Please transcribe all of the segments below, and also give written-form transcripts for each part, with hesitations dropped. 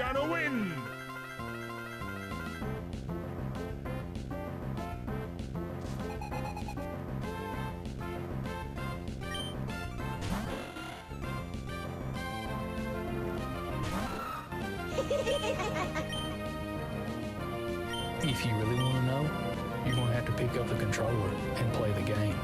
gonna win? If you really want to know, you're going to have to pick up the controller and play the game.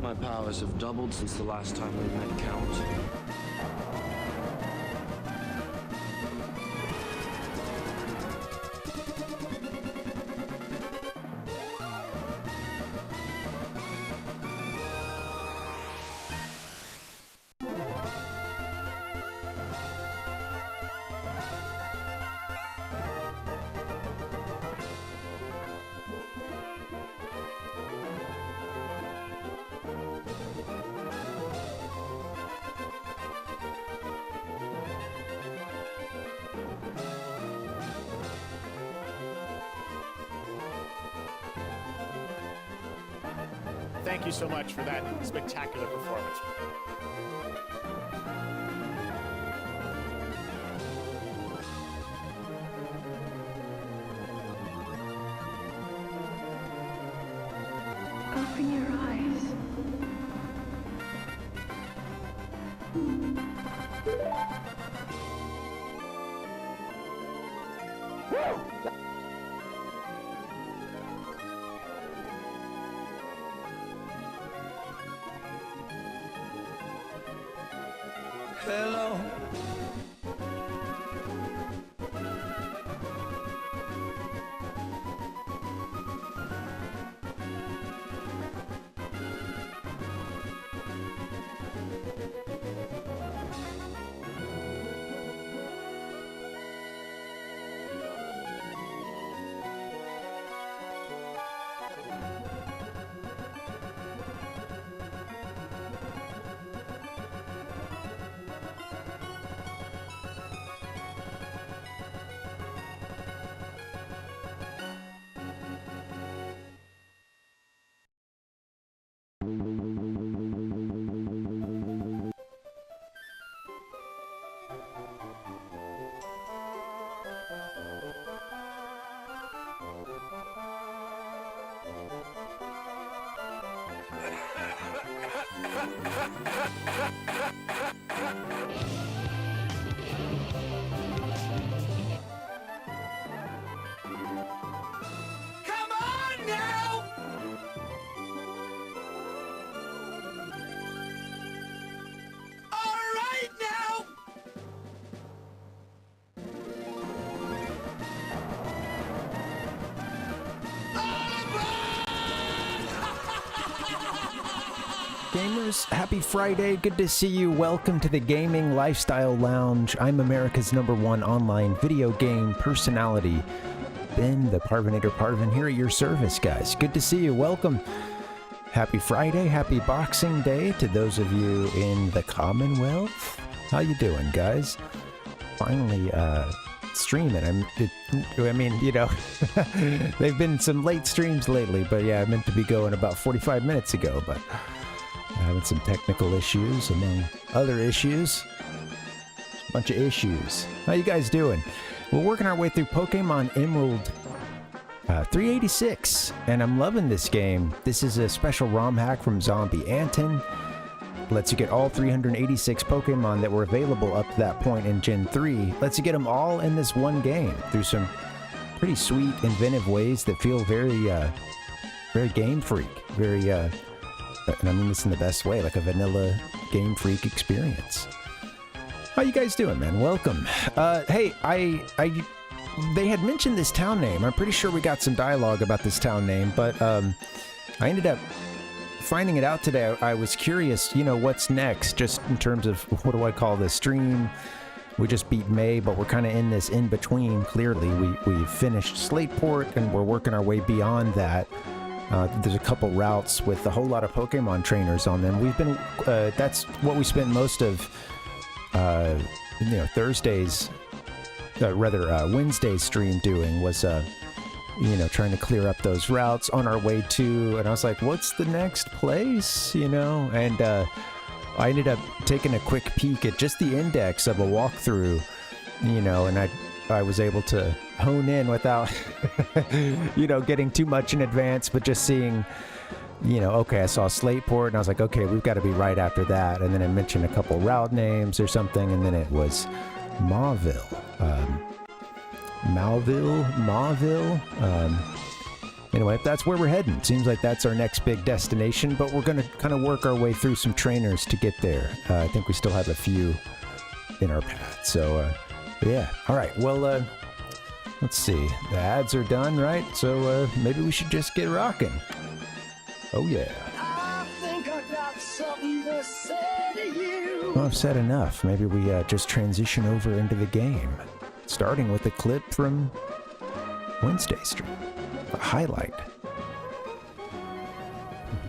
My powers have doubled since the last time we met, Count. Thank you so much for that spectacular performance. Open your eyes. Hello. Come on now! All right now! Gamers, happy Friday. Good to see you. Welcome to the Gaming Lifestyle Lounge. I'm America's #1 online video game personality, Ben, the Parvinator Parvin, here at your service, guys. Good to see you. Welcome. Happy Friday. Happy Boxing Day to those of you in the Commonwealth. How you doing, guys? Finally, streaming. I mean, you know, they've been some late streams lately, but yeah, I meant to be going about 45 minutes ago, but having some technical issues among other issues. A bunch of issues. How you guys doing? We're working our way through Pokemon Emerald 386, and I'm loving this game. This is a special ROM hack from Zombie Anton. Lets you get all 386 Pokemon that were available up to that point in Gen 3. Lets you get them all in this one game through some pretty sweet, inventive ways that feel very, very Game Freak. Very, and I mean this in the best way, like a vanilla Game Freak experience. How you guys doing, man? Welcome. Hey, they had mentioned this town name. I'm pretty sure we got some dialogue about this town name, but I ended up finding it out today. I was curious, you know, what's next, just in terms of, what do I call this stream? We just beat May, but we're kind of in this in-between, clearly. We finished Slateport, and we're working our way beyond that. There's a couple routes with a whole lot of Pokemon trainers on them. We've been, that's what we spent most of, you know, Thursday's, Wednesday's stream doing was, you know, trying to clear up those routes on our way to, and I was like, what's the next place, you know? And I ended up taking a quick peek at just the index of a walkthrough, you know, and I was able to hone in without, you know, getting too much in advance, but just seeing, you know, okay, I saw Slateport, and I was like, okay, we've got to be right after that. And then I mentioned a couple route names or something, and then it was Mauville. Mauville. Anyway, that's where we're heading. Seems like that's our next big destination, but we're going to kind of work our way through some trainers to get there. I think we still have a few in our path. So, yeah. All right. Well, let's see. The ads are done, right? So maybe we should just get rocking. Oh, yeah. I think I got something to say to you. Well, I've said enough. Maybe we just transition over into the game. Starting with a clip from Wednesday's stream. A highlight.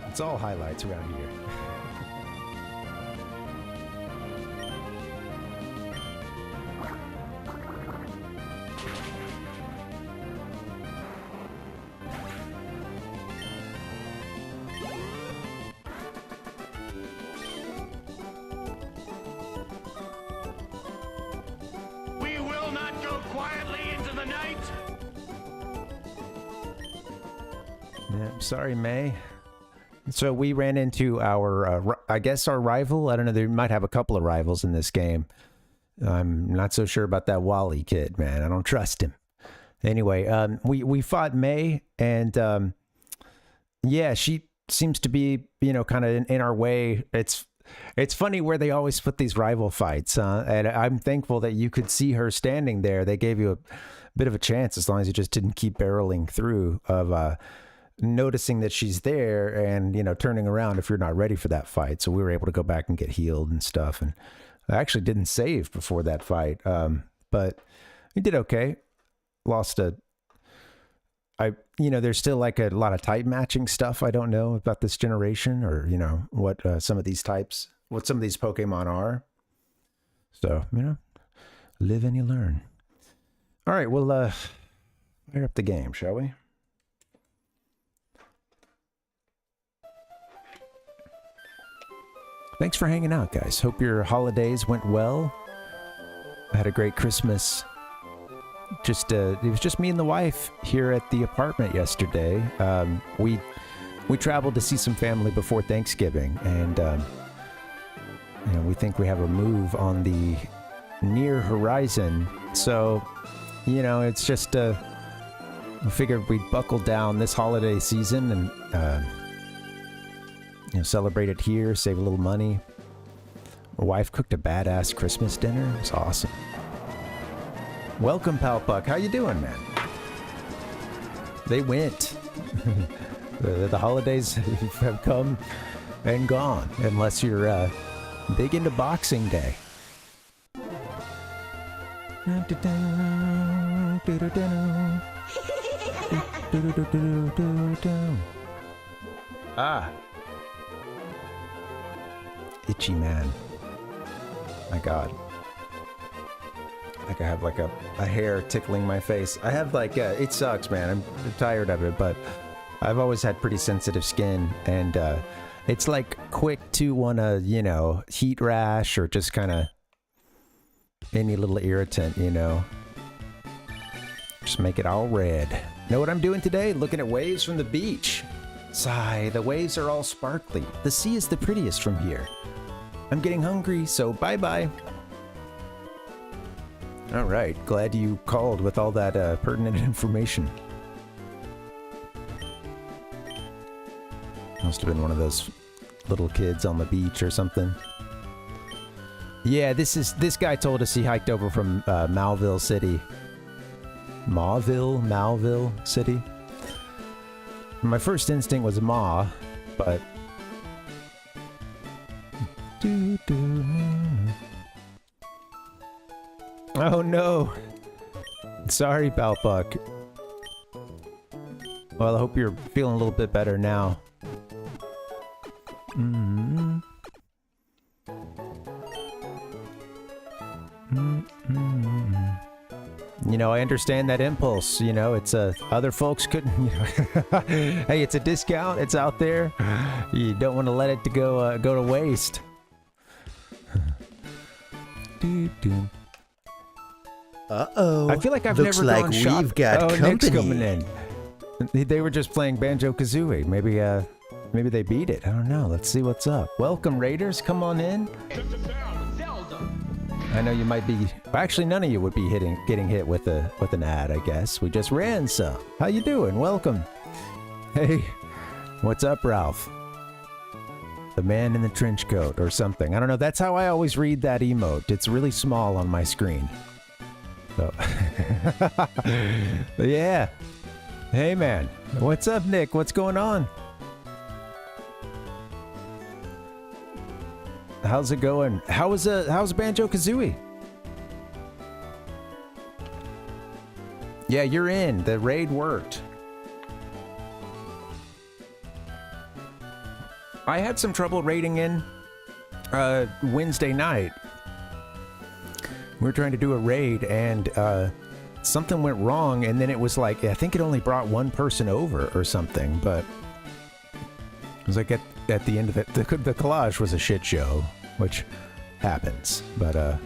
It's all highlights around here. We will not go quietly into the night. Yeah, sorry, May. So we ran into our, I guess our rival. I don't know. They might have a couple of rivals in this game. I'm not so sure about that Wally kid, man. I don't trust him. Anyway, we fought May, and yeah, she seems to be, you know, kind of in our way. It's funny where they always put these rival fights, and I'm thankful that you could see her standing there. They gave you a bit of a chance as long as you just didn't keep barreling through of noticing that she's there and, you know, turning around if you're not ready for that fight. So we were able to go back and get healed and stuff. And I actually didn't save before that fight, but we did okay. Lost you know, there's still like a lot of type matching stuff I don't know about this generation, or, you know, what some of these Pokemon are. So, you know, live and you learn. All right, well, fire up the game, shall we? Thanks for hanging out, guys. Hope your holidays went well. I had a great Christmas. It was just me and the wife here at the apartment yesterday. We traveled to see some family before Thanksgiving, and you know, we think we have a move on the near horizon. So, you know, it's just we figured we'd buckle down this holiday season and you know, celebrate it here, save a little money. My wife cooked a badass Christmas dinner. It was awesome. Welcome, Pal Puck. How you doing, man? They went. The holidays have come and gone, unless you're big into Boxing Day. Ah. Itchy man. My God. Like I have like a hair tickling my face. I have like, it sucks, man. I'm tired of it, but I've always had pretty sensitive skin, and it's like quick to want to, you know, heat rash or just kind of any little irritant, you know. Just make it all red. Know what I'm doing today? Looking at waves from the beach. Sigh, the waves are all sparkly. The sea is the prettiest from here. I'm getting hungry, so bye-bye. All right, glad you called with all that pertinent information. Must have been one of those little kids on the beach or something. Yeah, this guy told us he hiked over from Mauville City. Mauville City. My first instinct was Ma, but... Oh no! Sorry, Balbuck. Well, I hope you're feeling a little bit better now. You know, I understand that impulse. You know, it's other folks couldn't. You know, hey, it's a discount. It's out there. You don't want to let it go to waste. Uh-oh. I feel like I've Looks never like gone shop. we've got Nick's company. coming in. They were just playing Banjo-Kazooie. Maybe they beat it. I don't know. Let's see what's up. Welcome, Raiders. Come on in. I know you might be... Actually, none of you would be getting hit with an ad, I guess. We just ran some. How you doing? Welcome. Hey, what's up, Ralph? The man in the trench coat or something. I don't know. That's how I always read that emote. It's really small on my screen. So, yeah. Hey, man. What's up, Nick? What's going on? How's it going? How's Banjo-Kazooie? Yeah, you're in. The raid worked. I had some trouble raiding in Wednesday night. We were trying to do a raid and something went wrong, and then it was like, I think it only brought one person over or something, but it was like at the end of it, the collage was a shit show, which happens, but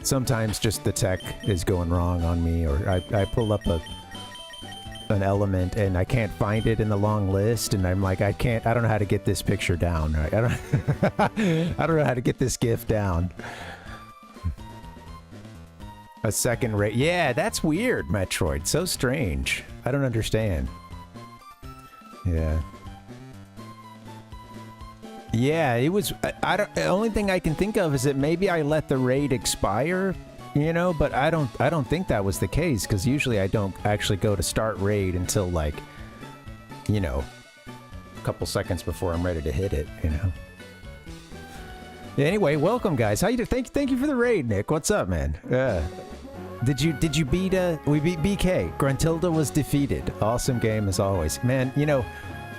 sometimes just the tech is going wrong on me, or I pull up an element and I can't find it in the long list, and I'm like, I don't know how to get this picture down, right? I don't know how to get this GIF down. A second rate. Yeah, that's weird, Metroid. So strange. I don't understand. Yeah. Yeah, it was... the only thing I can think of is that maybe I let the raid expire, you know, but I don't think that was the case, because usually I don't actually go to start raid until, like, you know, a couple seconds before I'm ready to hit it, you know. Yeah, anyway, welcome, guys. How you do? Thank you for the raid, Nick. What's up, man? Did you beat we beat BK. Gruntilda was defeated. Awesome game as always. Man, you know,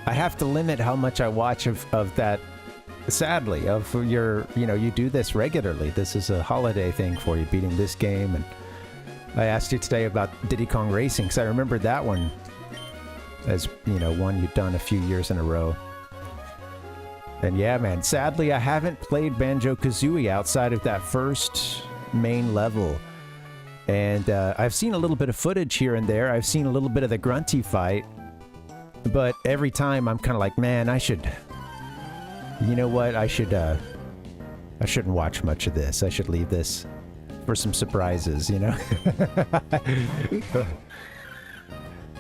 I have to limit how much I watch of that, sadly, of your, you know, you do this regularly. This is a holiday thing for you, beating this game. And I asked you today about Diddy Kong Racing, because I remembered that one as, you know, one you'd done a few years in a row. And yeah, man, sadly, I haven't played Banjo-Kazooie outside of that first main level. And I've seen a little bit of footage here and there. I've seen a little bit of the Grunty fight. But every time I'm kind of like, man, I should... You know what? I shouldn't watch much of this. I should leave this for some surprises, you know?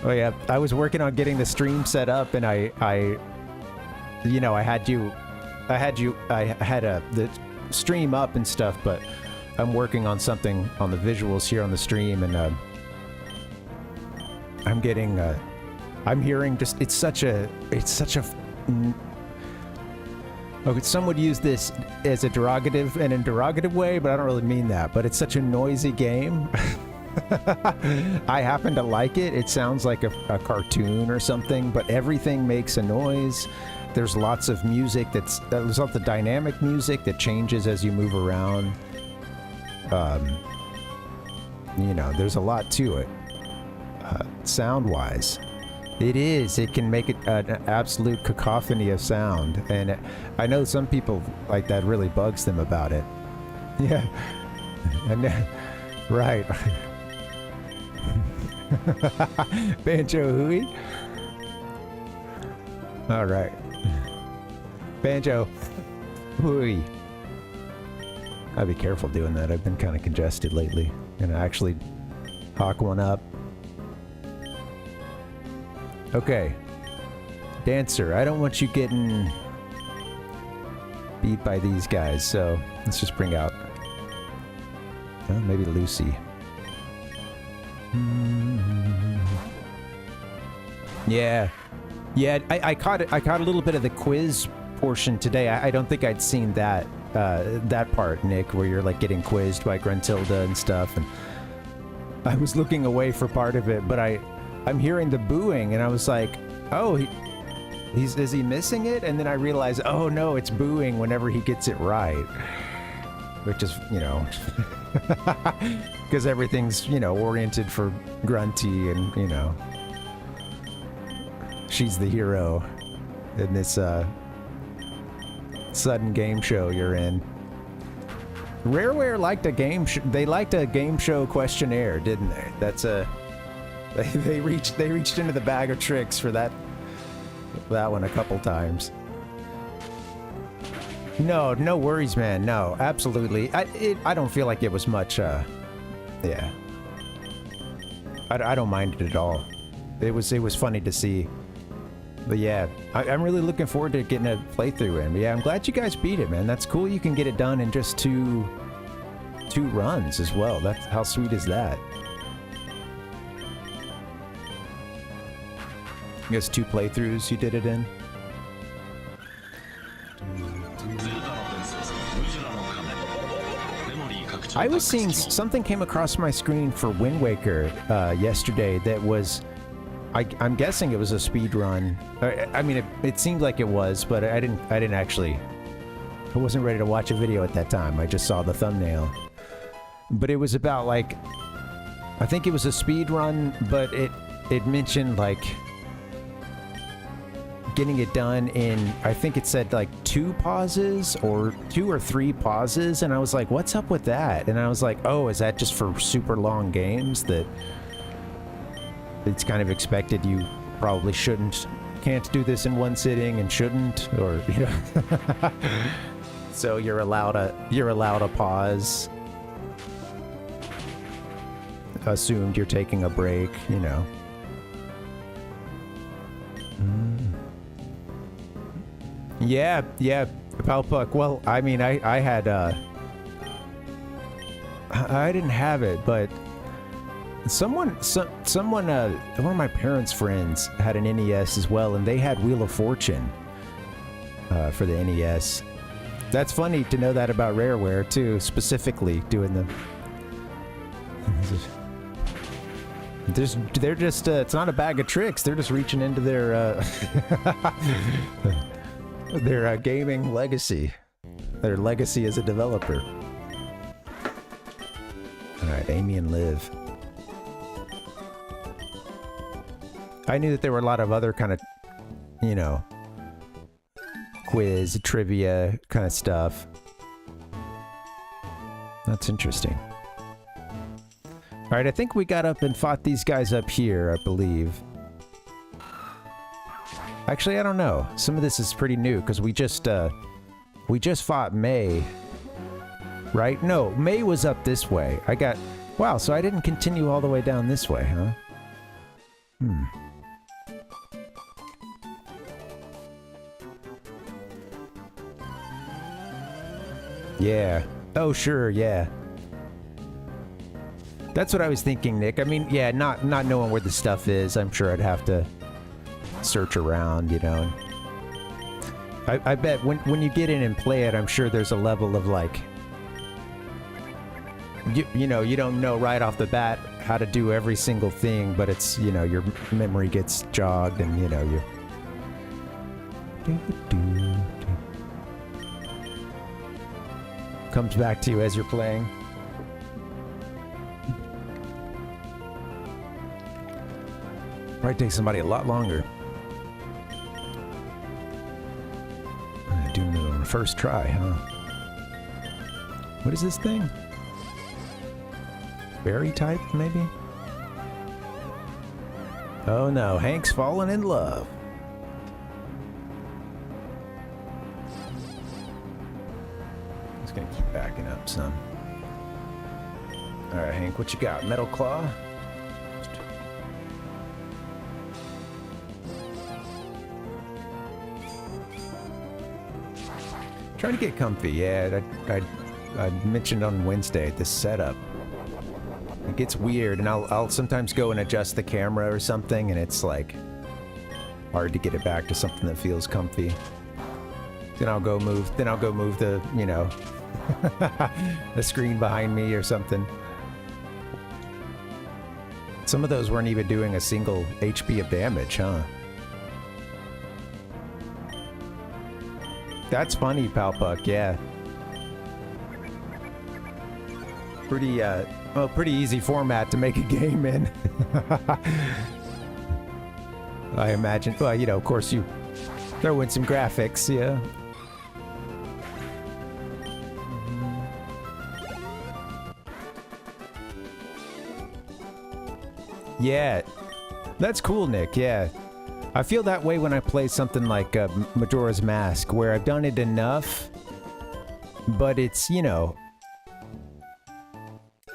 Oh yeah, I was working on getting the stream set up, and I you know, I had the stream up and stuff, but I'm working on something on the visuals here on the stream, and I'm hearing just, it's such a okay, some would use this as a derogative and interrogative way, but I don't really mean that, but it's such a noisy game. I happen to like it. It sounds like a cartoon or something, but everything makes a noise. There's lots of music there's lots of dynamic music that changes as you move around. You know, there's a lot to it. Sound-wise. It can make it an absolute cacophony of sound, and I know some people, like, that really bugs them about it. Yeah. And right. Banjo-Hooey? Alright. Banjo-Hooey. I'll be careful doing that. I've been kind of congested lately. Gonna actually hawk one up. Okay. Dancer, I don't want you getting beat by these guys, so let's just bring out... Oh, maybe Lucy. Yeah. Yeah, I caught it. I caught a little bit of the quiz portion today. I don't think I'd seen that that part, Nick, where you're like getting quizzed by Gruntilda and stuff. And I was looking away for part of it, but I'm hearing the booing, and I was like, oh, is he missing it? And then I realized, oh no, it's booing whenever he gets it right, which is, you know, because everything's, you know, oriented for Grunty, and you know, she's the hero in this sudden game show you're in. Rareware liked a game they liked a game show questionnaire, didn't they? That's a they reached into the bag of tricks for that one a couple times. No worries, man. No, absolutely. I don't feel like it was much yeah. I don't mind it at all. It was funny to see. But yeah, I'm really looking forward to getting a playthrough in. But yeah, I'm glad you guys beat it, man. That's cool. You can get it done in just two runs as well. That's how sweet is that? I guess 2 playthroughs you did it in. I was seeing something came across my screen for Wind Waker yesterday that was, I'm guessing it was a speed run. I mean, it seemed like it was, but I didn't actually. I wasn't ready to watch a video at that time. I just saw the thumbnail. But it was about like, I think it was a speed run, but it mentioned like getting it done in, I think it said like 2 pauses or 2 or 3 pauses, and I was like, what's up with that? And I was like, oh, is that just for super long games that it's kind of expected you probably can't do this in one sitting and shouldn't, or you know. So you're allowed a pause. Assumed you're taking a break, you know. Yeah, Palpuck. Well, I mean, I had I didn't have it, but someone, one of my parents' friends had an NES as well, and they had Wheel of Fortune for the NES. That's funny to know that about Rareware too, specifically doing the. They're just it's not a bag of tricks. They're just reaching into their their gaming legacy, their legacy as a developer. All right, Amy and Liv. I knew that there were a lot of other kind of, you know, quiz, trivia kind of stuff. That's interesting. All right, I think we got up and fought these guys up here, I believe. Actually, I don't know. Some of this is pretty new because we just fought May, right? No, May was up this way. Wow, so I didn't continue all the way down this way, huh? Yeah. Oh, sure, yeah. That's what I was thinking, Nick. I mean, yeah, not knowing where the stuff is, I'm sure I'd have to search around, you know. I bet when you get in and play it, I'm sure there's a level of like, you know, you don't know right off the bat how to do every single thing, but it's, you know, your memory gets jogged and, you know, comes back to you as you're playing. Might take somebody a lot longer. Doing it on the first try, huh? What is this thing? Berry type, maybe? Oh no, Hank's fallen in love. Just gonna keep backing up some. Alright, Hank, what you got? Metal Claw? Trying to get comfy, yeah. I mentioned on Wednesday this setup. It gets weird, and I'll sometimes go and adjust the camera or something, and it's like, hard to get it back to something that feels comfy. Then I'll go move the, you know, the screen behind me or something. Some of those weren't even doing a single HP of damage, huh? That's funny, Palpuck, yeah. Pretty, well, pretty easy format to make a game in. I imagine, well, you know, of course you throw in some graphics, yeah. Yeah, that's cool, Nick, yeah. I feel that way when I play something like Majora's Mask, where I've done it enough, but it's, you know,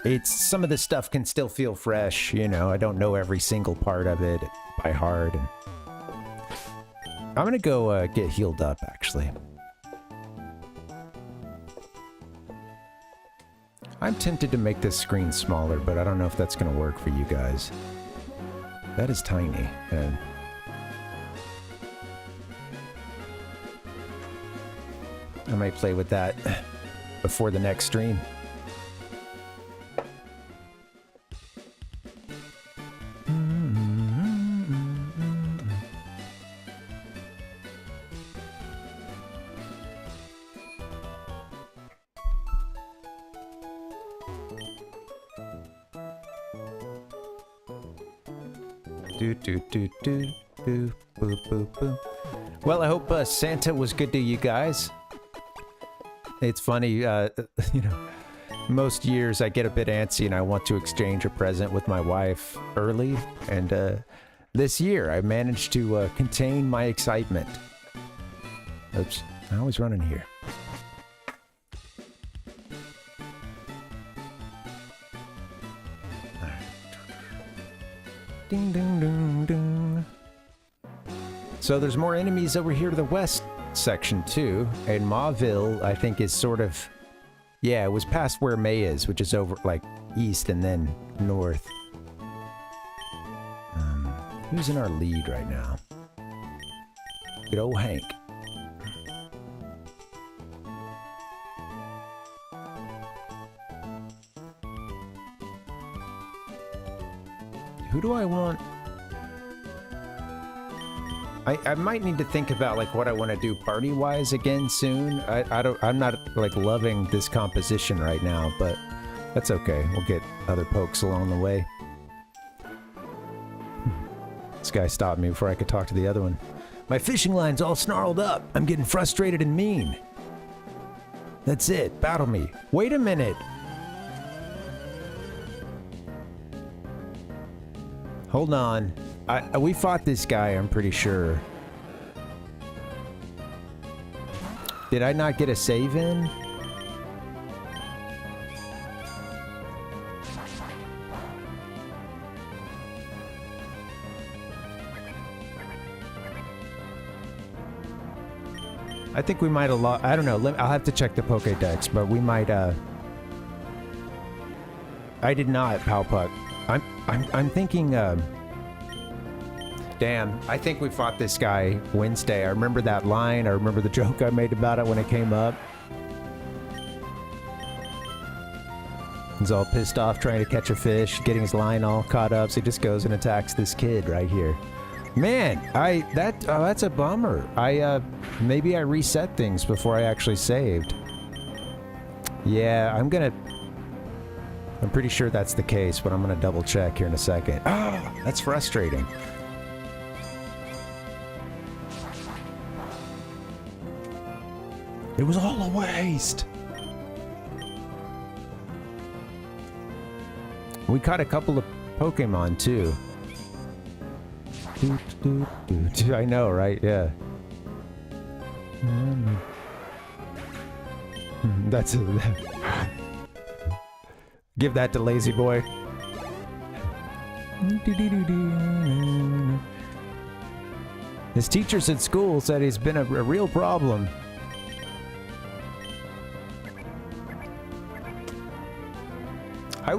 it's, some of the stuff can still feel fresh, you know, I don't know every single part of it by heart. And I'm gonna go get healed up, actually. I'm tempted to make this screen smaller, but I don't know if that's gonna work for you guys. That is tiny. I might play with that before the next stream. Well, I hope Santa was good to you guys. It's funny, you know, most years I get a bit antsy and I want to exchange a present with my wife early, and this year I managed to contain my excitement. Oops, I always run in here. Ding, ding, ding, ding. So there's more enemies over here to the west section too, and Mauville, I think, is sort of, yeah, it was past where May is, which is over like east and then north. Who's in our lead right now? Good old Hank. Who do I want? I might need to think about like what I want to do party-wise again soon. I'm not like loving this composition right now, but that's okay. We'll get other pokes along the way. This guy stopped me before I could talk to the other one. My fishing line's all snarled up. I'm getting frustrated and mean. That's it. Battle me. Wait a minute. Hold on. We fought this guy, I'm pretty sure. Did I not get a save in? I think we might have lost. I don't know. I'll have to check the Pokédex, but we might. I did not, Palpuck. I'm thinking. Damn, I think we fought this guy Wednesday. I remember that line. I remember the joke I made about it when it came up. He's all pissed off trying to catch a fish, getting his line all caught up, so he just goes and attacks this kid right here. Man, that's a bummer. Maybe I reset things before I actually saved. Yeah, I'm pretty sure that's the case, but I'm gonna double check here in a second. Ah, that's frustrating. It was all a waste. We caught a couple of Pokemon too. I know, right? Yeah. That's it. Give that to Lazy Boy. His teachers at school said he's been a real problem. I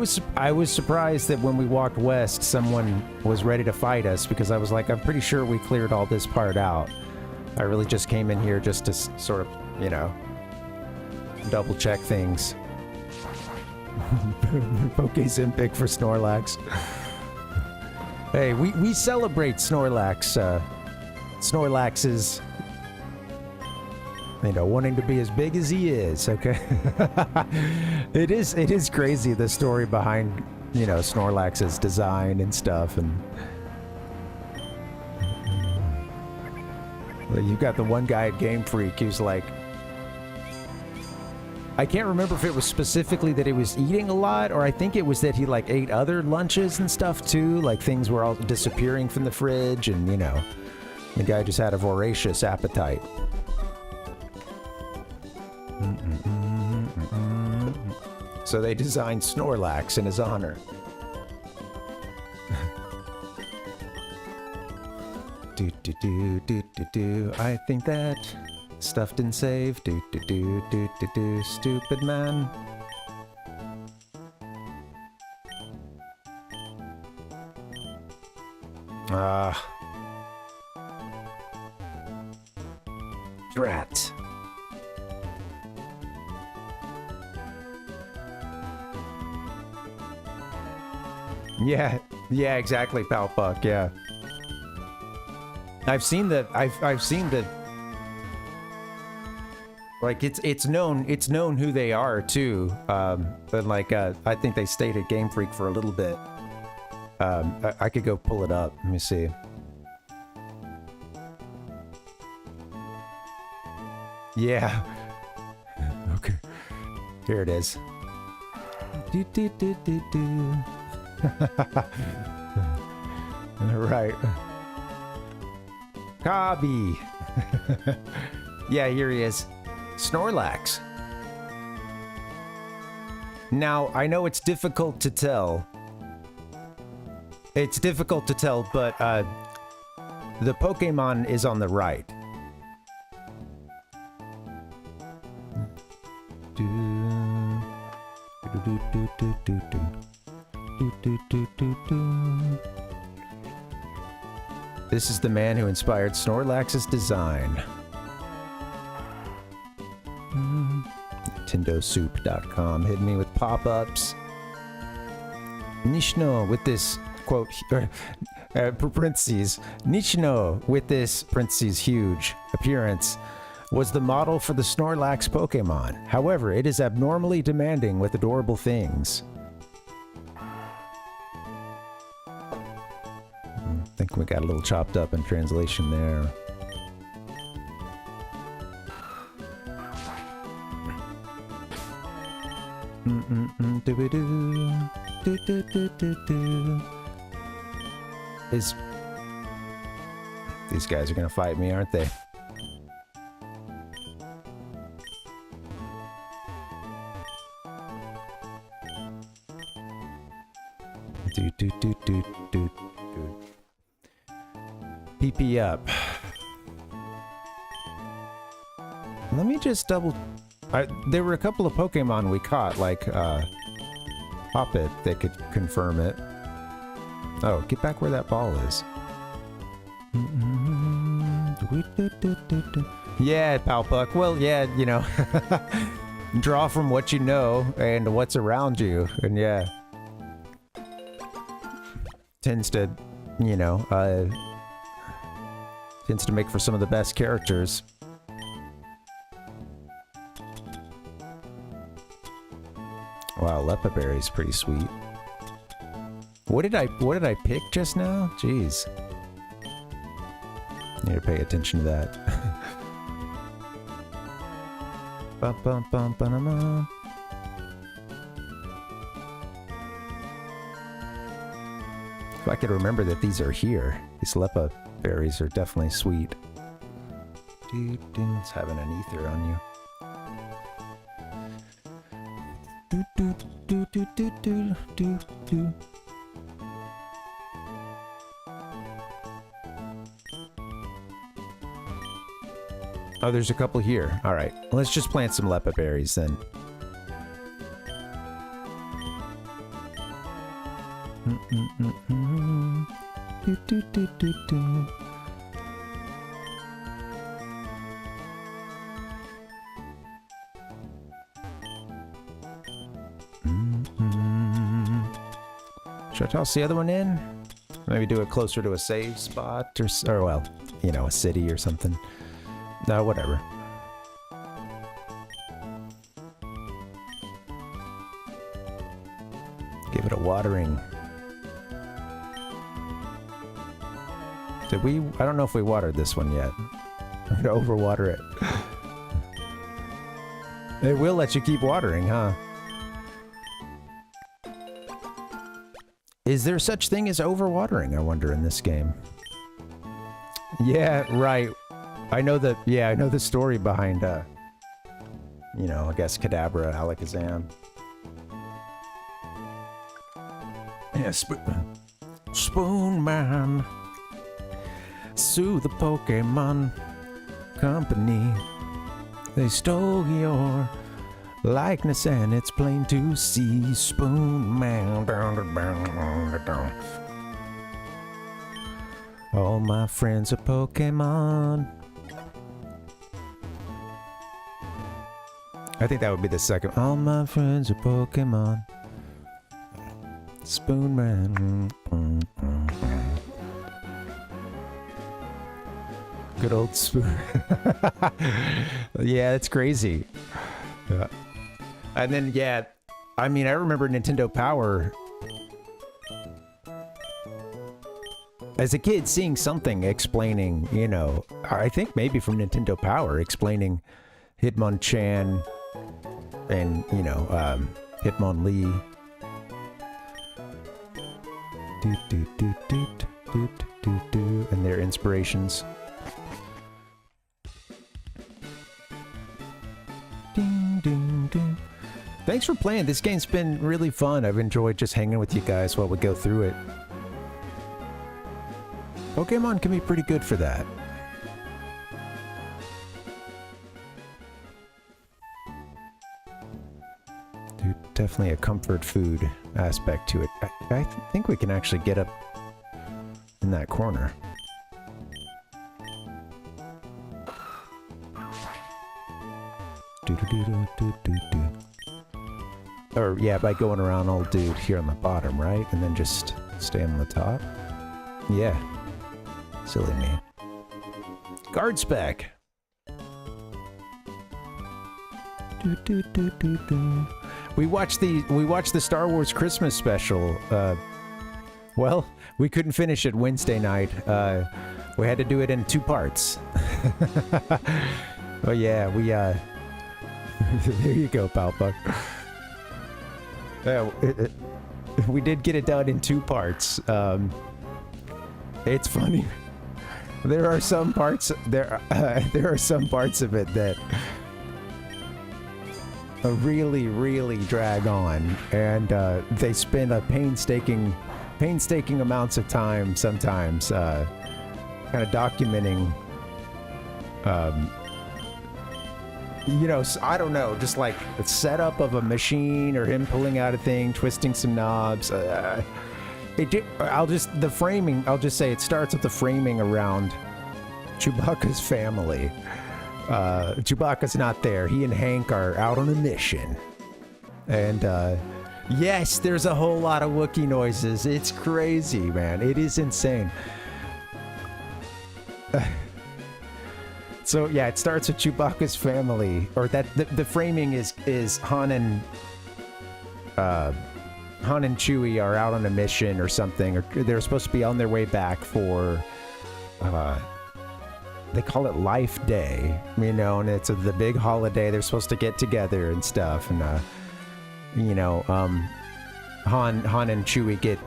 was surprised that when we walked west, someone was ready to fight us because I was like, I'm pretty sure we cleared all this part out. I really just came in here just to sort of, you know, double check things. Pokezimpic for Snorlax. Hey, we celebrate Snorlax. Snorlax's, you know, wanting to be as big as he is. Okay, it is crazy, the story behind, you know, Snorlax's design and stuff, and you've got the one guy at Game Freak who's like, I can't remember if it was specifically that he was eating a lot, or I think it was that he like ate other lunches and stuff too, like things were all disappearing from the fridge, and you know, the guy just had a voracious appetite. So they designed Snorlax in his honor. I think that stuff didn't save. Stupid man. Drat. Yeah, exactly, Palpuck, yeah. I've seen that. I've seen that. Like it's known who they are too. But like I think they stayed at Game Freak for a little bit. I could go pull it up. Let me see. Yeah. Okay. Here it is. Right. Cobby. Yeah, here he is. Snorlax. Now, I know it's difficult to tell. It's difficult to tell, but the Pokemon is on the right. This is the man who inspired Snorlax's design. NintendoSoup.com hitting me with pop-ups. Nishino with this quote, parentheses, Nishino with this parentheses huge appearance was the model for the Snorlax Pokemon. However, it is abnormally demanding with adorable things. I think we got a little chopped up in translation there. These guys are gonna fight me, aren't they? PP up. Let me just double... there were a couple of Pokemon we caught, like Hoppet, that could confirm it. Oh, get back where that ball is. Yeah, Palpuck. Well, yeah, you know. Draw from what you know and what's around you. And yeah. Tends to, you know, tends to make for some of the best characters. Wow, Lepa Berry's pretty sweet. What did I pick just now? Jeez. Need to pay attention to that. Bum, bum, bum, ba-da-ma. If I could remember that these are here. These Lepa berries are definitely sweet. It's having an ether on you. Oh, there's a couple here. All right, let's just plant some Lepa berries then. Do, do, do, do, do. Should I toss the other one in? Maybe do it closer to a save spot or well, you know, a city or something. No, whatever. Give it a watering. Did we? I don't know if we watered this one yet. I'm gonna overwater it. It will let you keep watering, huh? Is there such thing as overwatering, I wonder, in this game? Yeah, right. I know the, yeah, I know the story behind, you know, I guess Kadabra, Alakazam. Yeah, Spoon Man. Sue the Pokemon Company. They stole your likeness and it's plain to see. Spoon Man. All my friends are Pokemon. I think that would be the second. All my friends are Pokemon. Spoon Man. Good old Spoon. Yeah, it's crazy. Yeah. And then, yeah, I mean, I remember Nintendo Power. As a kid, seeing something explaining, you know, I think maybe from Nintendo Power, explaining Hitmonchan and, you know, Hitmonlee. And their inspirations. Ding, ding, ding. Thanks for playing. This game's been really fun. I've enjoyed just hanging with you guys while we go through it. Pokemon can be pretty good for that. Dude, definitely a comfort food aspect to it. I think we can actually get up in that corner. Or, yeah, by going around, I'll do here on the bottom, right? And then just stay on the top. Yeah. Silly me. Guard spec. We watched the Star Wars Christmas special. Well, we couldn't finish it Wednesday night. We had to do it in 2 parts. Oh yeah, we there you go, Palpa. We did get it done in 2 parts. It's funny. There are some parts there are some parts of it that really drag on, and they spend a painstaking amounts of time sometimes kind of documenting you know, I don't know, just like the setup of a machine or him pulling out a thing, twisting some knobs. I'll just say it starts with the framing around Chewbacca's family. Chewbacca's not there. He and Hank are out on a mission. And, yes, there's a whole lot of Wookiee noises. It's crazy, man. It is insane. So, yeah, it starts with Chewbacca's family. Or that the framing is Han and Chewie are out on a mission or something. Or they're supposed to be on their way back for... they call it Life Day, you know, and it's the big holiday. They're supposed to get together and stuff, and you know, Han and Chewie get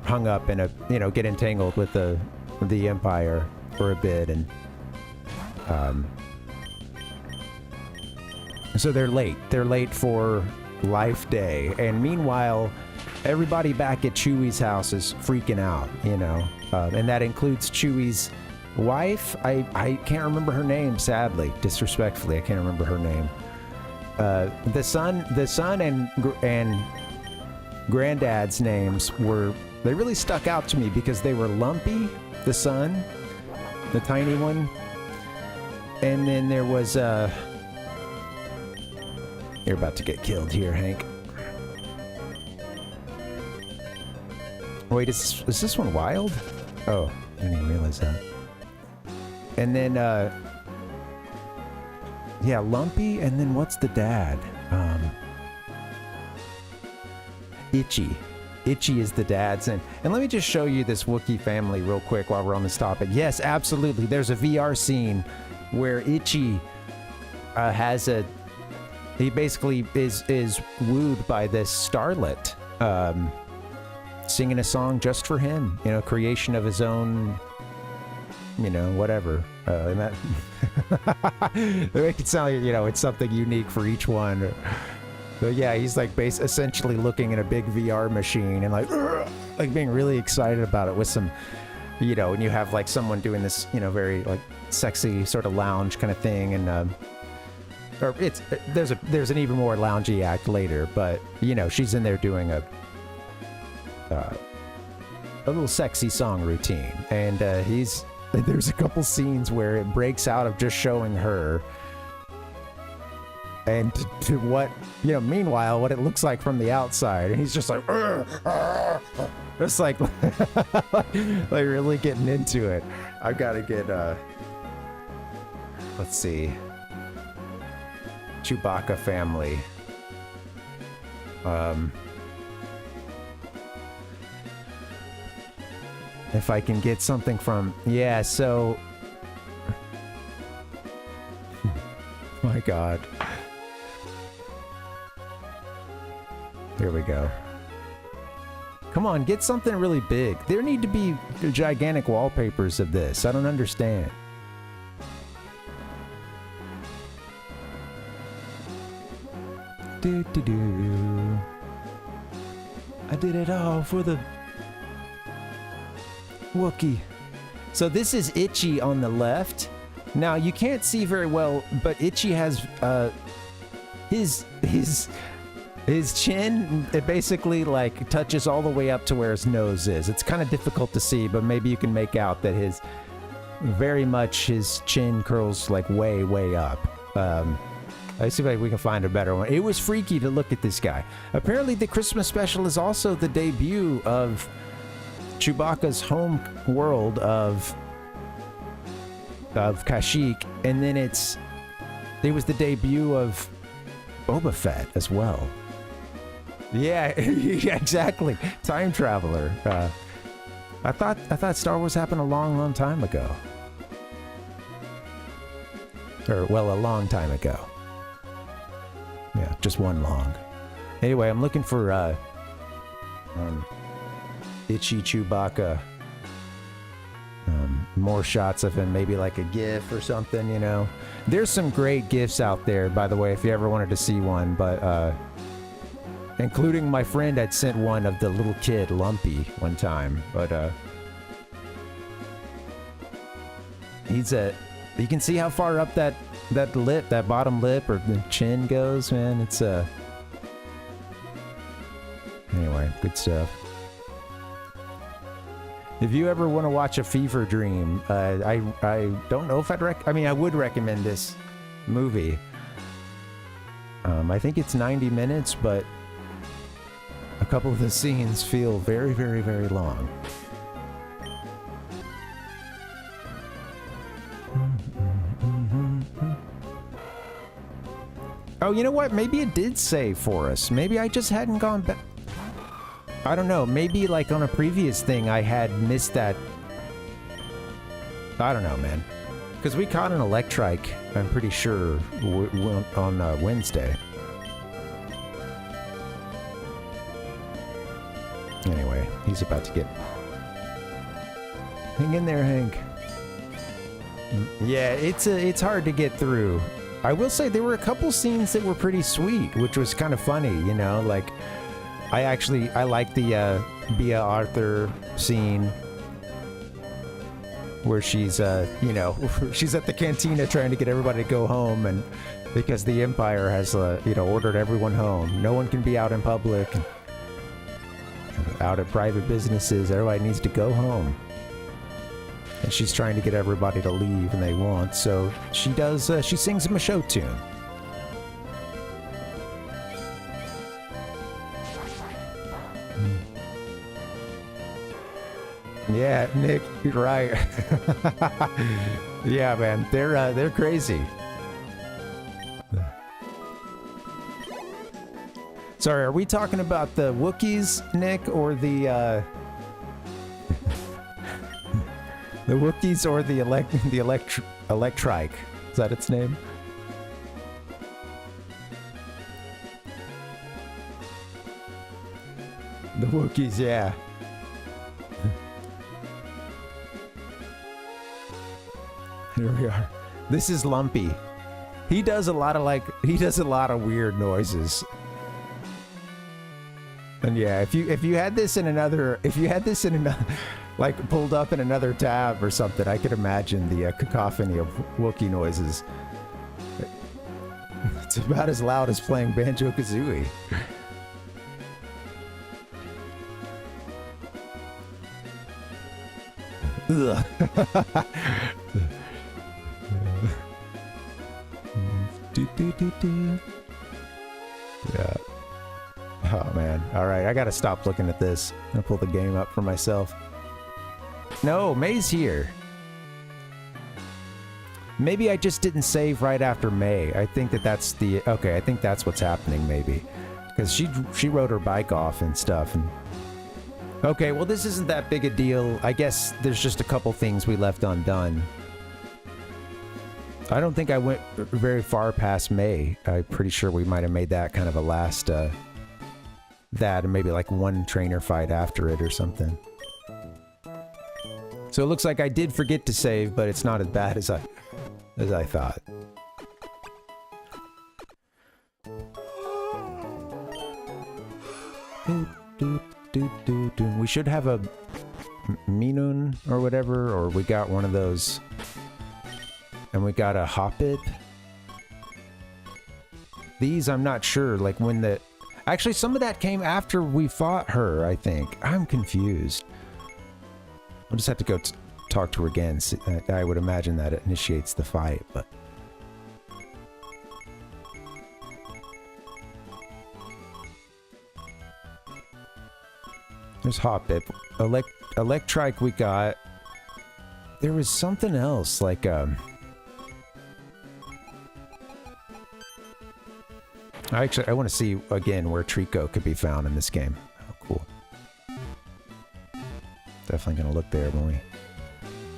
hung up in a, you know, get entangled with the Empire for a bit, and so they're late. They're late for Life Day, and meanwhile, everybody back at Chewie's house is freaking out, you know, and that includes Chewie's wife. I can't remember her name, sadly, disrespectfully. I can't remember her name. The son and granddad's names they really stuck out to me because they were Lumpy, the son, the tiny one. And then there was, you're about to get killed here, Hank. Wait, is this one wild? Oh, I didn't even realize that. And then, yeah, Lumpy, and then what's the dad? Itchy. Itchy is the dad's, and let me just show you this Wookiee family real quick while we're on this topic. Yes, absolutely. There's a VR scene where Itchy he basically is wooed by this starlet, singing a song just for him. You know, creation of his own. You know, whatever. And that they make it sound like, you know, it's something unique for each one. But yeah, he's like essentially looking at a big VR machine and like being really excited about it with some, you know, and you have like someone doing this, you know, very like sexy sort of lounge kind of thing, and or there's an even more loungy act later, but you know, she's in there doing a little sexy song routine, and there's a couple scenes where it breaks out of just showing her. And to what, you know, meanwhile, what it looks like from the outside. And he's just like, just like, like really getting into it. I've got to get, let's see. Chewbacca family. If I can get something from, yeah, so. My God. Here we go. Come on, get something really big. There need to be gigantic wallpapers of this. I don't understand. Do do do. I did it all for the Wookiee. So this is Itchy on the left. Now you can't see very well, but Itchy has his chin, it basically like touches all the way up to where his nose is. It's kind of difficult to see, but maybe you can make out that his chin curls like way up. Let's see if we can find a better one. It was freaky to look at this guy. Apparently the Christmas special is also the debut of Chewbacca's home world of Kashyyyk, and then it was the debut of Boba Fett as well. Yeah, yeah, exactly. Time traveler. I thought Star Wars happened a long time ago. Or, well, a long time ago. Yeah, just one long. Anyway, I'm looking for Itchy Chewbacca. More shots of him, maybe like a GIF or something, you know. There's some great GIFs out there, by the way, if you ever wanted to see one, but including my friend had sent one of the little kid Lumpy one time, but you can see how far up that lip, that bottom lip or the chin goes, man. It's anyway, good stuff. If you ever want to watch a fever dream, I don't know if I would recommend this movie. I think it's 90 minutes, but a couple of the scenes feel very long. Oh, you know what? Maybe it did save for us. Maybe I just hadn't gone back. I don't know. Maybe like on a previous thing I had missed that. I don't know, man. Because we caught an Electrike, I'm pretty sure, on Wednesday. Anyway, he's about to get... Hang in there, Hank. Yeah, it's hard to get through. I will say there were a couple scenes that were pretty sweet, which was kind of funny, you know, like... I like the Bea Arthur scene where she's, you know, she's at the cantina trying to get everybody to go home, and because the Empire has, you know, ordered everyone home. No one can be out in public. out at private businesses. Everybody needs to go home. And she's trying to get everybody to leave, and they won't. So she does, she sings them a show tune. Yeah, Nick, you're right. Yeah, man, they're crazy. Sorry, are we talking about the Wookiees, Nick, or the the Wookiees, or the Electrike? Is that its name? The Wookiees, yeah. Here we are. This is Lumpy. He does a lot of weird noises. And yeah, if you had this in another, like pulled up in another tab or something, I could imagine the cacophony of Wookiee noises. It's about as loud as playing Banjo-Kazooie. Ugh. Yeah. Oh man. Alright, I gotta stop looking at this. I'm gonna pull the game up for myself. No, May's here. Maybe I just didn't save right after May. I think that's the... Okay, I think that's what's happening, maybe. Because she rode her bike off and stuff. And... Okay, well this isn't that big a deal. I guess there's just a couple things we left undone. I don't think I went very far past May. I'm pretty sure we might have made that kind of a last... that and maybe like one trainer fight after it or something. So it looks like I did forget to save, but it's not as bad as I thought. We should have a Minun or whatever, or we got one of those. And we got a Hoppip. These I'm not sure, like when the... Actually, some of that came after we fought her, I think. I'm confused. I'll just have to go talk to her again. I would imagine that it initiates the fight, but... There's Hoppip. Electrike we got. There was something else, like, I want to see, again, where Trico could be found in this game. Oh, cool. Definitely going to look there when we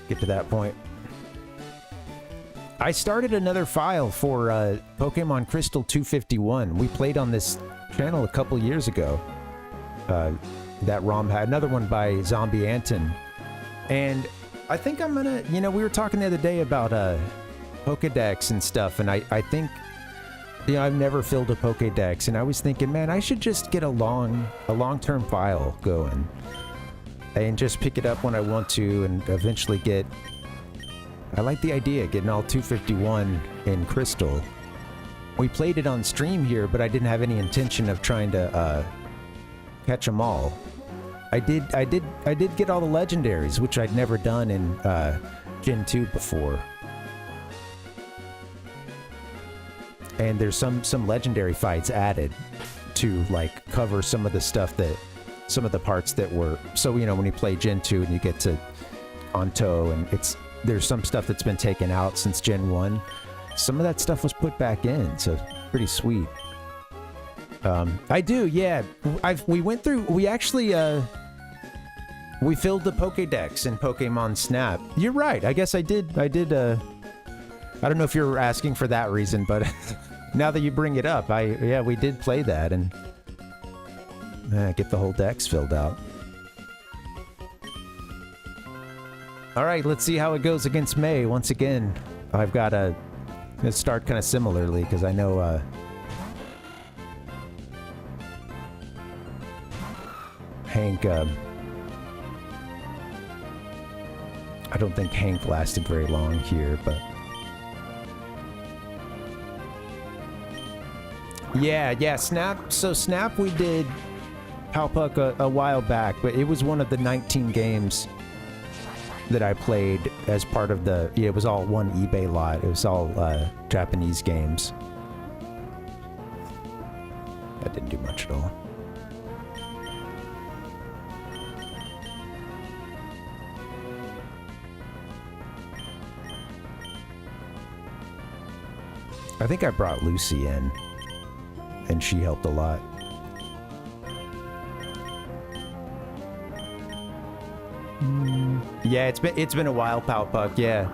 get to that point. I started another file for Pokemon Crystal 251. We played on this channel a couple years ago. That ROM had another one by Zombie Anton. And I think I'm going to... You know, we were talking the other day about Pokedex and stuff, and I think... You know, I've never filled a Pokédex, and I was thinking, man, I should just get a long-term file going. And just pick it up when I want to, and eventually get... I like the idea, getting all 251 in Crystal. We played it on stream here, but I didn't have any intention of trying to, catch them all. I did get all the legendaries, which I'd never done in, Gen 2 before. And there's some legendary fights added to like cover some of the stuff that some of the parts that were so you know when you play Gen 2 and you get to Onto and there's some stuff that's been taken out since Gen 1. Some of that stuff was put back in, so pretty sweet. I do, yeah. We actually we filled the Pokédex in Pokemon Snap. You're right. I guess I did I don't know if you're asking for that reason, but now that you bring it up, we did play that and get the whole dex filled out. All right, let's see how it goes against May. Once again, I've got to start kind of similarly because I know Hank. I don't think Hank lasted very long here, but. Yeah, Snap. So Snap we did Palpuck a while back, but it was one of the 19 games that I played as part of the... Yeah, it was all one eBay lot. It was all Japanese games. That didn't do much at all. I think I brought Lucy in, and she helped a lot. Yeah, it's been a while, Palpuck. Yeah,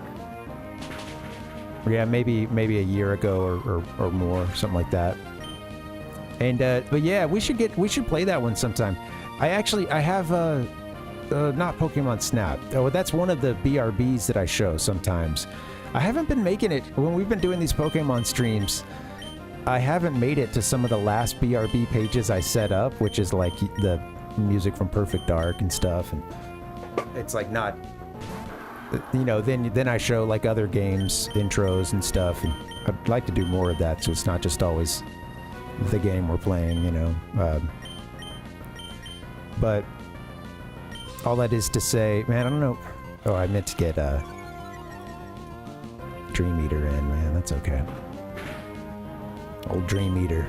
maybe a year ago or more, something like that. And but yeah, we should play that one sometime. I have not Pokemon Snap. Oh, that's one of the BRBs that I show sometimes. I haven't been making it when we've been doing these Pokemon streams. I haven't made it to some of the last BRB pages I set up, which is like the music from Perfect Dark and stuff, and it's like not, you know, then I show like other games intros and stuff, and I'd like to do more of that so it's not just always the game we're playing, you know. But all that is to say, man, I don't know. Oh, I meant to get Dream Eater in, man. That's okay. Old Dream Eater.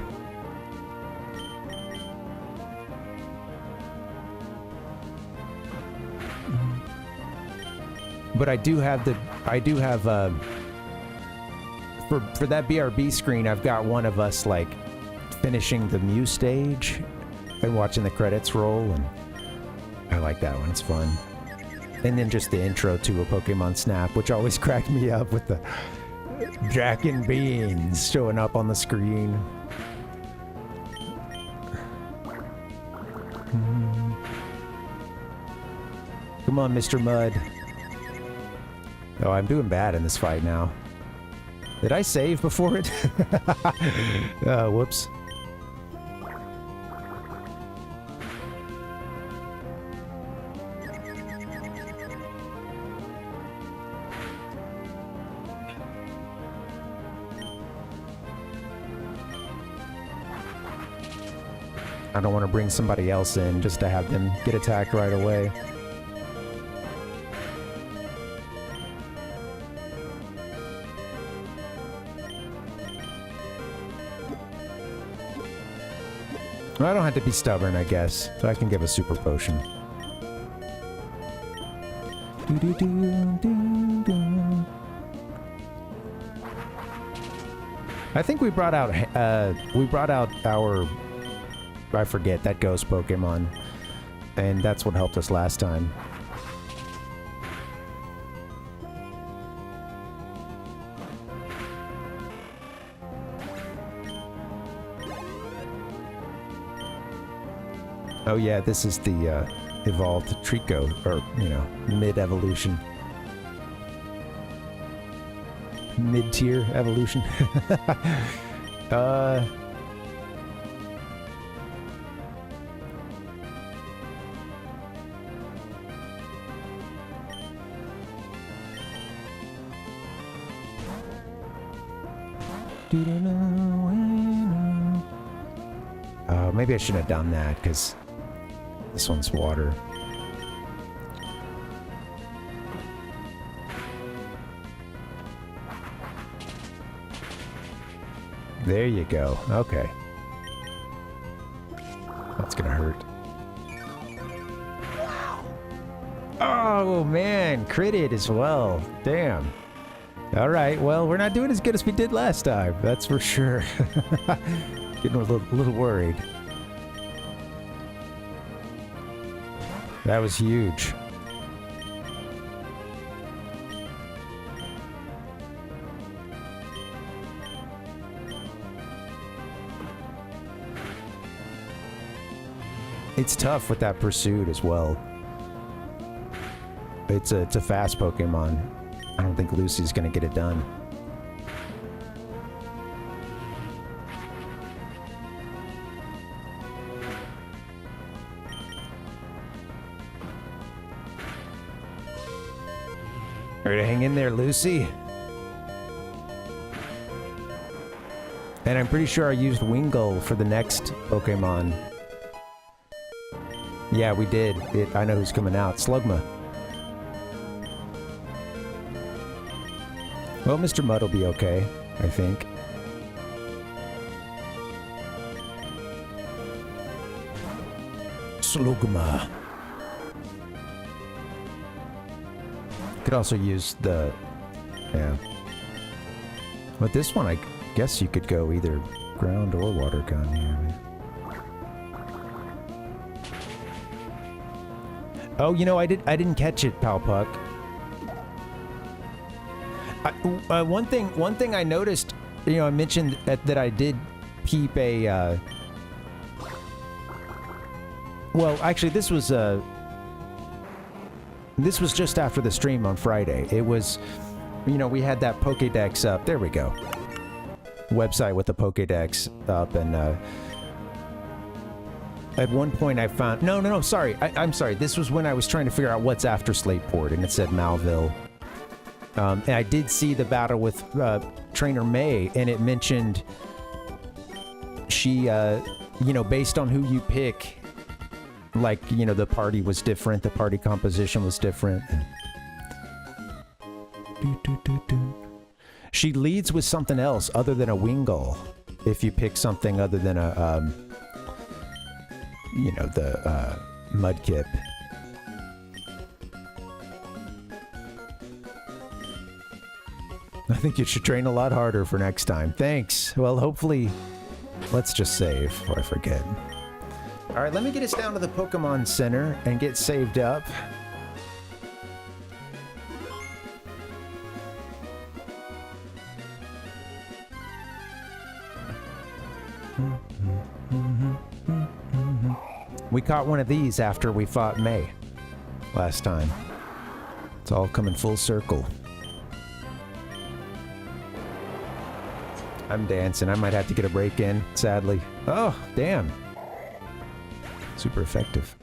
But I do have for that BRB screen, I've got one of us like finishing the Mew stage and watching the credits roll, and I like that one. It's fun. And then just the intro to a Pokemon Snap, which always cracked me up with the Jack and Beans showing up on the screen. Come on, Mr. Mud. Oh, I'm doing bad in this fight now. Did I save before it? Whoops. I don't want to bring somebody else in just to have them get attacked right away. I don't have to be stubborn, I guess, so I can give a super potion. I think we brought out our, I forget, that ghost Pokemon, and that's what helped us last time. Oh yeah, this is the evolved Trico, or, you know, mid-evolution. Mid-tier evolution. Maybe I shouldn't have done that, because this one's water. There you go. Okay. That's gonna hurt. Oh, man. Critted as well. Damn. Alright, well, we're not doing as good as we did last time. That's for sure. Getting a little worried. That was huge. It's tough with that pursuit as well. It's a fast Pokemon. I don't think Lucy's gonna get it done. Alright, hang in there, Lucy. And I'm pretty sure I used Wingull for the next Pokemon. Yeah, we did. I know who's coming out. Slugma. Well, Mr. Mudd will be okay, I think. Slugma. Could also use the... Yeah. But this one, I guess you could go either ground or water gun here. Oh, you know, I didn't catch it, Pal Puck. One thing I noticed, you know, I mentioned that I did peep a. Well, actually, this was just after the stream on Friday. It was, you know, we had that Pokédex up. There we go. Website with the Pokédex up, and at one point I found... No, sorry. I'm sorry. This was when I was trying to figure out what's after Slateport, and it said Mauville. And I did see the battle with Trainer May, and it mentioned she, you know, based on who you pick, like, you know, the party was different, the party composition was different. She leads with something else other than a Wingull, if you pick something other than a, you know, the Mudkip. I think you should train a lot harder for next time. Thanks. Well, hopefully... Let's just save before I forget. Alright, let me get us down to the Pokemon Center and get saved up. We caught one of these after we fought May last time. It's all coming full circle. I'm dancing. I might have to get a break in, sadly. Oh, damn. Super effective.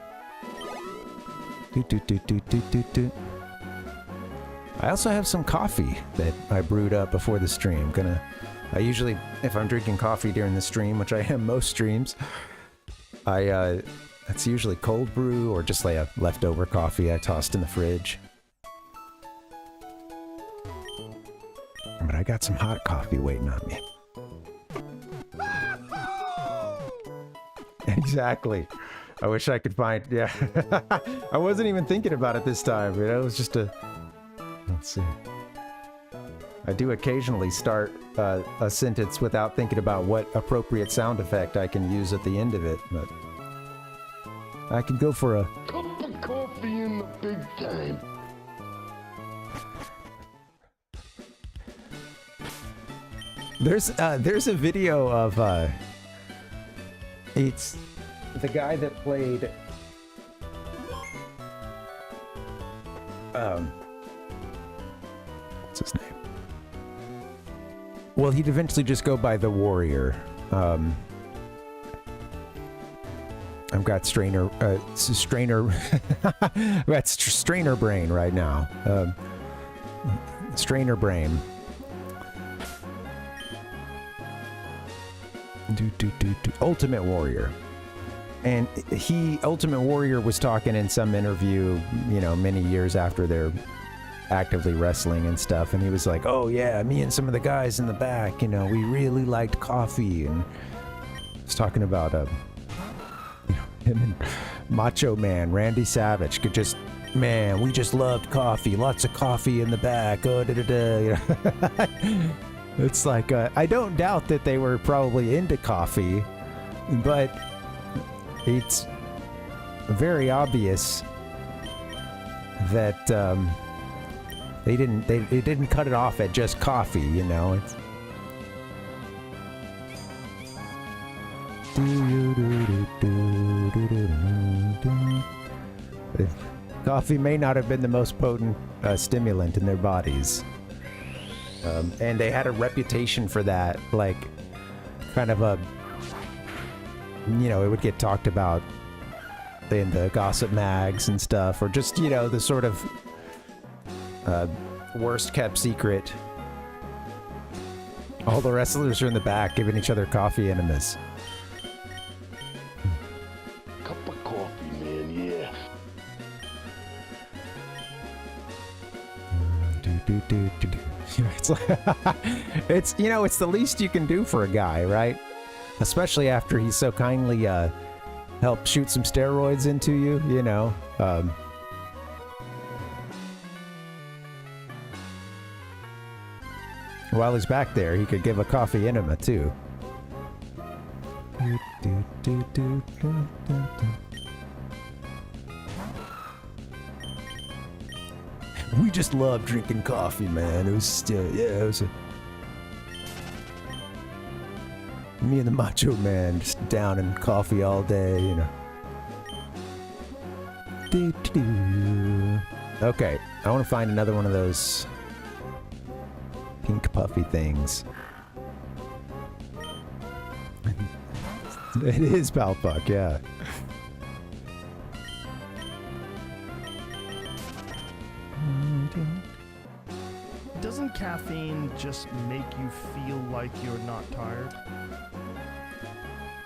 I also have some coffee that I brewed up before the stream. I usually, if I'm drinking coffee during the stream, which I am most streams, it's usually cold brew or just like a leftover coffee I tossed in the fridge. But I got some hot coffee waiting on me. Exactly. I wish I could find... Yeah. I wasn't even thinking about it this time. You know, it was just a... Let's see. I do occasionally start a sentence without thinking about what appropriate sound effect I can use at the end of it, but... I could go for a... Cup of coffee in the big time. There's a video of it's the guy that played what's his name? Well, he'd eventually just go by the Warrior. I've got Strainer that's Strainer Brain right now. Strainer Brain. Ultimate Warrior. And Ultimate Warrior was talking in some interview, you know, many years after they're actively wrestling and stuff, and he was like, oh yeah, me and some of the guys in the back, you know, we really liked coffee, and he's talking about you know, him and Macho Man, Randy Savage, could just, man, we just loved coffee, lots of coffee in the back, oh da-da-da, you know. It's like, I don't doubt that they were probably into coffee, but it's very obvious that they didn't cut it off at just coffee, you know. It's coffee may not have been the most potent stimulant in their bodies. And they had a reputation for that, like, kind of a, you know, it would get talked about in the gossip mags and stuff, or just, you know, the sort of worst kept secret. All the wrestlers are in the back giving each other coffee enemas. Cup of coffee, man, It's like, it's, you know, it's the least you can do for a guy, right? Especially after he so kindly helped shoot some steroids into you, you know. While he's back there, he could give a coffee enema too. We just love drinking coffee, man. It was still, yeah, it was me and the Macho Man just down in coffee all day, you know. Okay, I want to find another one of those pink puffy things. It is Palpuck, yeah. Doesn't caffeine just make you feel like you're not tired?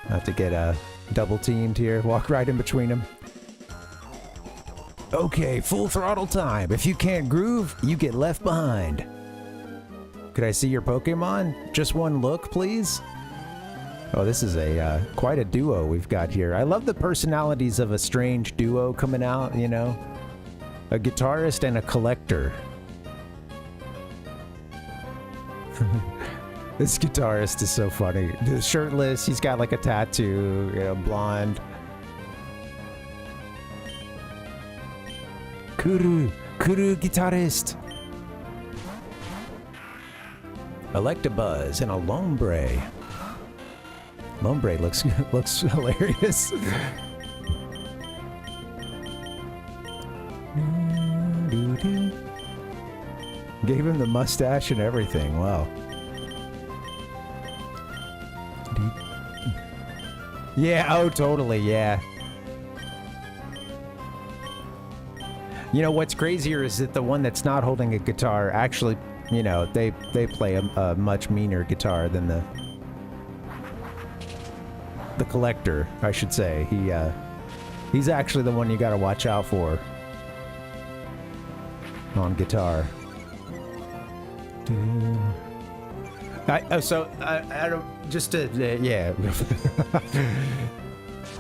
I have to get double teamed here. Walk right in between them. Okay, full throttle time. If you can't groove, you get left behind. Could I see your Pokemon? Just one look, please? Oh, this is a quite a duo we've got here. I love the personalities of a strange duo coming out, you know? A guitarist and a collector. This guitarist is so funny. He's shirtless, he's got like a tattoo, you know, blonde. Kuru guitarist. Electabuzz and a Lombre. Lombre looks hilarious. Gave him the mustache and everything. Wow. Yeah, oh totally, yeah. You know what's crazier is that the one that's not holding a guitar actually, you know, they play a much meaner guitar than the collector, I should say. He's actually the one you gotta watch out for on guitar. I don't, just to, yeah.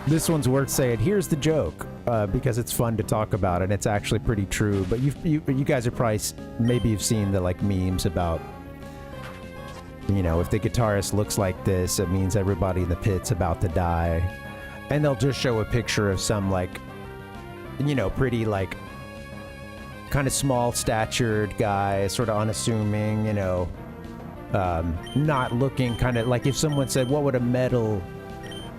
This one's worth saying. Here's the joke, because it's fun to talk about and it's actually pretty true. But you guys are probably, maybe you've seen the like memes about, you know, if the guitarist looks like this, it means everybody in the pit's about to die. And they'll just show a picture of some like, you know, pretty like kind of small statured guy, sort of unassuming, you know, not looking, kind of like if someone said, what would a metal,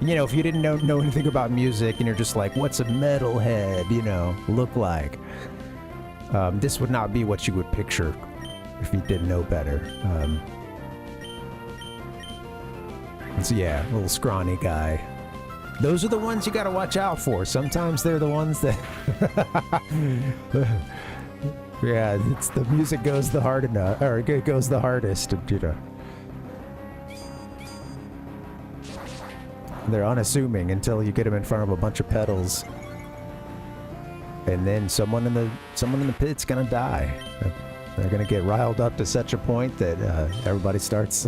you know, if you didn't know anything about music and you're just like, what's a metalhead, you know, look like? This would not be what you would picture if you didn't know better. So yeah, little scrawny guy. Those are the ones you gotta watch out for. Sometimes they're the ones that... Yeah, it's the music goes the hard enough, or it goes the hardest, you know. They're unassuming until you get them in front of a bunch of pedals, and then someone in the pit's gonna die. They're gonna get riled up to such a point that everybody starts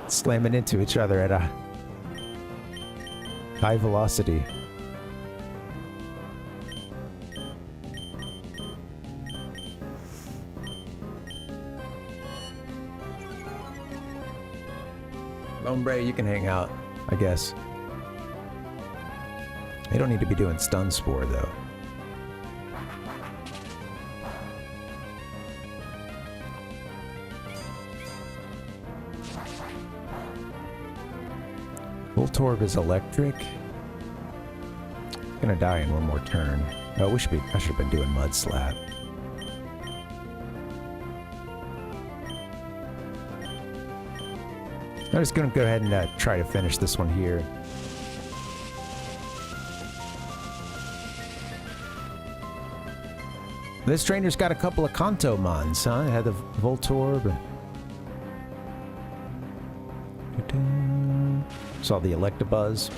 slamming into each other at a high velocity. Hombre, you can hang out, I guess. You don't need to be doing stun spore, though. Voltorb is electric. Gonna die in one more turn. Oh, I should have been doing Mud Slap. I'm just gonna go ahead and try to finish this one here. This trainer's got a couple of Kantomons, huh? It had the Voltorb and... Saw the Electabuzz.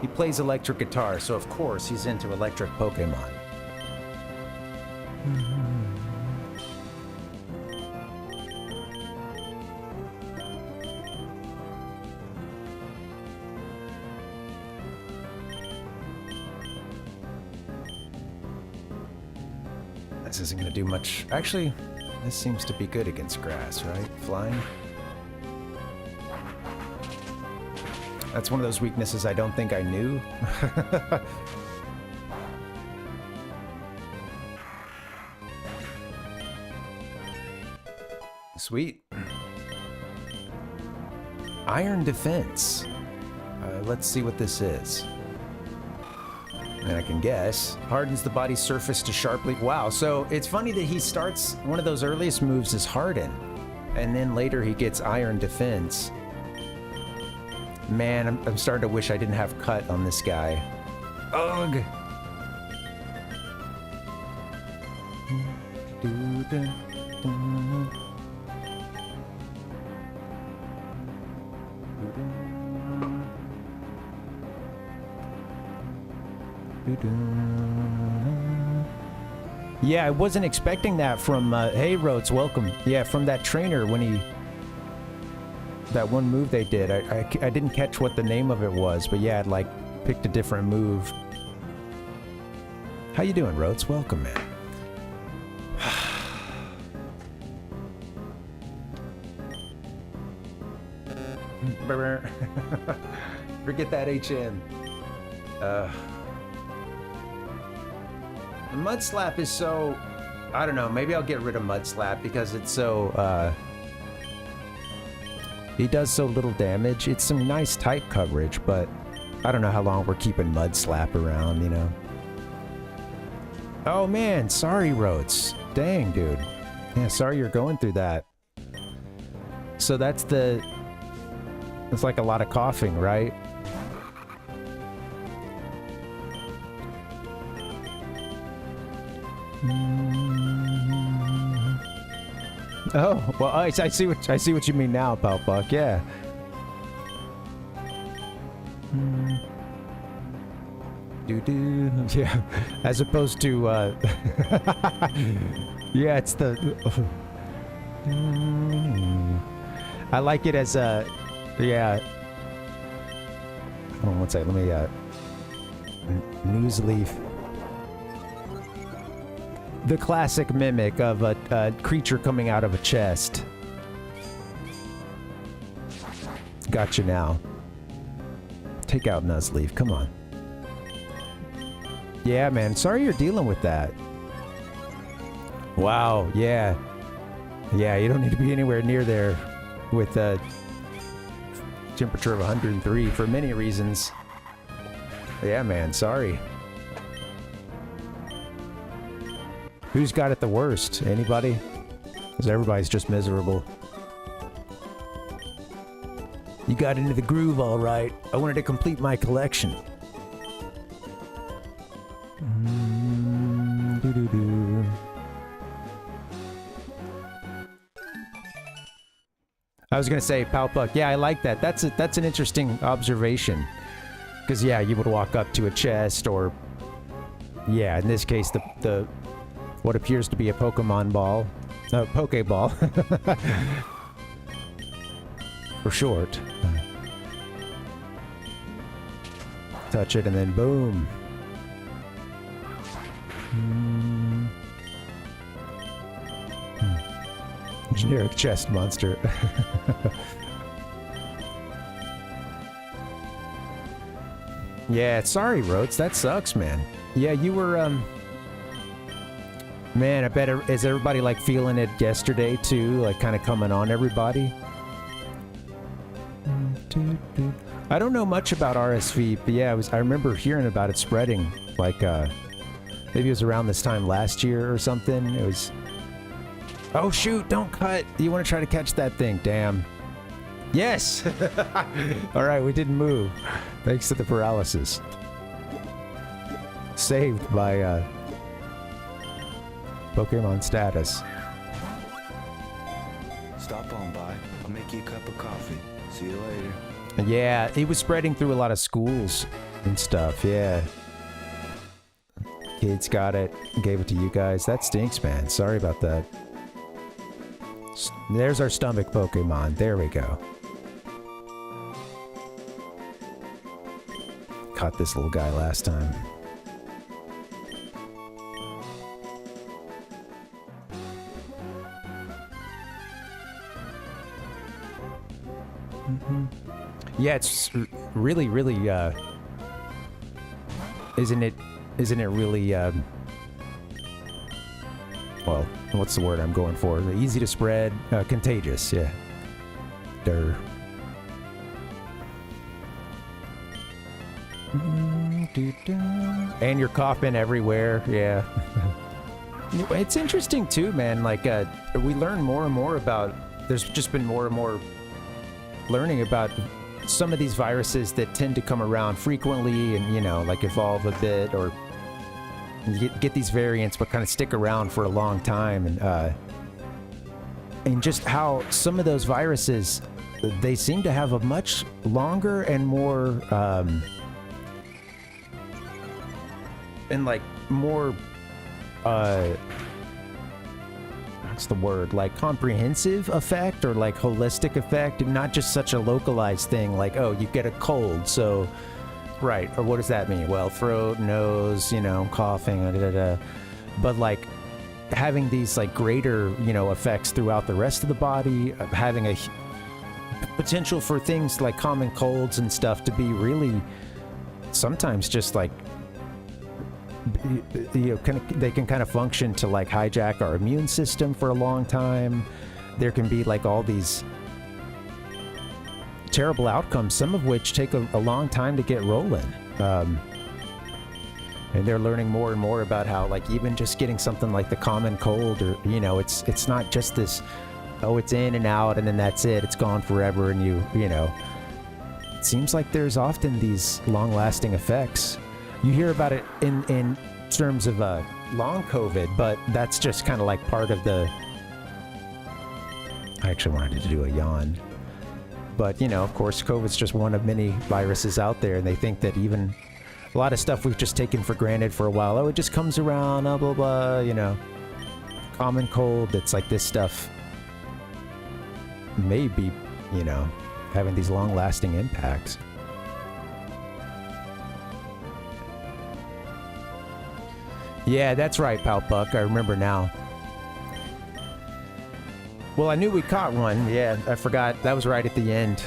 He plays electric guitar, so of course he's into electric Pokemon. This isn't going to do much. Actually, this seems to be good against grass, right? Flying. That's one of those weaknesses I don't think I knew. Sweet. Iron defense. Let's see what this is. And I can guess. Hardens the body's surface to sharply. Wow, so it's funny that he starts, one of those earliest moves is Harden. And then later he gets Iron Defense. Man, I'm starting to wish I didn't have Cut on this guy. Ugh! Yeah, I wasn't expecting that from, hey Rhodes, welcome. Yeah, from that trainer when he, that one move they did. I didn't catch what the name of it was, but yeah, I'd like picked a different move. How you doing, Rhodes? Welcome, man. Forget that HM. Mud Slap is so... I don't know, maybe I'll get rid of Mud Slap because it's so, he does so little damage. It's some nice type coverage, but I don't know how long we're keeping Mud Slap around, you know? Oh man, sorry Rhodes. Dang, dude. Yeah, sorry you're going through that. So that's the... It's like a lot of coughing, right? Oh, well, I see what you mean now, Palpuck. Yeah. Do. Yeah, as opposed to yeah, it's the I like it as a yeah. Hold on one second, let me news leaf. The classic mimic of a creature coming out of a chest. Gotcha now. Take out Nuzleaf, come on. Yeah, man, sorry you're dealing with that. Wow, yeah. Yeah, you don't need to be anywhere near there with a temperature of 103 for many reasons. Yeah, man, sorry. Who's got it the worst? Anybody? Because everybody's just miserable. You got into the groove all right. I wanted to complete my collection. I was gonna say, Palpuck, yeah, I like that. That's an interesting observation. Because yeah, you would walk up to a chest or... Yeah, in this case, the what appears to be a Pokemon ball. Pokeball. For short. Touch it and then boom. Generic chest monster. Yeah, sorry, Rhodes. That sucks, man. Yeah, you were, Man, I bet is everybody like feeling it yesterday too? Like kind of coming on everybody? I don't know much about RSV, but yeah, I remember hearing about it spreading. Like, maybe it was around this time last year or something. It was... Oh shoot, don't cut! You want to try to catch that thing, damn. Yes! Alright, we didn't move. Thanks to the paralysis. Saved by, Pokemon status. Stop on by. I'll make you a cup of coffee. See you later. Yeah, it was spreading through a lot of schools and stuff, yeah. Kids got it, gave it to you guys. That stinks, man. Sorry about that. There's our stomach Pokemon. There we go. Caught this little guy last time. Yeah, it's really, really, isn't it really, well, what's the word I'm going for? Easy to spread, contagious, yeah. Durr. And you're coughing everywhere, yeah. It's interesting too, man, like, we learn more and more about, there's just been more and more learning about some of these viruses that tend to come around frequently and, you know, like evolve a bit or get these variants but kind of stick around for a long time, and just how some of those viruses, they seem to have a much longer and more and like more what's the word, like comprehensive effect or like holistic effect, and not just such a localized thing like, oh, you get a cold, so right, or what does that mean? Well, throat, nose, you know, coughing, but like having these like greater, you know, effects throughout the rest of the body, having a potential for things like common colds and stuff to be really sometimes just like, you know, they can kind of function to like hijack our immune system for a long time. There can be like all these terrible outcomes, some of which take a long time to get rolling. And they're learning more and more about how like even just getting something like the common cold, or, you know, it's not just this, oh, it's in and out and then that's it, it's gone forever, and you know, it seems like there's often these long-lasting effects. You hear about it in terms of long COVID, but that's just kind of like part of the... I actually wanted to do a yawn. But, you know, of course, COVID's just one of many viruses out there, and they think that even a lot of stuff we've just taken for granted for a while, oh, it just comes around, blah, blah, blah, you know. Common cold, it's like this stuff may be, you know, having these long-lasting impacts. Yeah, that's right, Pal Puck. I remember now. Well, I knew we caught one. Yeah, I forgot. That was right at the end.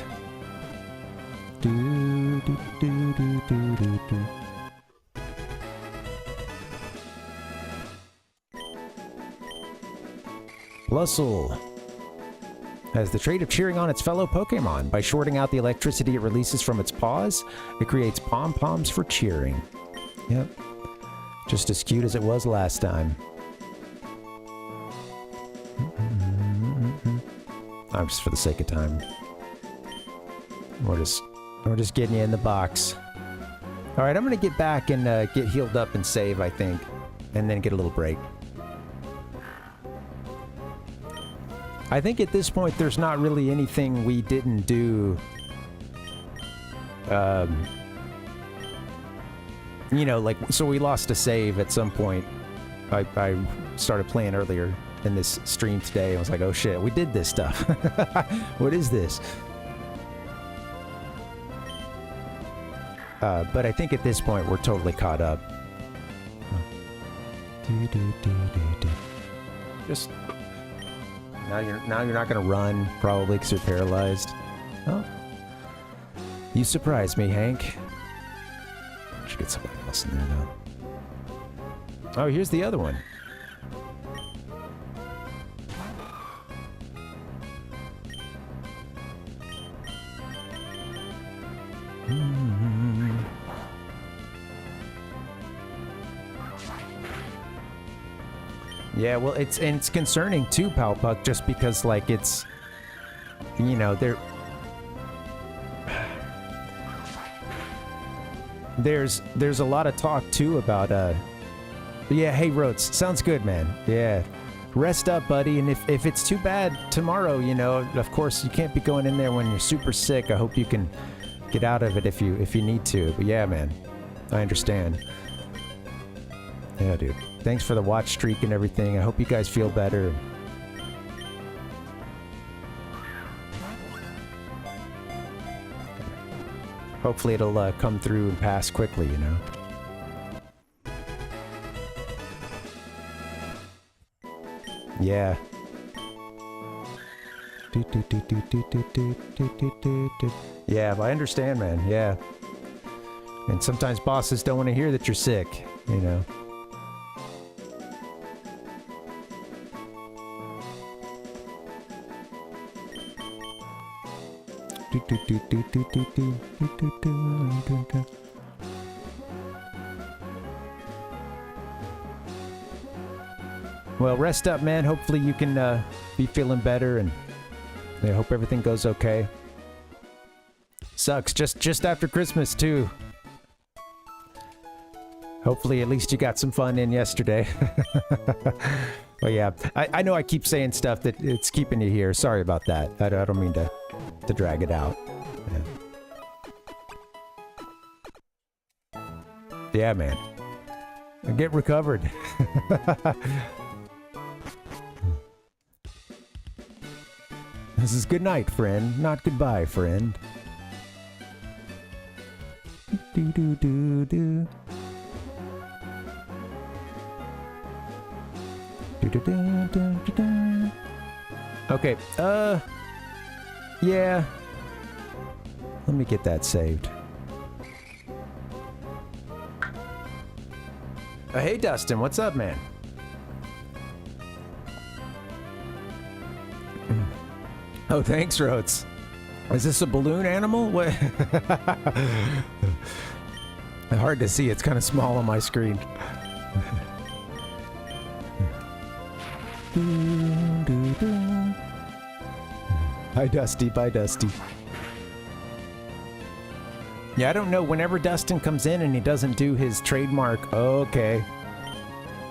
Blustle has the trait of cheering on its fellow Pokemon. By shorting out the electricity it releases from its paws, it creates pom-poms for cheering. Yep. Just as cute as it was last time. I'm just for the sake of time. We're just getting you in the box. All right, I'm gonna get back and get healed up and save, I think, and then get a little break. I think at this point there's not really anything we didn't do. You know, like, so we lost a save at some point. I started playing earlier in this stream today. I was like, oh shit, we did this stuff. What is this? But I think at this point we're totally caught up. Just now you're not gonna run probably because you're paralyzed. Oh, you surprised me, Hank. Should get somebody else in there now. Oh, here's the other one. Yeah, well, it's concerning too, Pal Puck, just because like it's, you know, there's a lot of talk too about yeah, hey Rhodes, sounds good, man. Yeah, rest up, buddy, and if it's too bad tomorrow, you know, of course you can't be going in there when you're super sick. I hope you can Get out of it if you need to. But yeah, man, I understand. Yeah, dude. Thanks for the watch streak and everything. I hope you guys feel better. Hopefully it'll come through and pass quickly, you know. Yeah. Yeah, I understand, man. Yeah. And sometimes bosses don't want to hear that you're sick, you know. Well, rest up, man. Hopefully you can be feeling better, and I hope everything goes okay. Sucks. Just after Christmas, too. Hopefully at least you got some fun in yesterday. But yeah, I know I keep saying stuff that it's keeping you here. Sorry about that. I don't mean to drag it out. Yeah, man. Get recovered. This is good night, friend, not goodbye, friend. Do do do do. Do do do do do do. Okay, yeah. Let me get that saved. Hey, Dustin, what's up, man? Oh, thanks, Rhodes. Is this a balloon animal? What? Hard to see. It's kind of small on my screen. Hi, Dusty. Bye, Dusty. Yeah, I don't know. Whenever Dustin comes in and he doesn't do his trademark, okay.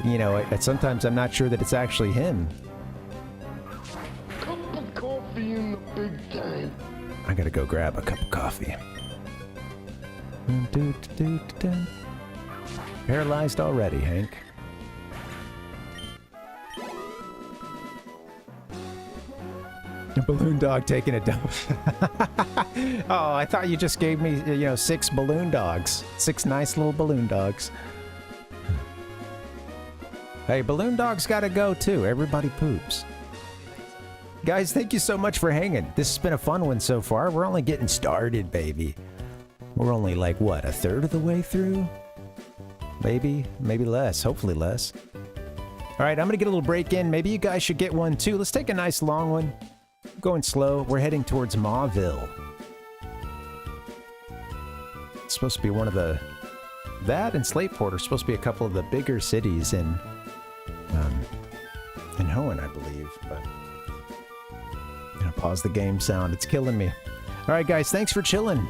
You know, sometimes I'm not sure that it's actually him. Cup of coffee in the big time. I gotta go grab a cup of coffee. Paralyzed already, Hank. A balloon dog taking a dump. Oh, I thought you just gave me, 6 balloon dogs. 6 nice little balloon dogs. Hey, balloon dogs gotta go too. Everybody poops. Guys, thank you so much for hanging. This has been a fun one so far. We're only getting started, baby. We're only like, what, a third of the way through? Maybe less. Hopefully less. All right, I'm gonna get a little break in. Maybe you guys should get one too. Let's take a nice long one. Going slow. We're heading towards Mauville. It's supposed to be one of the... That and Slateport are supposed to be a couple of the bigger cities in Hoenn, I believe. But I'm gonna pause the game sound. It's killing me. All right, guys. Thanks for chilling.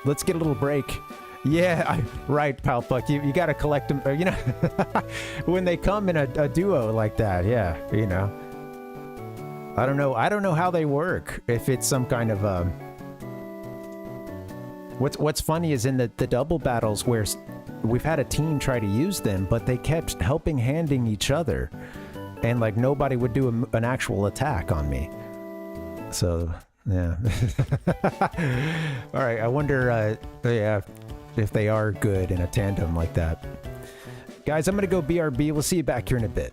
Let's get a little break. Yeah, right, Palpuck. You got to collect them. When they come in a duo like that. Yeah, I don't know how they work. If it's some kind of What's funny is in the double battles where we've had a team try to use them, but they kept handing each other, and like nobody would do an actual attack on me. So yeah. All right, I wonder if they are good in a tandem like that. Guys, I'm gonna go BRB. We'll see you back here in a bit.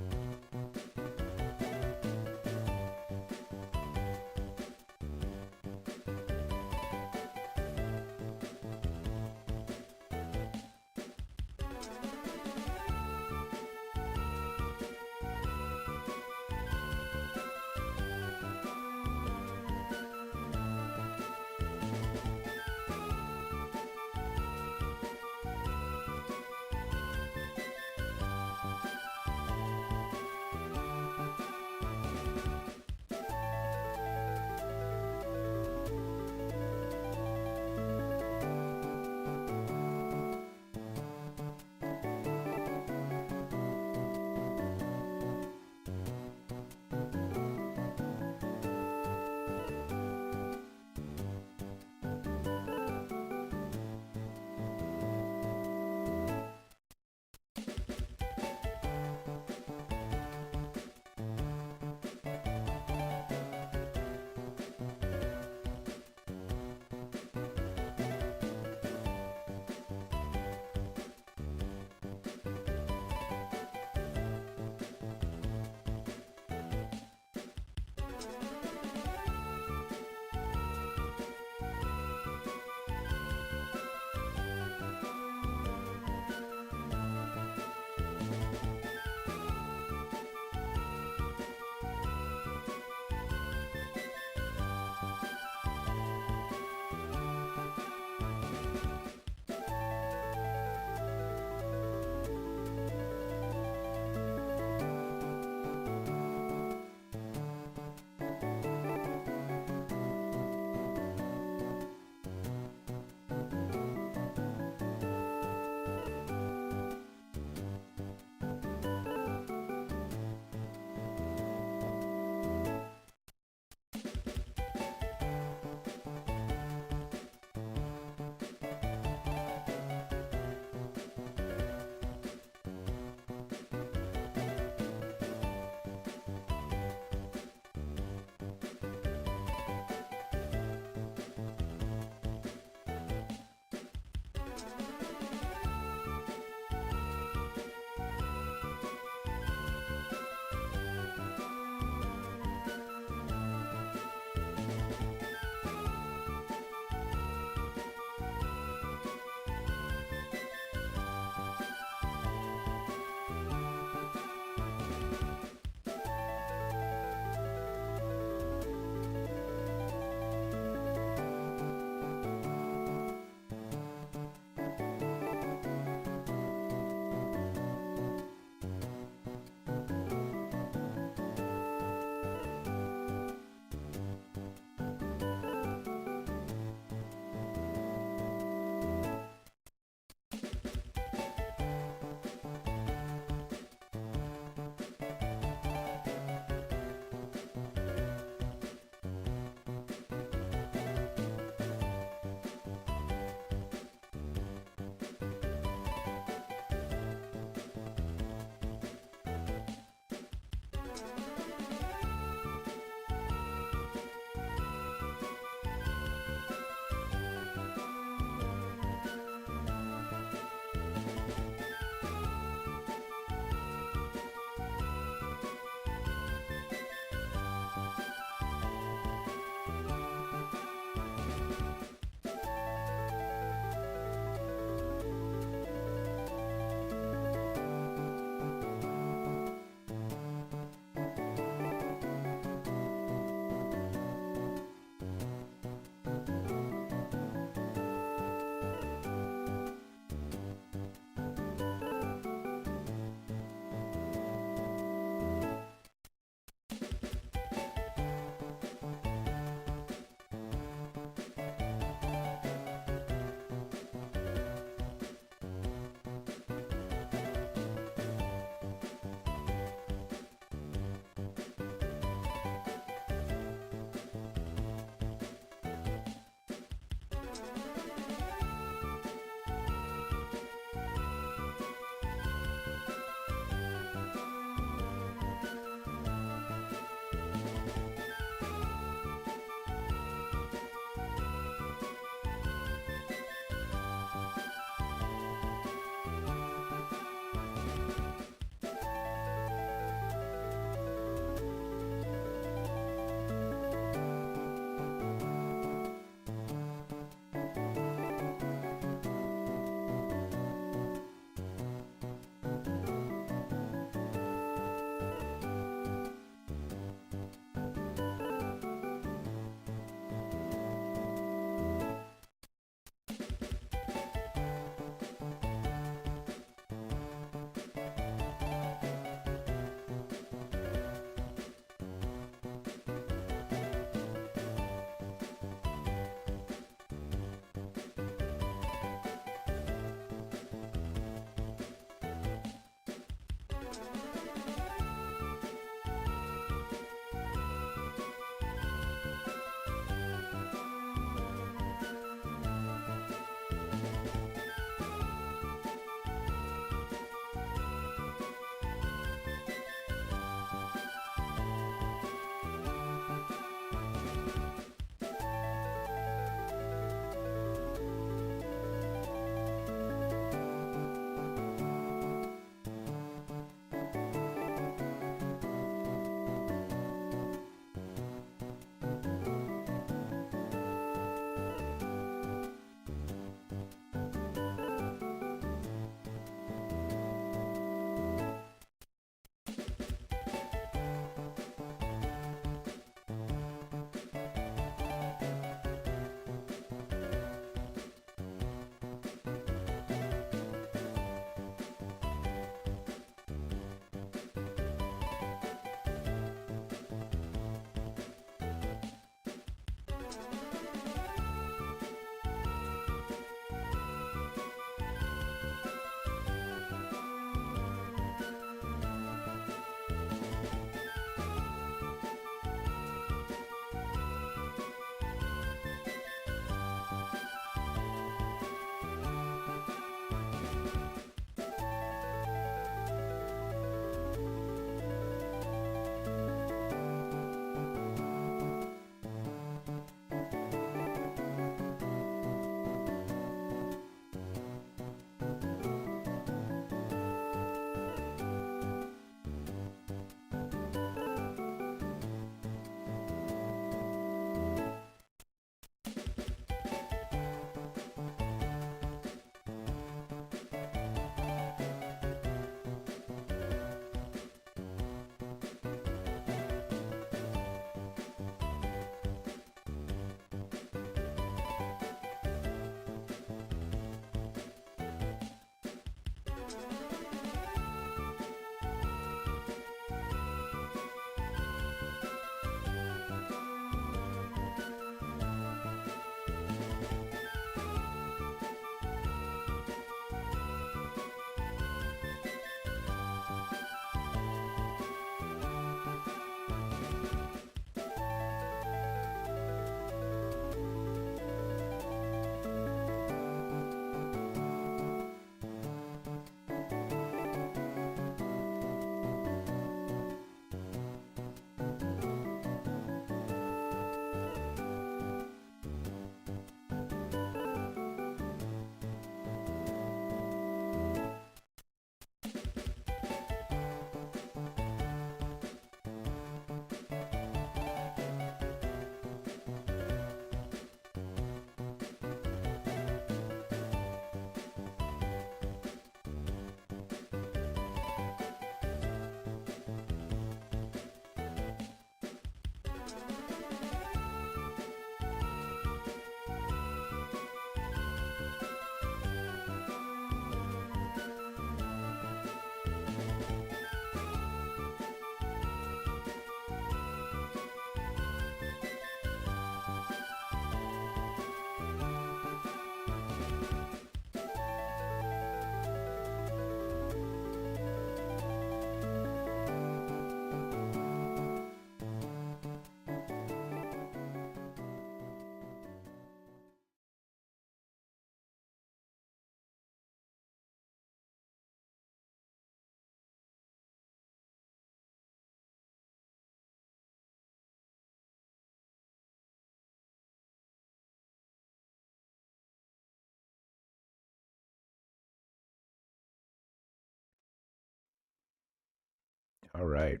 All right.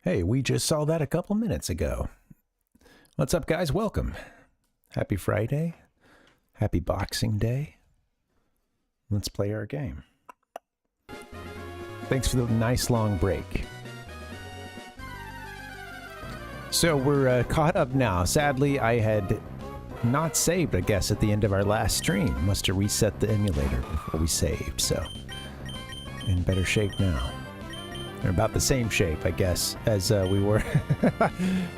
Hey, we just saw that a couple minutes ago. What's up, guys? Welcome. Happy Friday. Happy Boxing Day. Let's play our game. Thanks for the nice long break. So we're caught up now. Sadly, I had not saved, I guess, at the end of our last stream. Must have reset the emulator before we saved, so in better shape now. They're about the same shape, I guess, as we were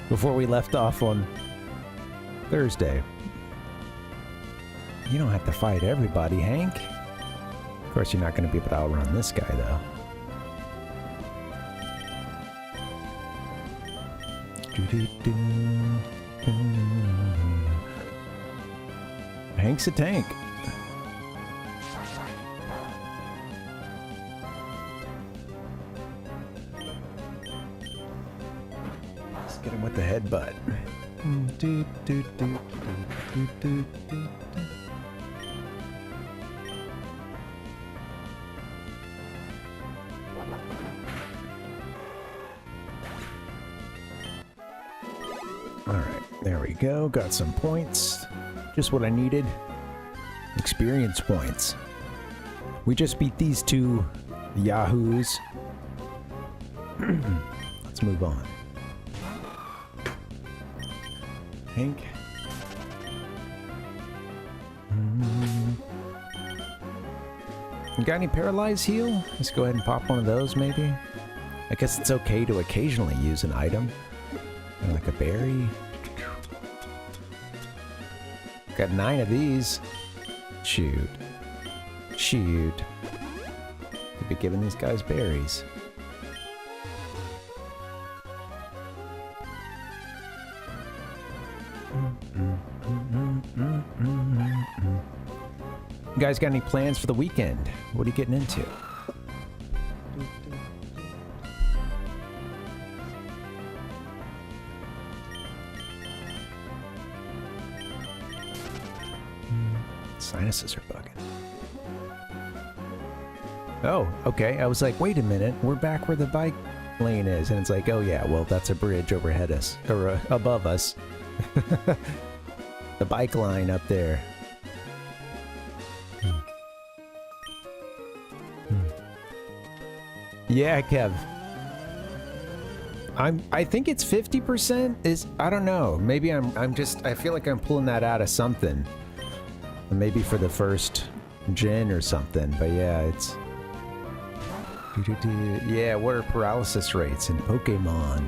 before we left off on Thursday. You don't have to fight everybody, Hank. Of course, you're not going to be able to outrun this guy, though. Hank's a tank. Let's get him with the headbutt. Alright, there we go. Got some points. Just what I needed. Experience points. We just beat these two yahoos. Let's move on. Hank. You got any paralyzed heal? Let's go ahead and pop one of those, maybe. I guess it's okay to occasionally use an item. Like a berry. Got 9 of these. Shoot. Shoot. Could be giving these guys berries. You guys got any plans for the weekend? What are you getting into? Sinuses are bugging. Oh, okay. I was like, wait a minute. We're back where the bike lane is. And it's like, oh yeah, well, that's a bridge overhead us. Or above us. The bike line up there. Yeah, Kev. I think it's 50%. I don't know. Maybe I feel like I'm pulling that out of something. Maybe for the first gen or something, but yeah, it's... Yeah, what are paralysis rates in Pokémon?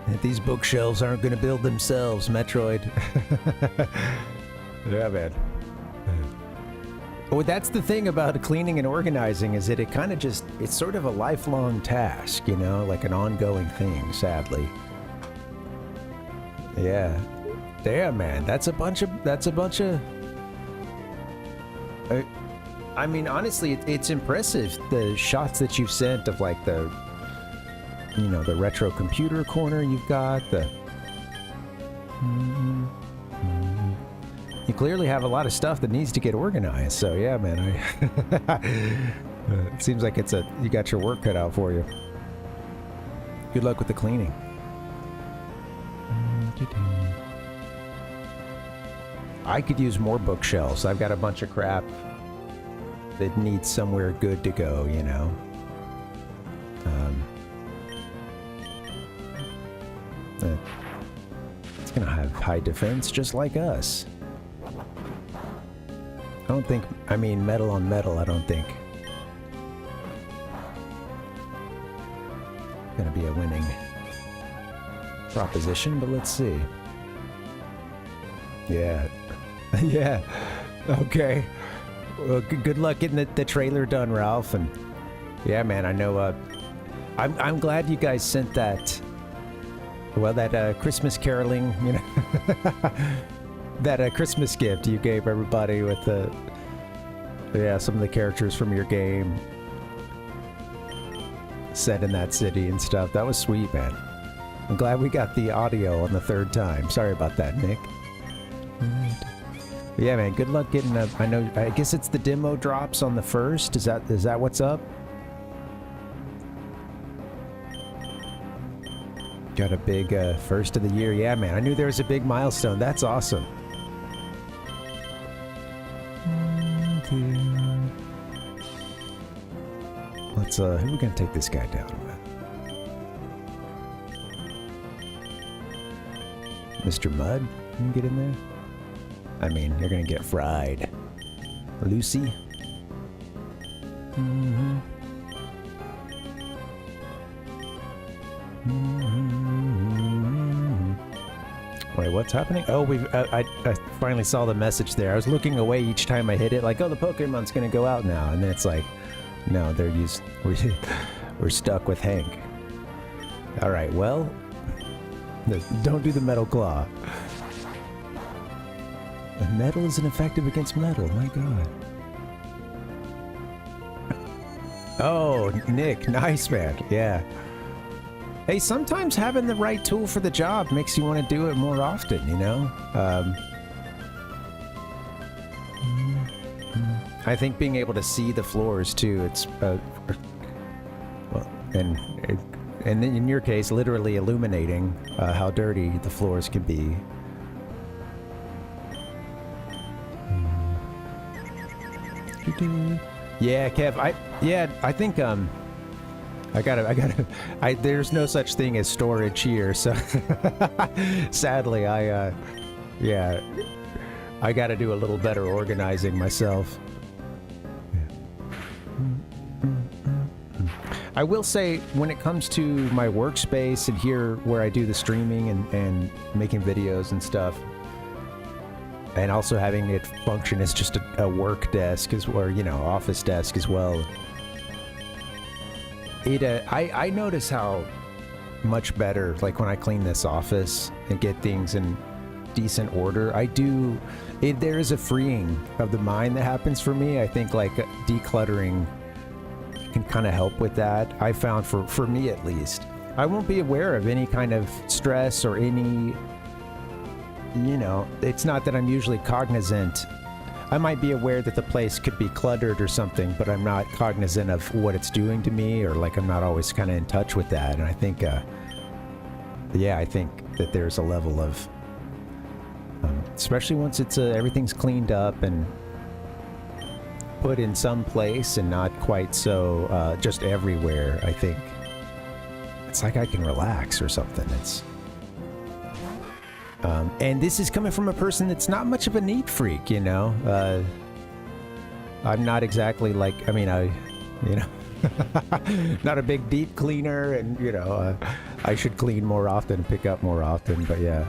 If these bookshelves aren't going to build themselves, Metroid. Yeah, man. Well, that's the thing about cleaning and organizing, is that it kind of just... It's sort of a lifelong task, you know? Like an ongoing thing, sadly. Yeah. Damn, man, that's a bunch of... I mean, honestly, it's impressive, the shots that you've sent of, like, the... You know, the retro computer corner you've got, the... You clearly have a lot of stuff that needs to get organized, so yeah, man, it seems like you got your work cut out for you. Good luck with the cleaning. I could use more bookshelves. I've got a bunch of crap that needs somewhere good to go, you know. It's gonna have high defense just like us. I don't think, I mean, metal on metal, I don't think. Gonna be a winning proposition, but let's see. Yeah. Yeah. Okay. Well, good luck getting the trailer done, Ralph. And yeah, man, I know. I'm glad you guys sent that. Well, that Christmas caroling, you know, that Christmas gift you gave everybody with the some of the characters from your game set in that city and stuff. That was sweet, man. I'm glad we got the audio on the third time. Sorry about that, Nick. But yeah, man, good luck getting I guess it's the demo drops on the first. Is that what's up? Got a big first of the year. Yeah, man. I knew there was a big milestone. That's awesome. Let's, who are we gonna take this guy down with? Mr. Mud? Can you get in there? I mean, you're gonna get fried. Lucy? Wait, what's happening? Oh, I finally saw the message there. I was looking away each time I hit it, like, oh, the Pokemon's gonna go out now. And then it's like, no, we're stuck with Hank. Alright, well, don't do the Metal Claw. Metal isn't effective against metal, my god. Oh, Nick, nice, man. Yeah. Hey, sometimes having the right tool for the job makes you want to do it more often, you know? I think being able to see the floors, too, it's... well, and in your case, literally illuminating how dirty the floors can be. Yeah, Kev, I think, there's no such thing as storage here, so sadly, I gotta do a little better organizing myself. I will say, when it comes to my workspace and here where I do the streaming and making videos and stuff, and also having it function as just a work desk, or, you know, office desk as well, I notice how much better, like when I clean this office and get things in decent order, there is a freeing of the mind that happens for me. I think like decluttering can kind of help with that. I found for me at least, I won't be aware of any kind of stress or any, you know, it's not that I'm usually cognizant. I might be aware that the place could be cluttered or something, but I'm not cognizant of what it's doing to me, or like I'm not always kind of in touch with that. And I think, I think that there's a level of, especially once it's everything's cleaned up and put in some place and not quite so just everywhere. I think it's like I can relax or something. It's and this is coming from a person that's not much of a neat freak, you know. I'm not exactly like, I mean, not a big deep cleaner, and you know, I should clean more often, pick up more often. But yeah,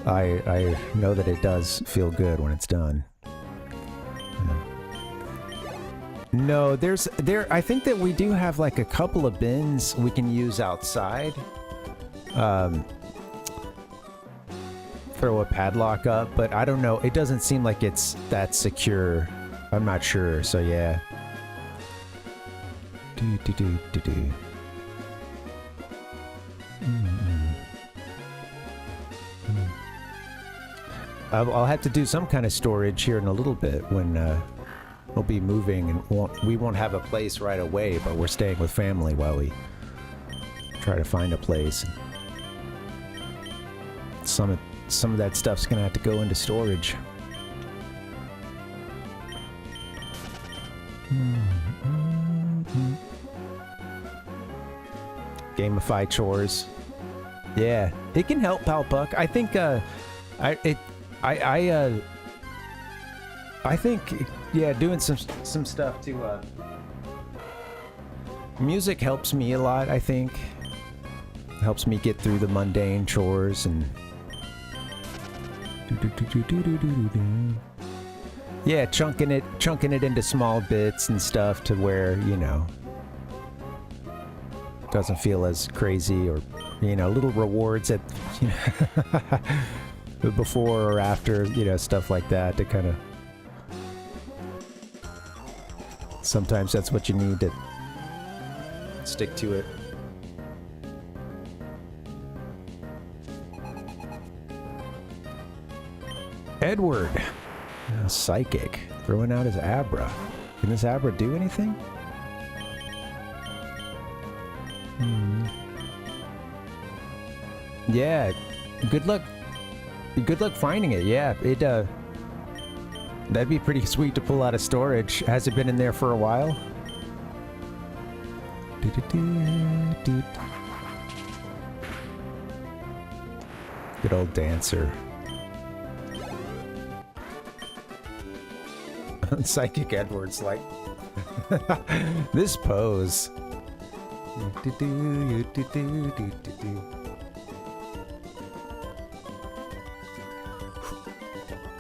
I know that it does feel good when it's done. No, I think that we do have like a couple of bins we can use outside. Throw a padlock up, but I don't know. It doesn't seem like it's that secure. I'm not sure, so yeah. I'll have to do some kind of storage here in a little bit when we'll be moving, and we won't have a place right away, but we're staying with family while we try to find a place. Some of that stuff's gonna have to go into storage. Gamify chores. Yeah, it can help, Palpuck. I think I think, yeah, doing some stuff to music helps me a lot. I think helps me get through the mundane chores and yeah, chunking it into small bits and stuff to where, you know, doesn't feel as crazy, or, you know, little rewards at, you know, before or after, you know, stuff like that to kind of, sometimes that's what you need to stick to it. Edward, psychic, throwing out his Abra. Can this Abra do anything? Yeah, good luck. Good luck finding it. Yeah, it that'd be pretty sweet to pull out of storage. Has it been in there for a while? Good old Dancer. Psychic Edwards, like this pose.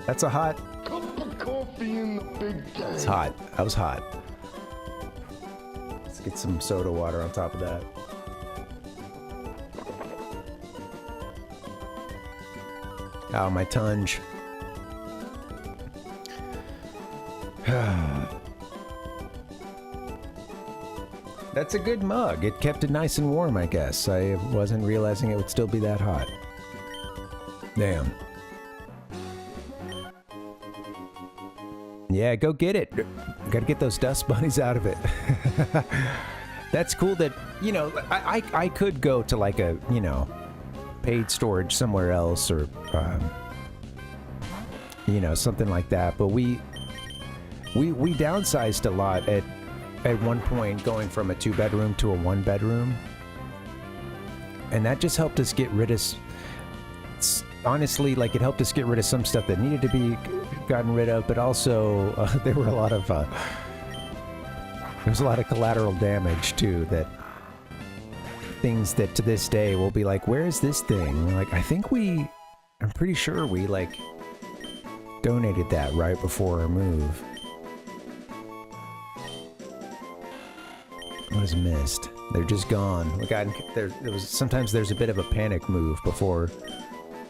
That's a hot. Cup of coffee in the big day. It's hot. That was hot. Let's get some soda water on top of that. Oh, my tunge. That's a good mug. It kept it nice and warm, I guess. I wasn't realizing it would still be that hot. Damn. Yeah, go get it. Gotta get those dust bunnies out of it. That's cool that, you know, I could go to like a, you know, paid storage somewhere else or, you know, something like that. But we downsized a lot at one point, going from a 2-bedroom to a 1-bedroom. And that just helped us get rid of, honestly, like it helped us get rid of some stuff that needed to be gotten rid of, but also there were a lot of, there was a lot of collateral damage too, that things that to this day will be like, where is this thing? Like, I'm pretty sure we like donated that right before our move. What is missed? They're just gone. We got sometimes there's a bit of a panic move before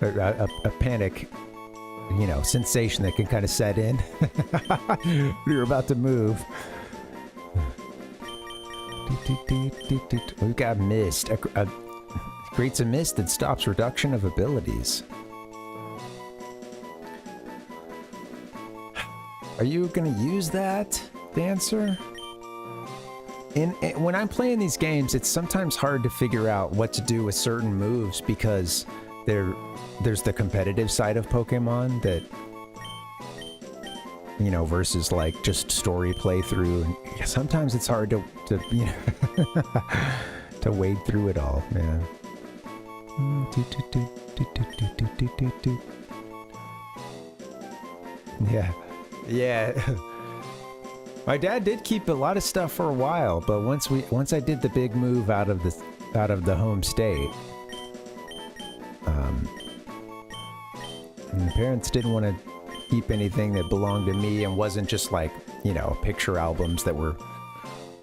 a panic, you know, sensation that can kind of set in. You're about to move. We've got mist. Creates a mist that stops reduction of abilities. Are you gonna use that, Dancer? And when I'm playing these games, it's sometimes hard to figure out what to do with certain moves because there's the competitive side of Pokemon that, you know, versus like just story playthrough. Sometimes it's hard to you know, to wade through it all, man. Yeah. My dad did keep a lot of stuff for a while, but once I did the big move out of the home state, and the parents didn't want to keep anything that belonged to me and wasn't just like, you know, picture albums that were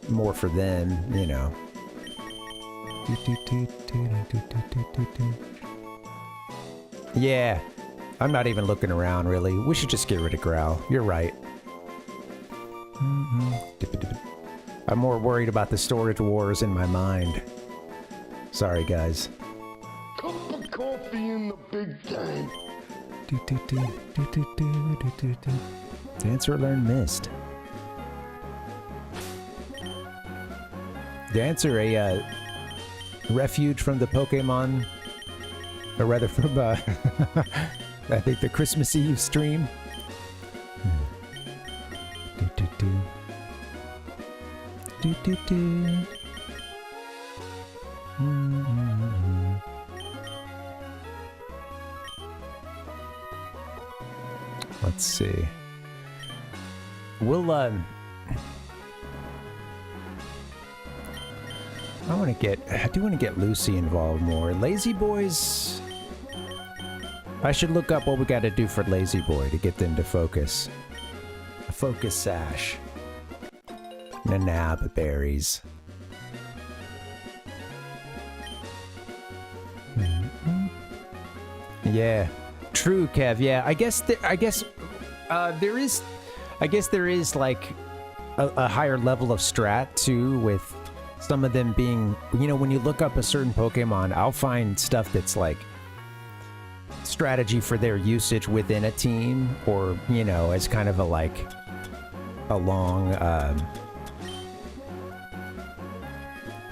more for them, you know. Yeah, I'm not even looking around really. We should just get rid of Growl. You're right. I'm more worried about the storage wars in my mind. Sorry, guys. Cup of coffee in the big day. Dancer learn mist. Dancer, a refuge from the Pokemon, or rather from I think the Christmas Eve stream. Let's see. We'll I do want to get Lucy involved more. Lazy Boys. I should look up what we got to do for Lazy Boy to get them to focus. A focus sash. Nanab berries. Yeah, true, Kev. Yeah, I guess there is like a higher level of strat too, with some of them being, you know, when you look up a certain Pokemon, I'll find stuff that's like strategy for their usage within a team, or, you know, as kind of a like a long,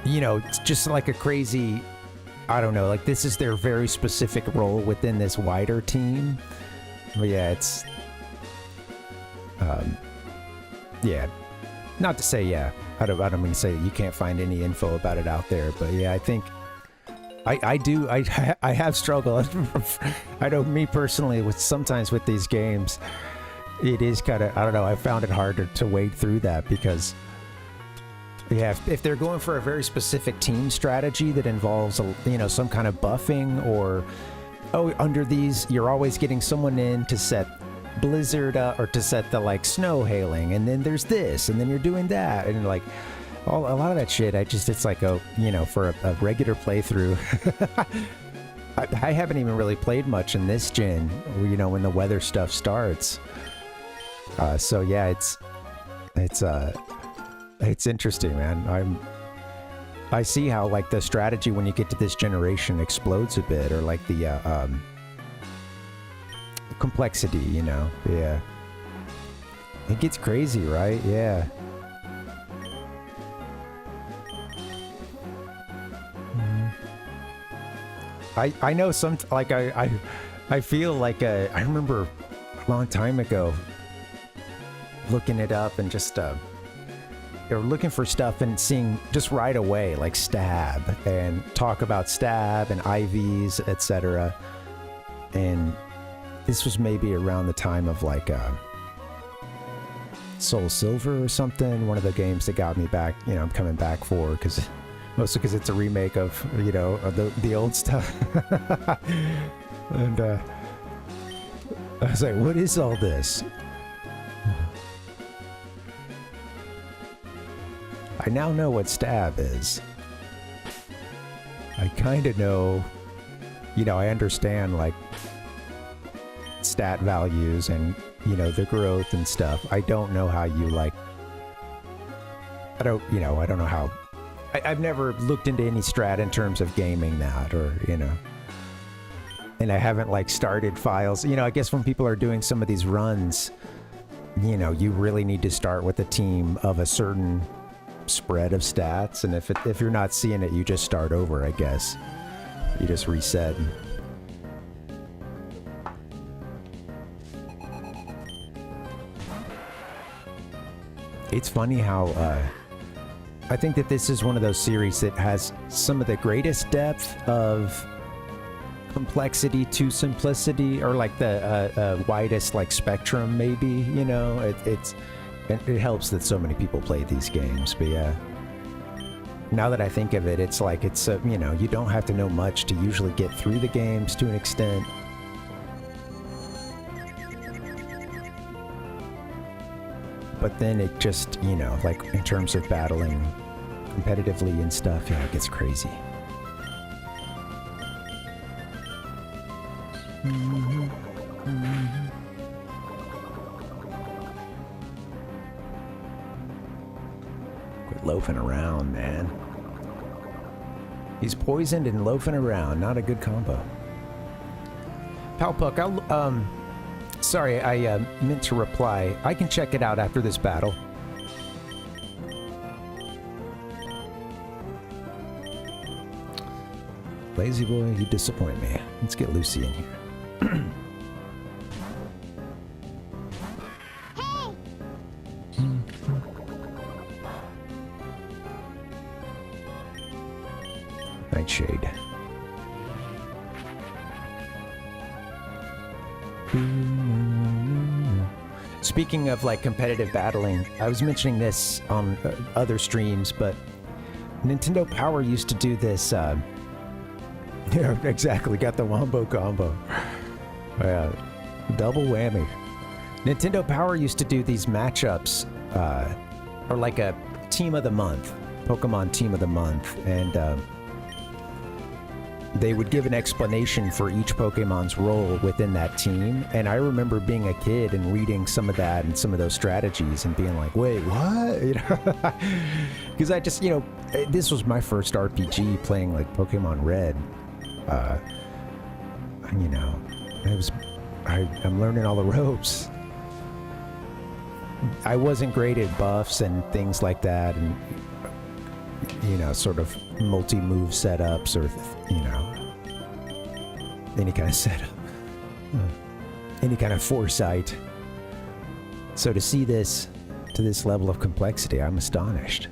you know, it's just like a crazy I don't know, like this is their very specific role within this wider team. But yeah, it's yeah, not to say, yeah, I don't mean to say that you can't find any info about it out there, but yeah, I think I have struggled. I know me personally with sometimes with these games, it is kind of, I don't know, I found it harder to wade through that because yeah, if they're going for a very specific team strategy that involves, you know, some kind of buffing or, oh, under these, you're always getting someone in to set blizzard or to set the, like, snow hailing, and then there's this, and then you're doing that, and, like, a lot of that shit, it's like a, you know, for a regular playthrough. I haven't even really played much in this gen, you know, when the weather stuff starts. So, yeah, it's interesting, man. I see how, like, the strategy when you get to this generation explodes a bit, or like the complexity, you know. Yeah, it gets crazy, right? Yeah. I know some, like, I feel like I remember a long time ago looking it up and just or looking for stuff and seeing just right away, like stab and talk about stab and IVs, etc. And this was maybe around the time of like Soul Silver or something, one of the games that got me back, you know, I'm coming back for, because mostly because it's a remake of, you know, the old stuff. And I was like, what is all this? I now know what stab is. I kind of know, you know, I understand, like, stat values and, you know, the growth and stuff. I don't know how you, like, I don't know how, I've never looked into any strat in terms of gaming that, or, you know, and I haven't, like, started files. You know, I guess when people are doing some of these runs, you know, you really need to start with a team of a certain spread of stats, and if you're not seeing it, you just start over, I guess. You just reset. It's funny how I think that this is one of those series that has some of the greatest depth of complexity to simplicity, or like the widest, like, spectrum, maybe, you know. It helps that so many people play these games, but yeah. Now that I think of it, it's like, it's, you know, you don't have to know much to usually get through the games to an extent. But then it just, you know, like, in terms of battling competitively and stuff, yeah, it gets crazy. Quit loafing around, man. He's poisoned and loafing around. Not a good combo. Palpuck, sorry, I meant to reply. I can check it out after this battle. Lazy boy, you disappoint me. Let's get Lucy in here. Nightshade. Speaking of, like, competitive battling, I was mentioning this on other streams, but Nintendo Power used to do this. Yeah, exactly. Got the wombo combo. Yeah, double whammy. Nintendo Power used to do these matchups, or like a team of the month, Pokemon team of the month, and they would give an explanation for each Pokemon's role within that team. And I remember being a kid and reading some of that and some of those strategies and being like, wait, what? You know, because I just, you know, this was my first RPG playing, like, Pokemon Red. You know, I'm learning all the ropes. I wasn't great at buffs and things like that, and you know, sort of multi-move setups or, you know, any kind of setup. Any kind of foresight. So to see this to this level of complexity, I'm astonished.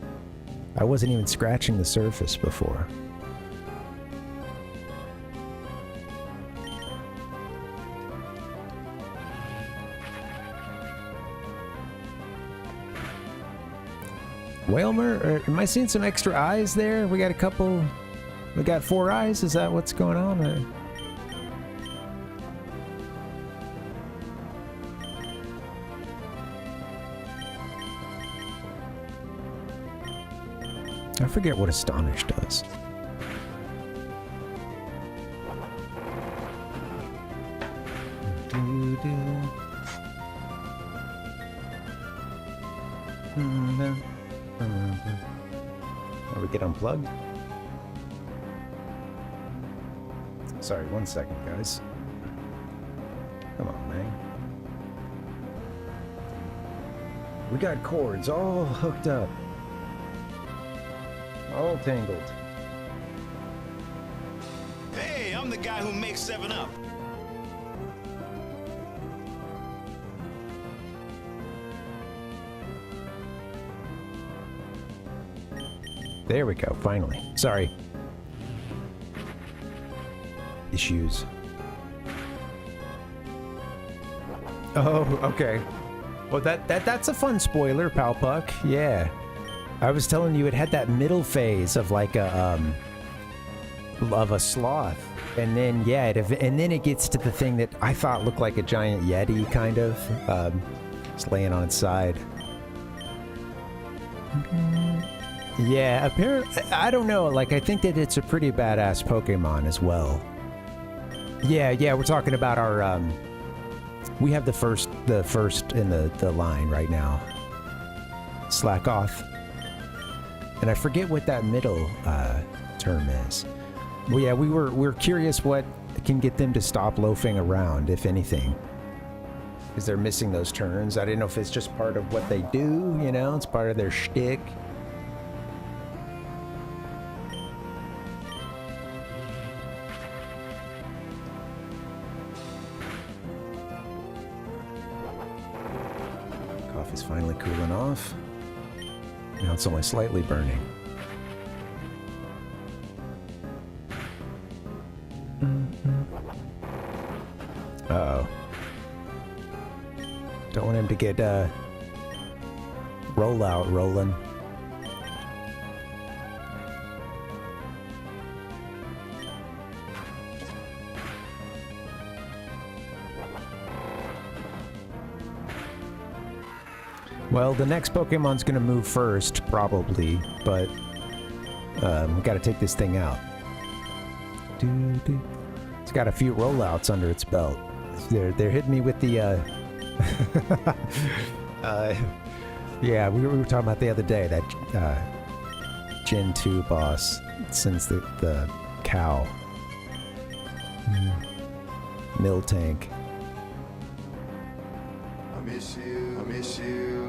I wasn't even scratching the surface before. Whalmer, am I seeing some extra eyes there? We got a couple... We got 4 eyes? Is that what's going on? Or? I forget what Astonish does. Oh, we get unplugged? Sorry, 1 second, guys. Come on, man. We got cords all hooked up. All tangled. Hey, I'm the guy who makes 7-Up. There we go, finally. Sorry. Issues. Oh, okay. Well, that's a fun spoiler, Palpuck. Yeah. I was telling you it had that middle phase of like a sloth, and then yeah, and then it gets to the thing that I thought looked like a giant yeti, kind of, just laying on its side. Yeah, apparently, I don't know. Like, I think that it's a pretty badass Pokemon as well. Yeah, we're talking about our we have the first in the line right now. Slack off. And I forget what that middle term is. Well, yeah, we're curious what can get them to stop loafing around, if anything. Because they're missing those turns. I didn't know if it's just part of what they do, you know? It's part of their shtick. Coffee's finally cooling off. Now it's only slightly burning. Uh-oh. Don't want him to get, rollout rolling. Well, the next Pokemon's gonna move first, probably, but we gotta take this thing out. It's got a few rollouts under its belt. They're hitting me with the yeah, we were talking about the other day that Gen 2 boss sends the cow. Miltank. I miss you. I miss you.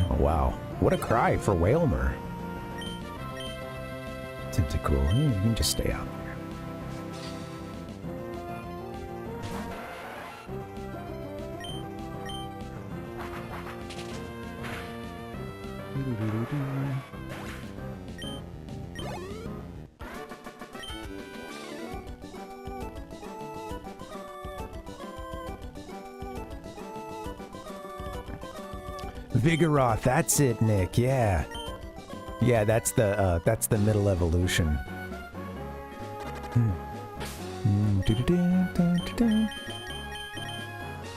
Oh, wow. What a cry for Whalmer. Tentacool, you can just stay out there. Vigoroth, that's it, Nick. Yeah, yeah, that's the middle evolution.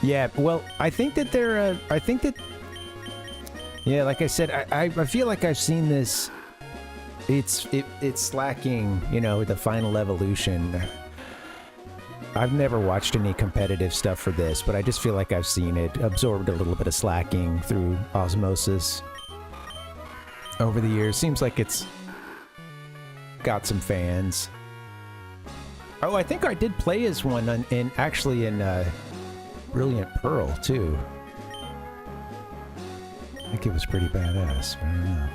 Yeah, well, I think that they're. I think that. Yeah, like I said, I feel like I've seen this. It's lacking, you know, the final evolution. I've never watched any competitive stuff for this, but I just feel like I've seen it absorbed a little bit of slacking through osmosis over the years. Seems like it's got some fans. Oh, I think I did play as one actually in Brilliant Pearl too. think it was pretty badass. I don't know.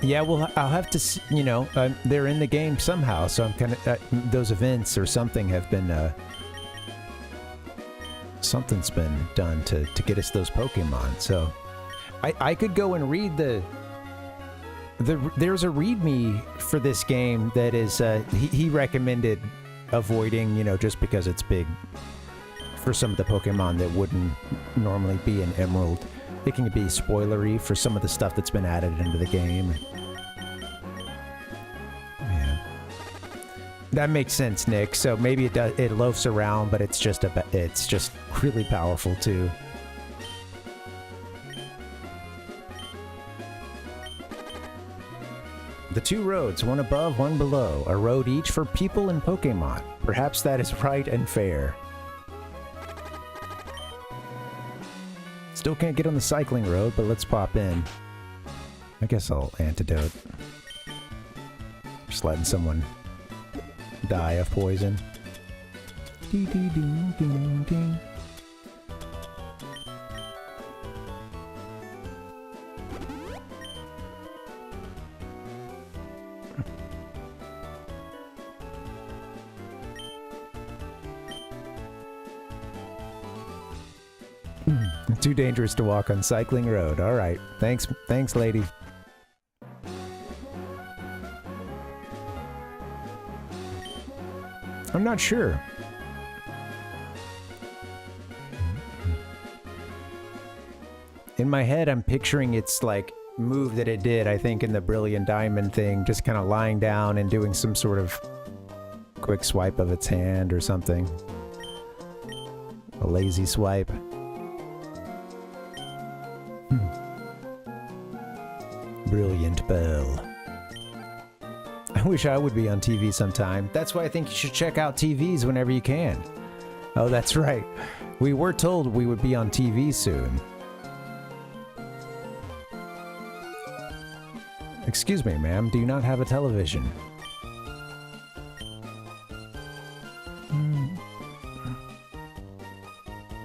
Yeah, well, I'll have to, you know, they're in the game somehow, so I'm kind of, those events or something have been, something's been done to get us those Pokemon, so I could go and read there's a README for this game that is, he recommended avoiding, you know, just because it's big for some of the Pokemon that wouldn't normally be in Emerald. It can be spoilery for some of the stuff that's been added into the game. Yeah. That makes sense, Nick. So maybe it loafs around, but it's just really powerful too. The two roads, one above, one below, a road each for people and Pokemon. Perhaps that is right and fair. Still can't get on the cycling road, but let's pop in. I guess I'll antidote. Just letting someone die of poison. Dee dee ding ding ding. Too dangerous to walk on cycling road. All right. Thanks, lady. I'm not sure. In my head, I'm picturing its like move that it did, I think, in the Brilliant Diamond thing, just kind of lying down and doing some sort of quick swipe of its hand or something. A lazy swipe. Brilliant Bell. I wish I would be on TV sometime. That's why I think you should check out TVs whenever you can. Oh, that's right. We were told we would be on TV soon. Excuse me, ma'am. Do you not have a television?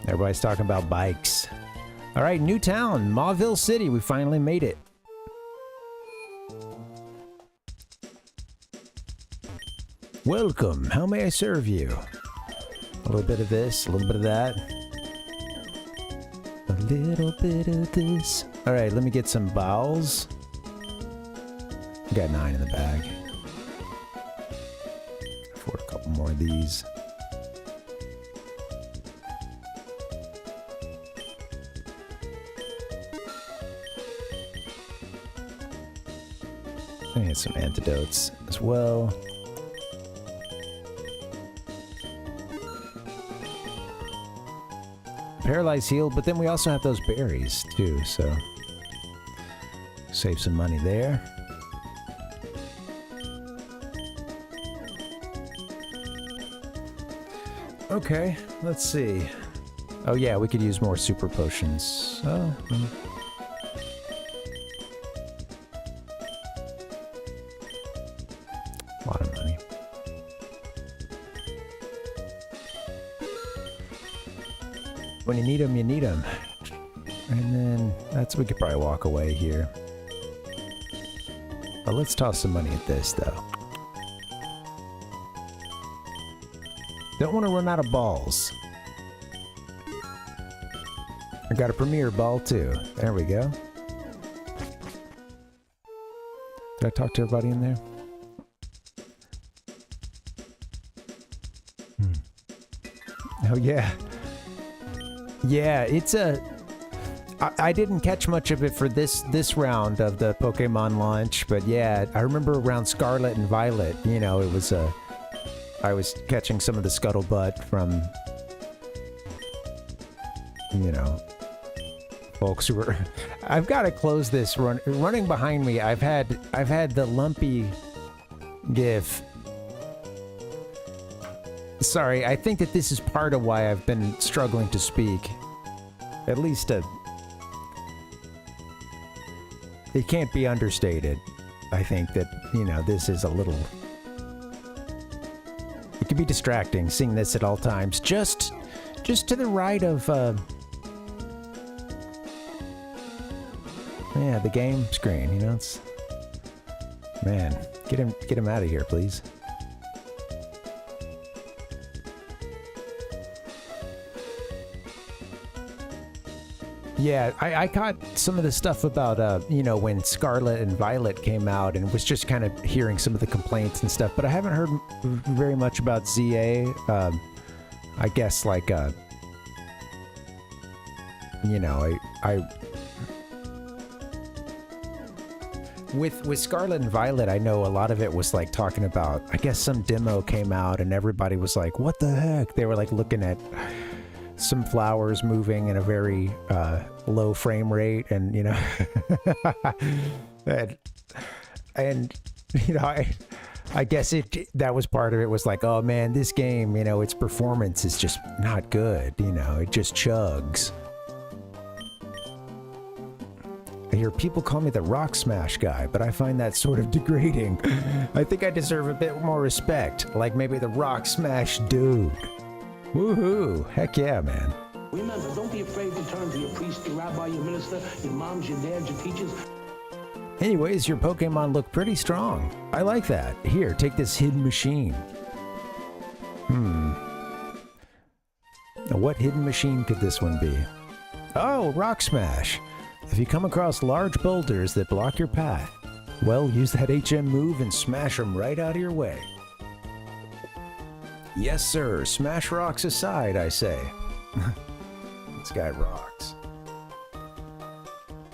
Everybody's talking about bikes. All right, new town, Mauville City. We finally made it. Welcome. How may I serve you? A little bit of this, a little bit of that. A little bit of this. All right, let me get some bowls. Got 9 in the bag. For a couple more of these. I need some antidotes as well. Paralyzed healed, but then we also have those berries too, so save some money there. Okay, let's see. Oh yeah, we could use more super potions. Oh. A lot of money. When you need them, you need them. And then we could probably walk away here. But let's toss some money at this though. Don't want to run out of balls. I got a premier ball too. There we go. Did I talk to everybody in there? Oh yeah. Yeah, it's a... I didn't catch much of it for this round of the Pokemon launch, but yeah, I remember around Scarlet and Violet, you know, it was I was catching some of the scuttlebutt from, you know, folks who were... I've got to close this running behind me. I've had the lumpy GIF. Sorry, I think that this is part of why I've been struggling to speak. At least it can't be understated. I think that, you know, this is a little... It can be distracting seeing this at all times. Just just to the right of, yeah, the game screen, you know, it's, man, get him out of here, please. Yeah, I caught some of the stuff about, you know, when Scarlet and Violet came out and was just kind of hearing some of the complaints and stuff, but I haven't heard very much about ZA. I guess, like, you know, with Scarlet and Violet, I know a lot of it was, like, talking about, I guess some demo came out and everybody was like, what the heck? They were, like, looking at some flowers moving in a very low frame rate, and you know, and you know, I guess that was part of it, was like, oh man, this game, you know, its performance is just not good, you know, it just chugs. I hear people call me the Rock Smash guy, but I find that sort of degrading. I think I deserve a bit more respect, like maybe the Rock Smash dude. Woohoo! Heck yeah, man. Remember, don't be afraid to turn to your priest, your rabbi, your minister, your moms, your dads, your teachers. Anyways, your Pokemon look pretty strong. I like that. Here, take this hidden machine. Now, what hidden machine could this one be? Oh, Rock Smash. If you come across large boulders that block your path, well, use that HM move and smash them right out of your way. Yes, sir. Smash rocks aside, I say. This guy rocks.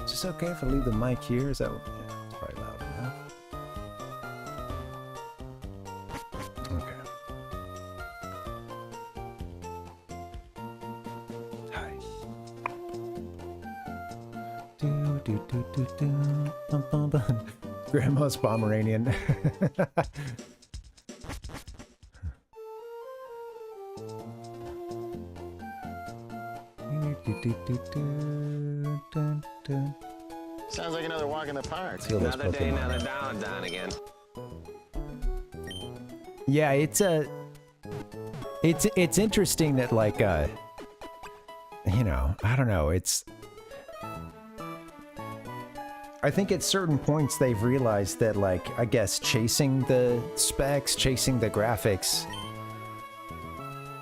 Is this okay if I leave the mic here? Is that... Yeah, it's probably loud enough. Okay. Hi. Bum, bum, bum. Grandma's Pomeranian. Sounds like another walk in the park. Another day, another dollar down again. Yeah, it's interesting that, like, you know, I don't know, I think at certain points they've realized that, like, I guess chasing the specs, chasing the graphics,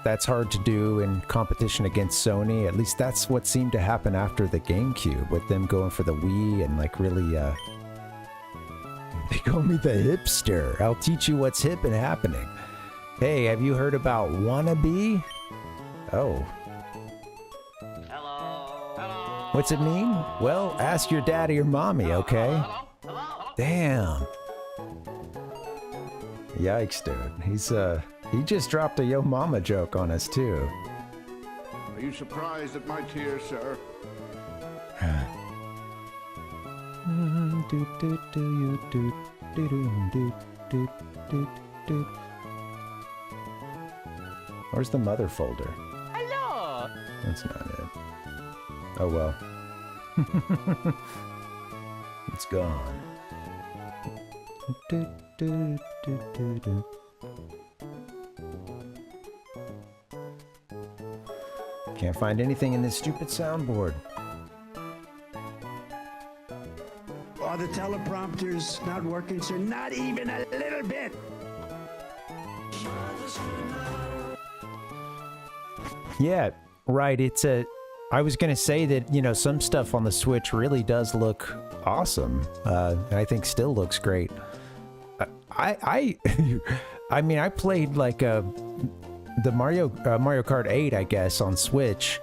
that's hard to do in competition against Sony. At least that's what seemed to happen after the GameCube, with them going for the Wii and, like, really, they call me the hipster. I'll teach you what's hip and happening. Hey, have you heard about Wannabe? Oh. Hello. What's it mean? Well, ask your daddy or mommy, okay? Damn. Yikes, dude. He just dropped a yo mama joke on us, too. Are you surprised at my tears, sir? Where's the mother folder? Hello. That's not it. Oh well. It's gone. Can't find anything in this stupid soundboard. Are the teleprompters not working, sir? Not even a little bit. Yeah, right. I was gonna say that, you know, some stuff on the Switch really does look awesome. And I think still looks great. I mean, I played like the Mario Kart 8, I guess, on Switch.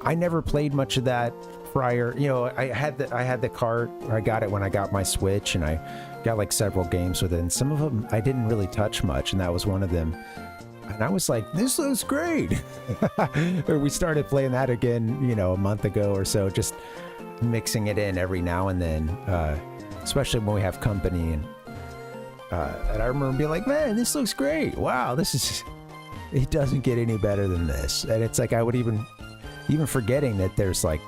I never played much of that prior. You know, I had the cart. I got it when I got my Switch, and I got like several games with it. And some of them I didn't really touch much, and that was one of them. And I was like, this looks great. We started playing that again, you know, a month ago or so, just mixing it in every now and then, especially when we have company. And I remember being like, man, this looks great. Wow, it doesn't get any better than this. And it's like, I would even forgetting that there's like,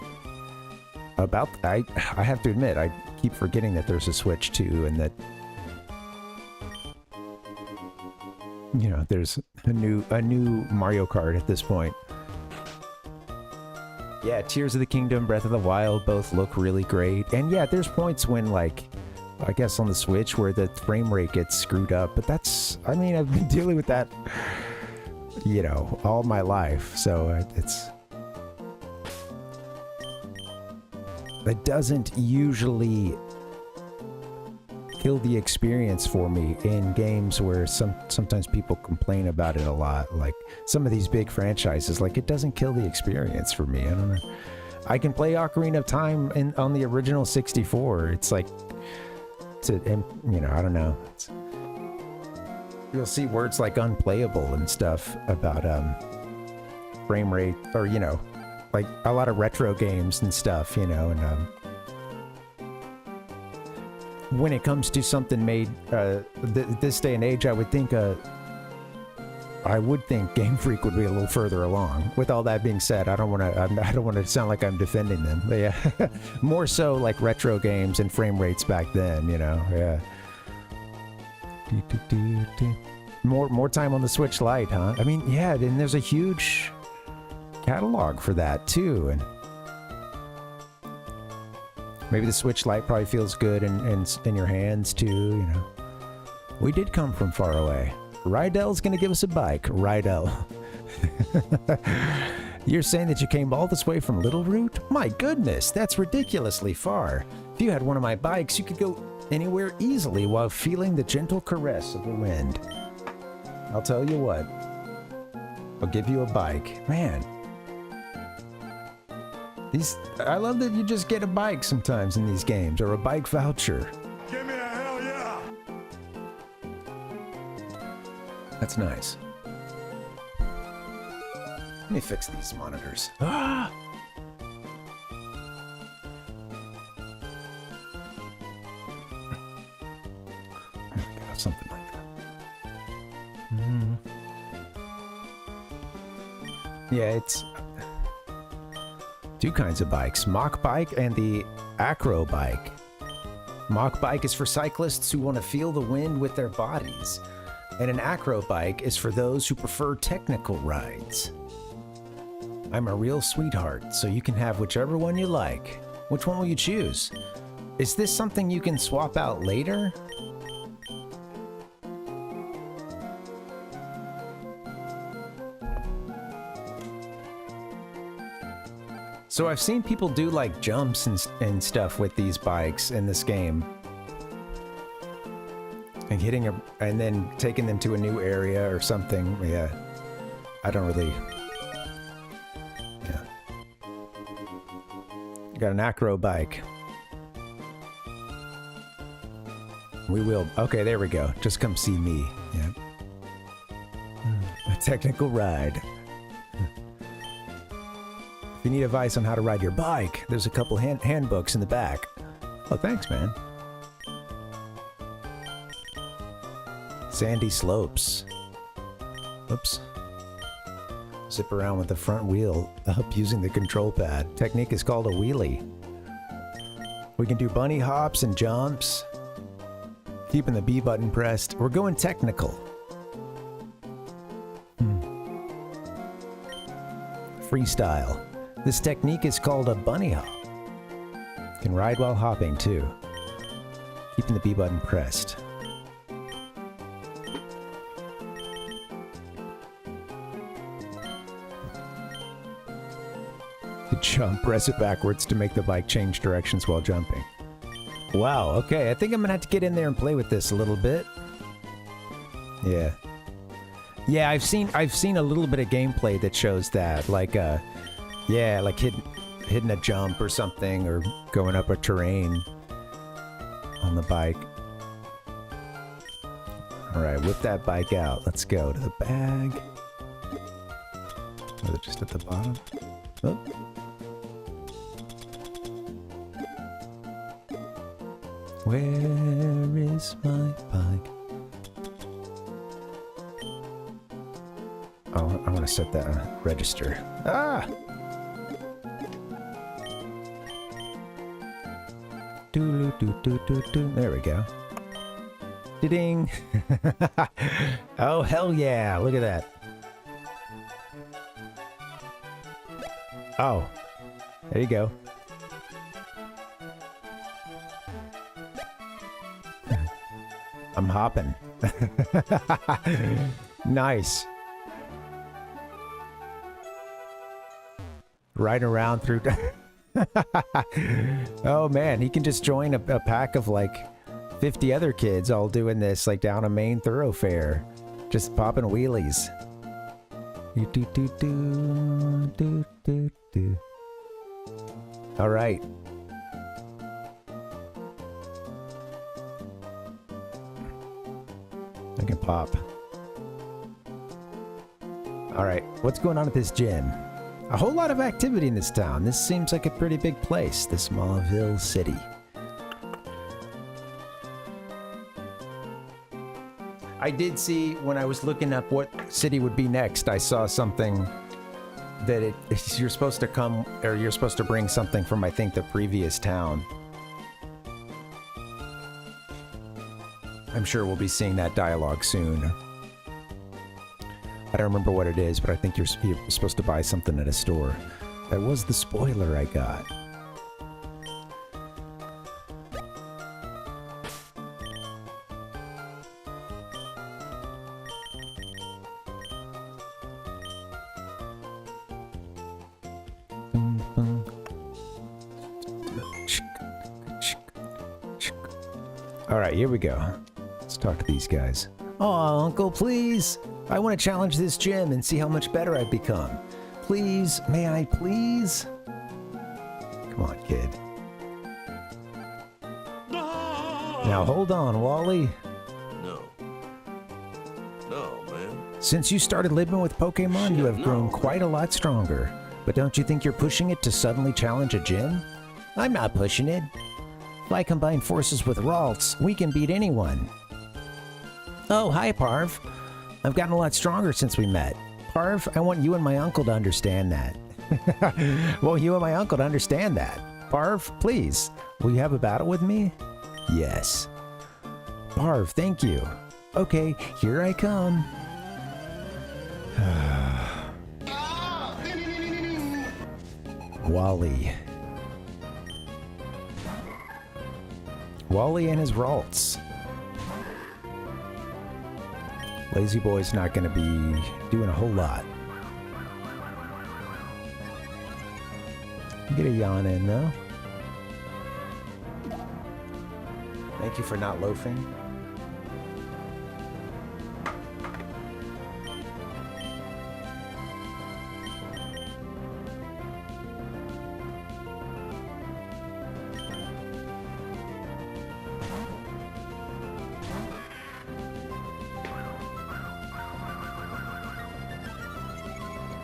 I have to admit, I keep forgetting that there's a Switch too, and that, you know, there's a new Mario Kart at this point. Yeah, Tears of the Kingdom, Breath of the Wild both look really great. And yeah, there's points when, like, I guess on the Switch where the frame rate gets screwed up, but that's, I mean, I've been dealing with that, you know, all my life, so it doesn't usually kill the experience for me in games where sometimes people complain about it a lot, like some of these big franchises. Like, it doesn't kill the experience for me. I don't know. I can play Ocarina of Time on the original 64. It's like, you know, I don't know. You'll see words like unplayable and stuff about frame rate, or, you know, like a lot of retro games and stuff, you know, and when it comes to something made this day and age, I would think Game Freak would be a little further along. With all that being said, I don't want to sound like I'm defending them, but yeah, more so like retro games and frame rates back then, you know, yeah. More time on the Switch Lite, huh? I mean, yeah, and there's a huge catalog for that too, and maybe the Switch Lite probably feels good in your hands too, you know. We did come from far away. Rydell's gonna give us a bike. Rydell. You're saying that you came all this way from Little Root? My goodness, that's ridiculously far. If you had one of my bikes, you could go anywhere easily while feeling the gentle caress of the wind. I'll tell you what. I'll give you a bike. Man. I love that you just get a bike sometimes in these games, or a bike voucher. Give me a hell yeah! That's nice. Let me fix these monitors. Ah! Something like that. Mm. Yeah, it's two kinds of bikes, Mach Bike and the Acro Bike. Mach Bike is for cyclists who want to feel the wind with their bodies, and an Acro Bike is for those who prefer technical rides. I'm a real sweetheart, so you can have whichever one you like. Which one will you choose? Is this something you can swap out later? So I've seen people do like jumps and stuff with these bikes in this game, and and then taking them to a new area or something. Yeah, I don't really. Yeah, got an Acro bike. We will. Okay, there we go. Just come see me. Yeah, a technical ride. If you need advice on how to ride your bike, there's a couple handbooks in the back. Oh, thanks, man. Sandy slopes. Oops. Zip around with the front wheel up using the control pad. Technique is called a wheelie. We can do bunny hops and jumps. Keeping the B button pressed. We're going technical. Freestyle. This technique is called a bunny hop. You can ride while hopping too. Keeping the B button pressed. To jump, press it backwards to make the bike change directions while jumping. Wow, okay, I think I'm gonna have to get in there and play with this a little bit. Yeah. Yeah, I've seen a little bit of gameplay that shows that, like yeah, like hitting a jump or something, or going up a terrain on the bike. Alright, whip that bike out. Let's go to the bag. Was it just at the bottom? Oh. Where is my bike? Oh, I want to set that on register. Ah! There we go. Ding! Oh, hell yeah! Look at that. Oh. There you go. I'm hopping. Nice. Right around through... Oh man, he can just join a pack of like 50 other kids all doing this like down a main thoroughfare. Just popping wheelies. All right. I can pop. All right, what's going on at this gym? A whole lot of activity in this town. This seems like a pretty big place, this Mauville City. I did see, when I was looking up what city would be next, I saw something that you're supposed to come, or you're supposed to bring something from, I think, the previous town. I'm sure we'll be seeing that dialogue soon. I don't remember what it is, but I think you're supposed to buy something at a store. That was the spoiler I got. All right, here we go. Let's talk to these guys. Oh, Uncle, please. I want to challenge this gym and see how much better I've become. Please, may I please? Come on, kid. Now hold on, Wally. No. No, man. Since you started living with Pokémon, you have grown quite a lot stronger. But don't you think you're pushing it to suddenly challenge a gym? I'm not pushing it. If I combine forces with Ralts, we can beat anyone. Oh, hi, Parv. I've gotten a lot stronger since we met. Parv, I want you and my uncle to understand that. Well, you and my uncle to understand that. Parv, please, will you have a battle with me? Yes. Parv, thank you. Okay, here I come. Wally. Wally and his Ralts. Lazy Boy's not going to be doing a whole lot. Get a yawn in, though. Thank you for not loafing.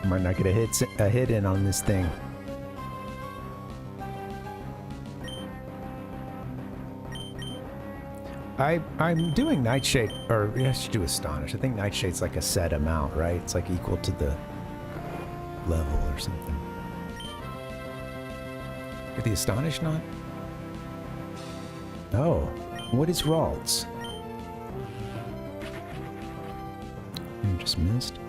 Might not get a hit in on this thing. I'm doing Nightshade, or I should do Astonish. I think Nightshade's like a set amount, right? It's like equal to the level or something. Did the Astonish not? Oh, what is Ralts? You just missed.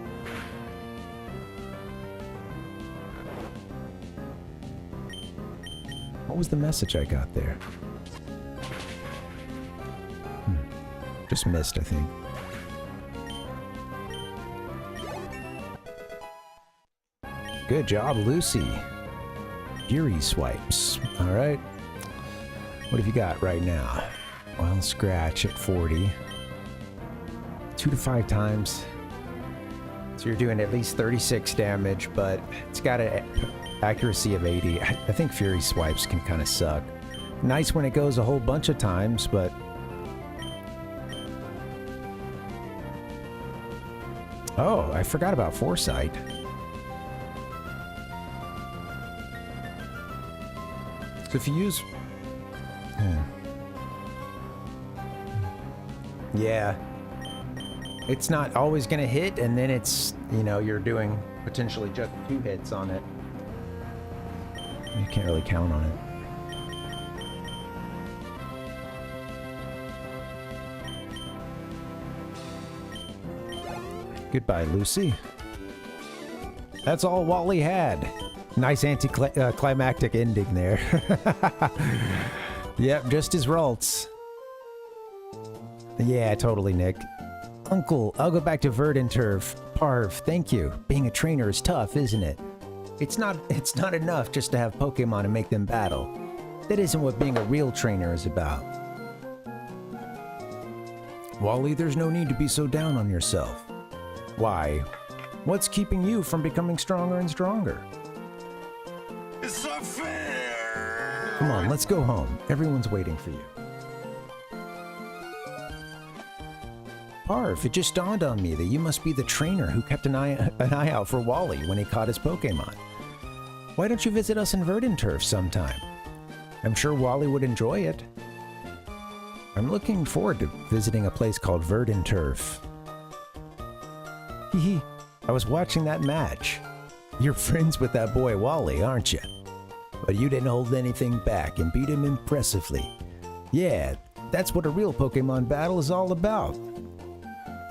What was the message I got there? Just missed, I think. Good job, Lucy. Fury swipes. All right. What have you got right now? Well, scratch at 40. 2 to 5 times. So you're doing at least 36 damage, but it's got an accuracy of 80. I think Fury swipes can kind of suck. Nice when it goes a whole bunch of times, but... Oh, I forgot about Foresight. So if you use... Yeah. It's not always going to hit, and then it's, you know, you're doing potentially just 2 hits on it. You can't really count on it. Goodbye, Lucy. That's all Wally had. Nice anticlimactic ending there. Yep, just his Ralts. Yeah, totally, Nick. Uncle, I'll go back to Verdinturf. Parv, thank you. Being a trainer is tough, isn't it? It's not enough just to have Pokemon and make them battle. That isn't what being a real trainer is about. Wally, there's no need to be so down on yourself. Why? What's keeping you from becoming stronger and stronger? It's not fair! Come on, let's go home. Everyone's waiting for you. Parv, it just dawned on me that you must be the trainer who kept an eye out for Wally when he caught his Pokemon. Why don't you visit us in Verdinturf sometime? I'm sure Wally would enjoy it. I'm looking forward to visiting a place called Verdinturf. Hee I was watching that match. You're friends with that boy Wally, aren't you? But you didn't hold anything back and beat him impressively. Yeah, that's what a real Pokemon battle is all about.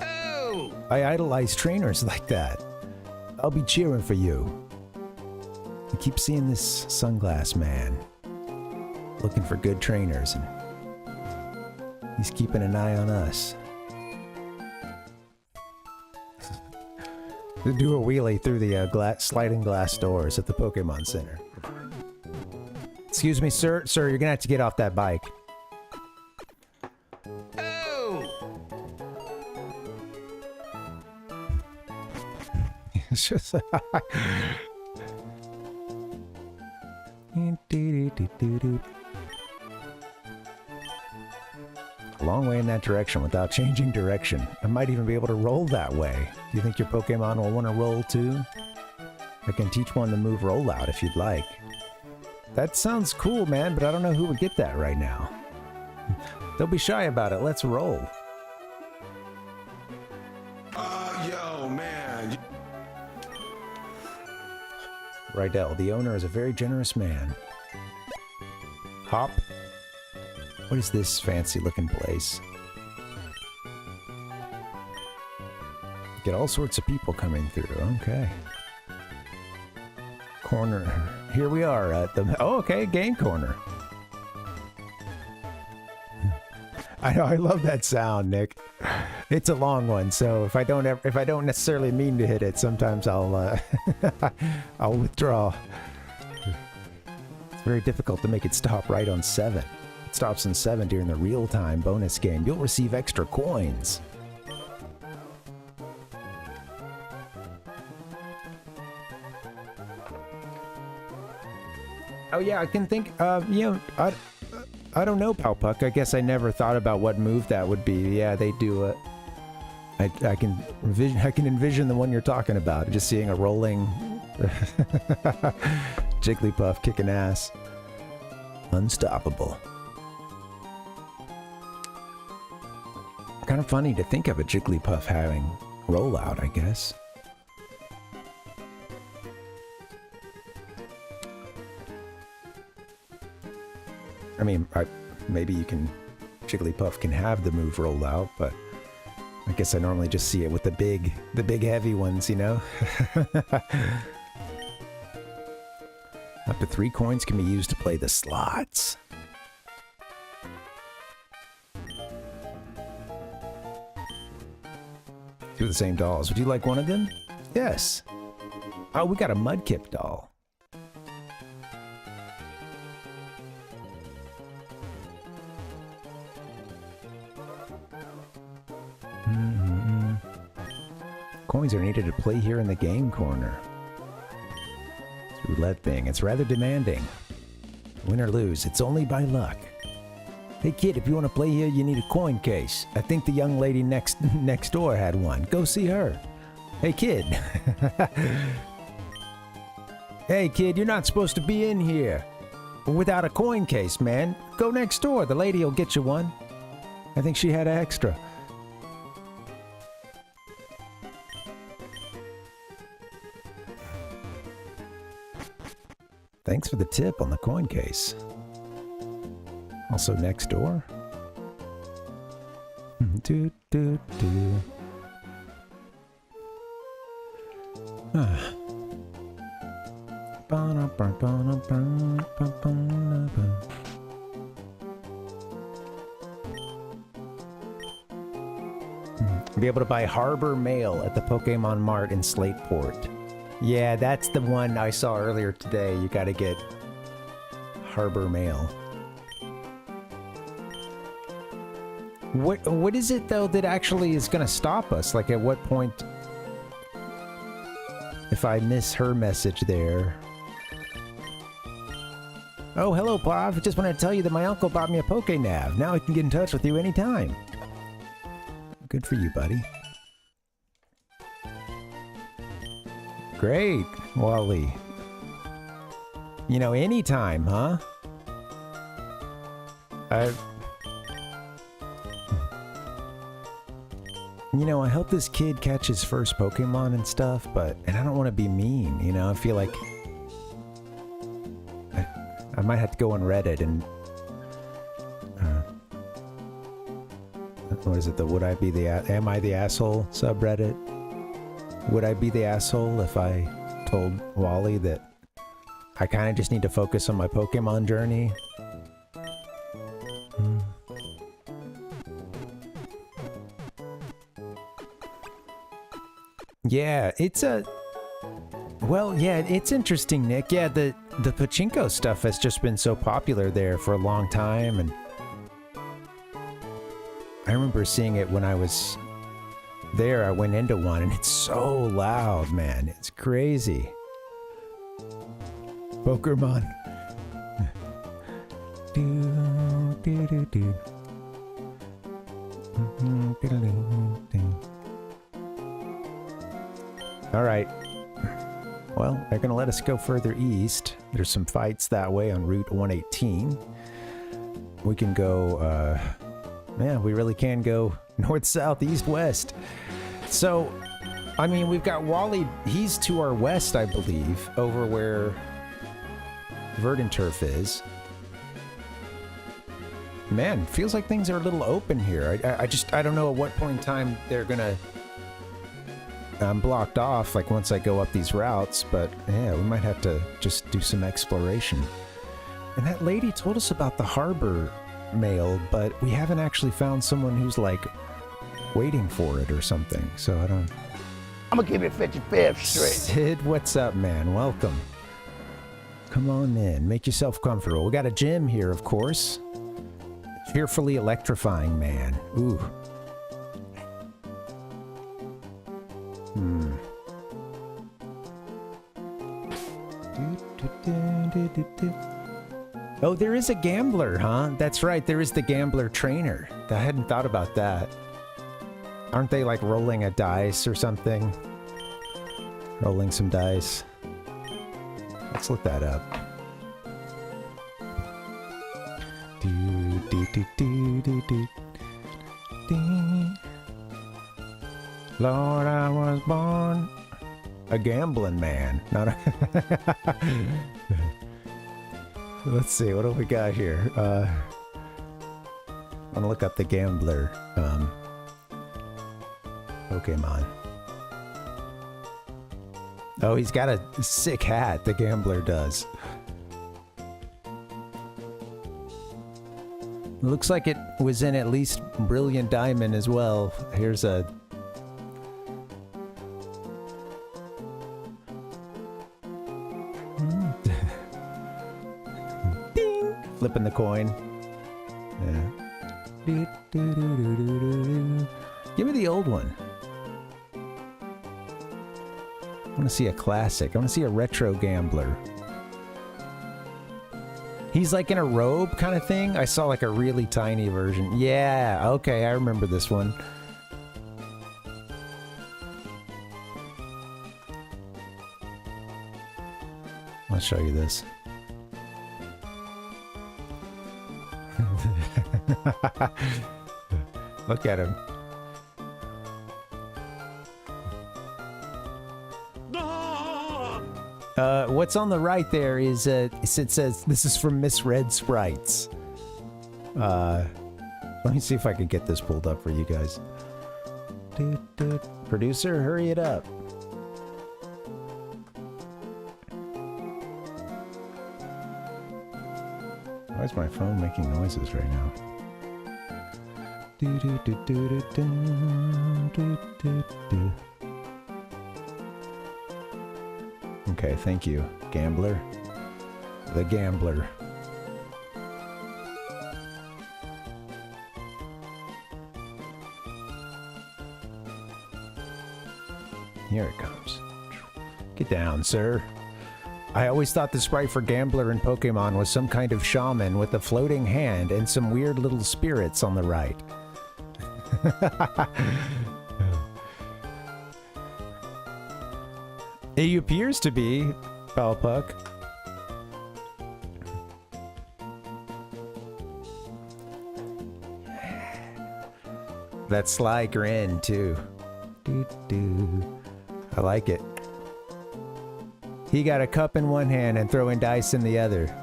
Oh! I idolize trainers like that. I'll be cheering for you. I keep seeing this sunglass man looking for good trainers, and he's keeping an eye on us. To do a wheelie through the sliding glass doors at the Pokemon Center. Excuse me, sir. Sir, you're gonna have to get off that bike. Oh! It's just... A long way in that direction without changing direction. I might even be able to roll that way. Do you think your Pokemon will want to roll too? I can teach one to move rollout if you'd like. That sounds cool, man, but I don't know who would get that right now. Don't be shy about it. Let's roll. Yo, man. Rydell, the owner, is a very generous man. Hop. What is this fancy looking place? Get all sorts of people coming through. Okay. Corner. Here we are at the... Oh, okay, game corner. I know, I love that sound, Nick. It's a long one, so if I don't necessarily mean to hit it, sometimes I'll I'll withdraw. It's very difficult to make it stop right on 7. It stops in 7 during the real-time bonus game. You'll receive extra coins. Oh yeah, I can think, you know, I don't know, Powpuck. I guess I never thought about what move that would be. Yeah, they do it. I can envision the one you're talking about. Just seeing a rolling Jigglypuff kicking ass. Unstoppable. Kind of funny to think of a Jigglypuff having rollout, I guess. I mean, maybe Jigglypuff can have the move rolled out, but I guess I normally just see it with the big heavy ones, you know? Up to 3 coins can be used to play the slots. Two of the same dolls. Would you like one of them? Yes. Oh, we got a Mudkip doll. Coins are needed to play here in the game corner. It's a roulette thing. It's rather demanding. Win or lose, it's only by luck. Hey kid, if you want to play here, you need a coin case. I think the young lady next door had one. Go see her. Hey kid. Hey kid, you're not supposed to be in here without a coin case, man. Go next door. The lady will get you one. I think she had an extra. Thanks for the tip on the coin case. Also next door. Do. Be able to buy Harbor Mail at the Pokemon Mart in Slateport. Yeah, that's the one I saw earlier today. You gotta get Harbor Mail. What is it, though, that actually is gonna stop us? Like, at what point... If I miss her message there... Oh, hello, Parv. Just wanted to tell you that my uncle bought me a Pokénav. Now I can get in touch with you anytime. Good for you, buddy. Great, Wally. You know, anytime, huh? You know, I hope this kid catches first Pokemon and stuff, and I don't want to be mean, you know? I feel like I might have to go on Reddit and what is it, the Would I Be the Am I the Asshole subreddit? Would I be the asshole if I told Wally that I kind of just need to focus on my Pokemon journey? Yeah, it's a... Well, yeah, it's interesting, Nick. Yeah, the pachinko stuff has just been so popular there for a long time, and I remember seeing it when I was there. I went into one, and it's so loud, man. It's crazy. Pokemon. All right. Well, they're going to let us go further east. There's some fights that way on Route 118. We can go, yeah, we really can go north, south, east, west. So, I mean, we've got Wally. He's to our west, I believe, over where Verdanturf is. Man, feels like things are a little open here. I don't know at what point in time they're going to... I'm blocked off, like, once I go up these routes, but yeah, we might have to just do some exploration. And that lady told us about the harbor mail, but we haven't actually found someone who's, like, waiting for it or something, so I don't... I'm gonna give you 55th straight. Sid, what's up, man? Welcome. Come on in, make yourself comfortable. We got a gym here, of course. Fearfully electrifying, man. Ooh. Oh, there is a gambler, huh? That's right, there is the gambler trainer. I hadn't thought about that. Aren't they like rolling a dice or something? Rolling some dice. Let's look that up. Lord, I was born a gambling man. Not a Let's see, what do we got here? I want to look up the gambler Pokemon. Oh, he's got a sick hat, the gambler does. Looks like it was in at least Brilliant Diamond as well. Here's a... Ding! Flipping the coin. Yeah. Give me the old one. I want to see a classic. I want to see a retro gambler. He's like in a robe kind of thing. I saw like a really tiny version. Yeah, okay, I remember this one. I'll show you this. Look at him. What's on the right there is, it says, this is from Miss Red Sprites. Let me see if I can get this pulled up for you guys. Producer, hurry it up. Why is my phone making noises right now? Do, do, do, do, do, do, do, do. Okay, thank you, Gambler. The Gambler. Here it comes. Get down, sir. I always thought the sprite for Gambler in Pokemon was some kind of shaman with a floating hand and some weird little spirits on the right. He appears to be, Palpuck. That sly grin, too. Doo-doo. I like it. He got a cup in one hand and throwing dice in the other.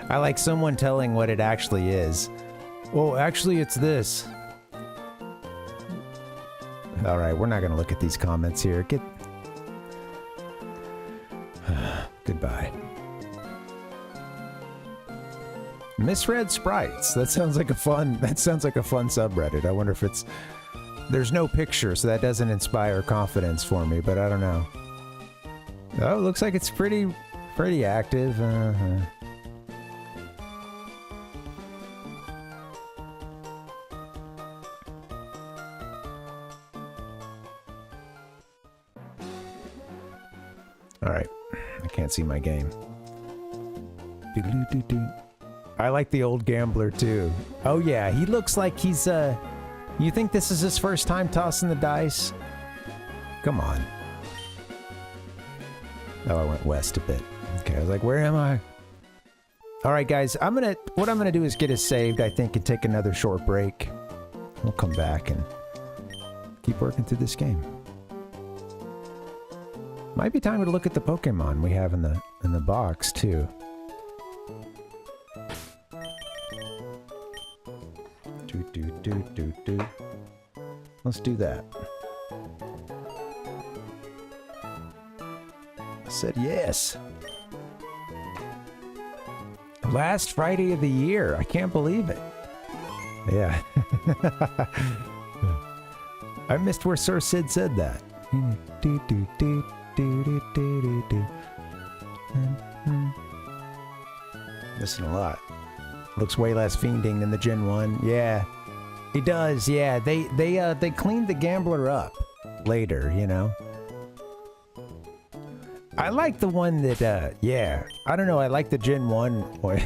I like someone telling what it actually is. Oh, actually, it's this. All right, we're not going to look at these comments here. Get... Goodbye. Misread sprites. That sounds like a fun subreddit. I wonder if it's... There's no picture, so that doesn't inspire confidence for me, but I don't know. Oh, looks like it's pretty active. All right, I can't see my game. I like the old Gambler too. Oh yeah, he looks like he's You think this is his first time tossing the dice? Come on. Oh, I went west a bit. Okay, I was like, where am I? All right, guys, what I'm gonna do is get us saved, I think, and take another short break. We'll come back and keep working through this game. Might be time to look at the Pokemon we have in the box too. Do. Let's do that. I said yes. Last Friday of the year. I can't believe it. Yeah. I missed where Sir Sid said that. Missing a lot. Looks way less fiending than the Gen 1. Yeah. He does, yeah. They cleaned the Gambler up later, you know. I like the one that, yeah. I don't know, I like the Gen 1. I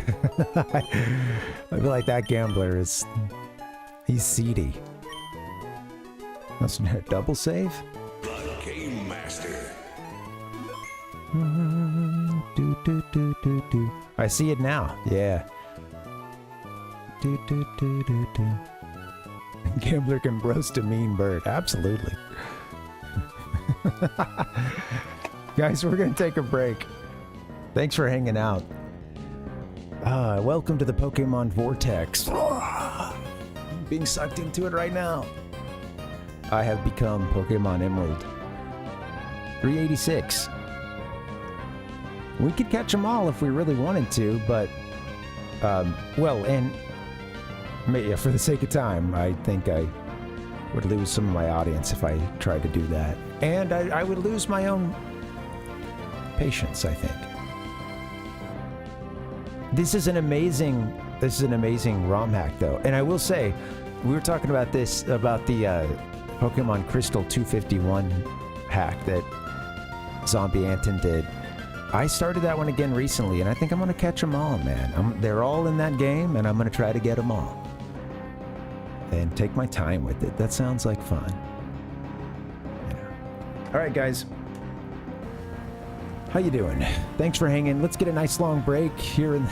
feel like that Gambler is... He's seedy. That's a double save? The Game Master. I see it now, yeah. Gambler can roast a mean bird. Absolutely. Guys, we're going to take a break. Thanks for hanging out. Welcome to the Pokemon Vortex. Being sucked into it right now. I have become Pokemon Emerald. 386. We could catch them all if we really wanted to, but... well, and... for the sake of time, I think I would lose some of my audience if I tried to do that. And I would lose my own patience, I think. This is an amazing ROM hack, though. And I will say, we were talking about this, about the Pokemon Crystal 251 hack that Zombie Anton did. I started that one again recently, and I think I'm going to catch them all, man. They're all in that game, and I'm going to try to get them all. And take my time with it. That sounds like fun. Yeah. All right, guys. How you doing? Thanks for hanging. Let's get a nice long break here in...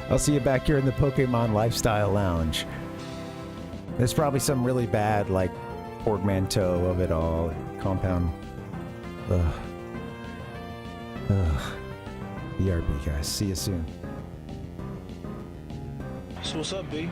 I'll see you back here in the Pokemon Lifestyle Lounge. There's probably some really bad, like, portmanteau of it all. Compound... Ugh. BRB, guys. See you soon. So what's up, B?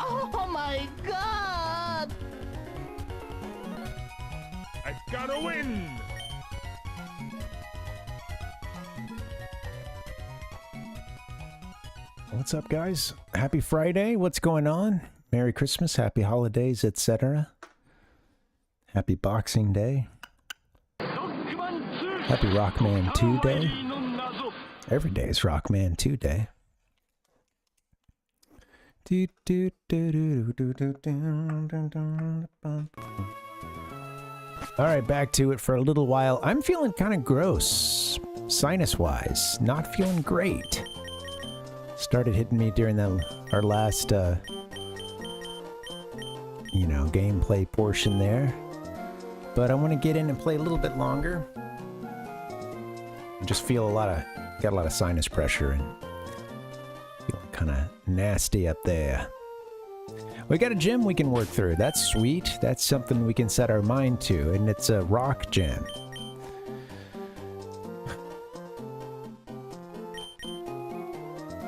Oh my god! I gotta win! What's up, guys? Happy Friday. What's going on? Merry Christmas, happy holidays, etc. Happy Boxing Day. Happy Rockman 2 Day. Every day is Rockman 2 Day. Alright, back to it for a little while. I'm feeling kind of gross, sinus-wise. Not feeling great. Started hitting me during our last, gameplay portion there. But I want to get in and play a little bit longer. I just feel got a lot of sinus pressure and feeling kind of nasty up there. We got a gym we can work through. That's sweet. That's something we can set our mind to, and it's a rock gym.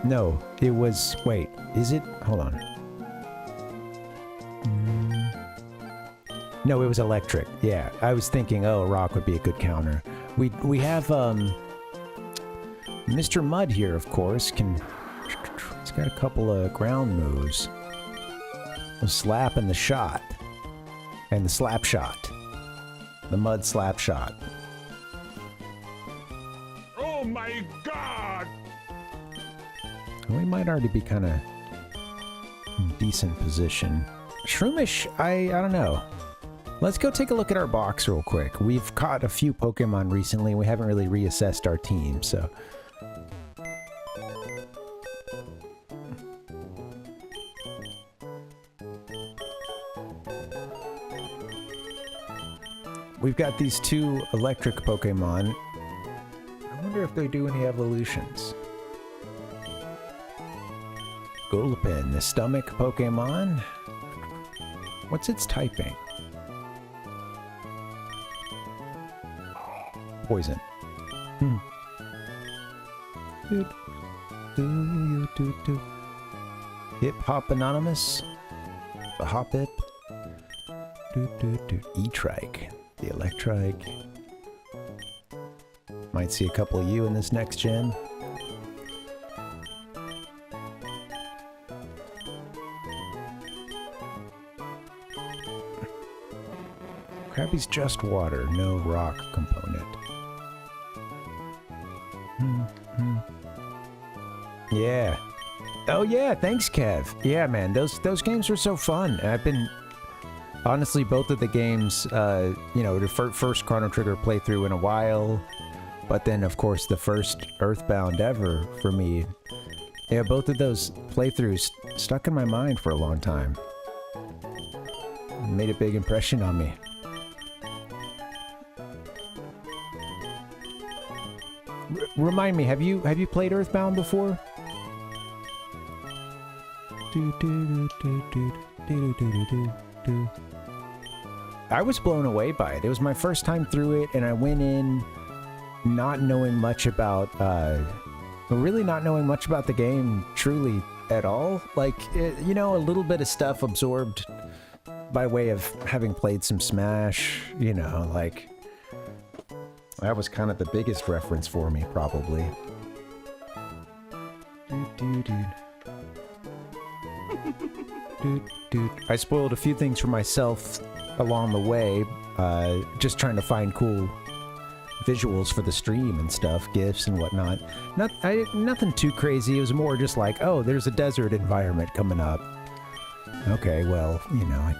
No, it was... Wait, is it? Hold on. No, it was electric. Yeah, I was thinking, oh, rock would be a good counter. We have, Mr. Mud here, of course, he's got a couple of ground moves. The slap and the shot. And the slap shot. The mud slap shot. Oh my god! We might already be kind of in decent position. Shroomish, I don't know. Let's go take a look at our box real quick. We've caught a few Pokemon recently. We haven't really reassessed our team, so... We've got these two electric Pokemon. I wonder if they do any evolutions. Gulpin, the stomach Pokemon. What's its typing? Poison. Good. Hip Hop Anonymous. The Hop Hip. E-Trike. The Electrike. Might see a couple of you in this next gen. Krabby's just water, no rock component. Yeah. Oh yeah, thanks Kev. Yeah man, those games were so fun. I've been honestly both of the games, you know, the first Chrono Trigger playthrough in a while, but then of course the first Earthbound ever for me. Yeah, both of those playthroughs stuck in my mind for a long time. Made a big impression on me. Remind me, have you played Earthbound before? I was blown away by it. It was my first time through it, and I went in not knowing much about, really not knowing much about the game truly at all. Like, you know, a little bit of stuff absorbed by way of having played some Smash, you know, like... That was kind of the biggest reference for me, probably. I spoiled a few things for myself along the way, just trying to find cool visuals for the stream and stuff, GIFs and whatnot. Nothing too crazy, it was more just like, oh, there's a desert environment coming up. Okay, well, you know, I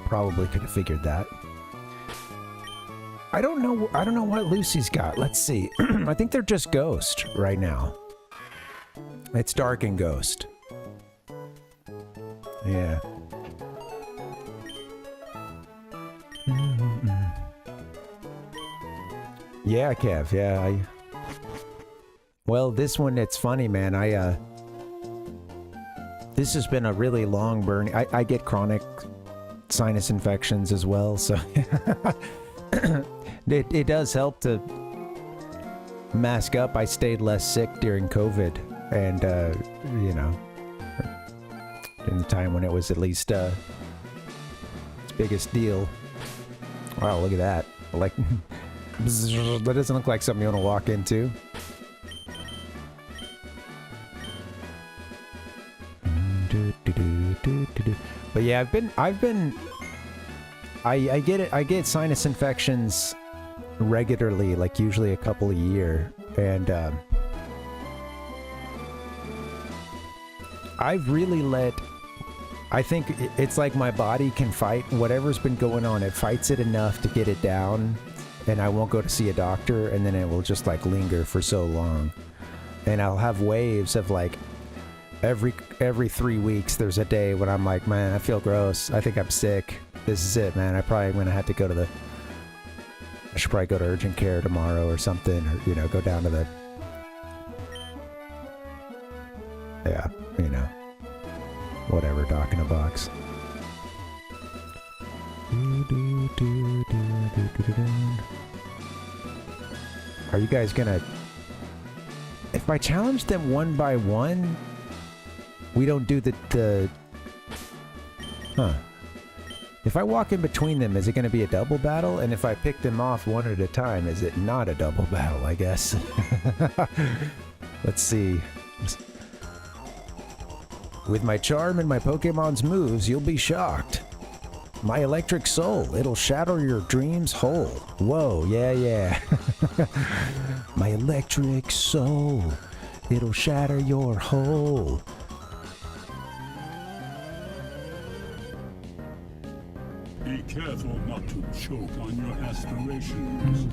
probably could have figured that. I don't know what Lucy's got. Let's see. I think they're just Ghost right now. It's Dark and Ghost. Yeah. Yeah, Kev, yeah, well, this one, it's funny, man. This has been a really long burn. I get chronic sinus infections as well, so... It does help to mask up. I stayed less sick during COVID, and, you know, in the time when it was at least, its biggest deal. Wow, look at that. Like, that doesn't look like something you want to walk into. But yeah, I get sinus infections regularly, like usually a couple a year, and I've really I think it's like my body can fight whatever's been going on. It fights it enough to get it down, and I won't go to see a doctor, and then it will just like linger for so long, and I'll have waves of like every 3 weeks there's a day when I'm like, man, I feel gross, I think I'm sick, this is it, man, I probably am gonna have to go to I should probably go to urgent care tomorrow or something, or, you know, go down to the... Yeah, you know. Whatever, doc in a box. Are you guys gonna... If I challenge them one by one, we don't do the... Huh. If I walk in between them, is it going to be a double battle? And if I pick them off one at a time, is it not a double battle, I guess? Let's see. With my charm and my Pokemon's moves, you'll be shocked. My electric soul, it'll shatter your dreams whole. Whoa, yeah. My electric soul, it'll shatter your whole. Be careful not to choke on your aspirations.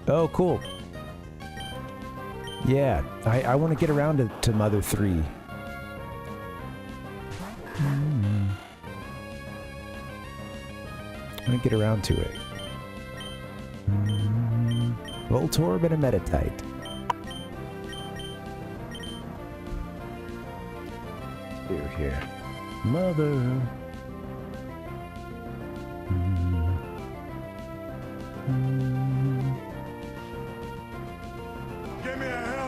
Oh, cool. Yeah, I want to get around to Mother 3. I want to get around to it. Voltorb and a Meditite. Here. Mother. Give me a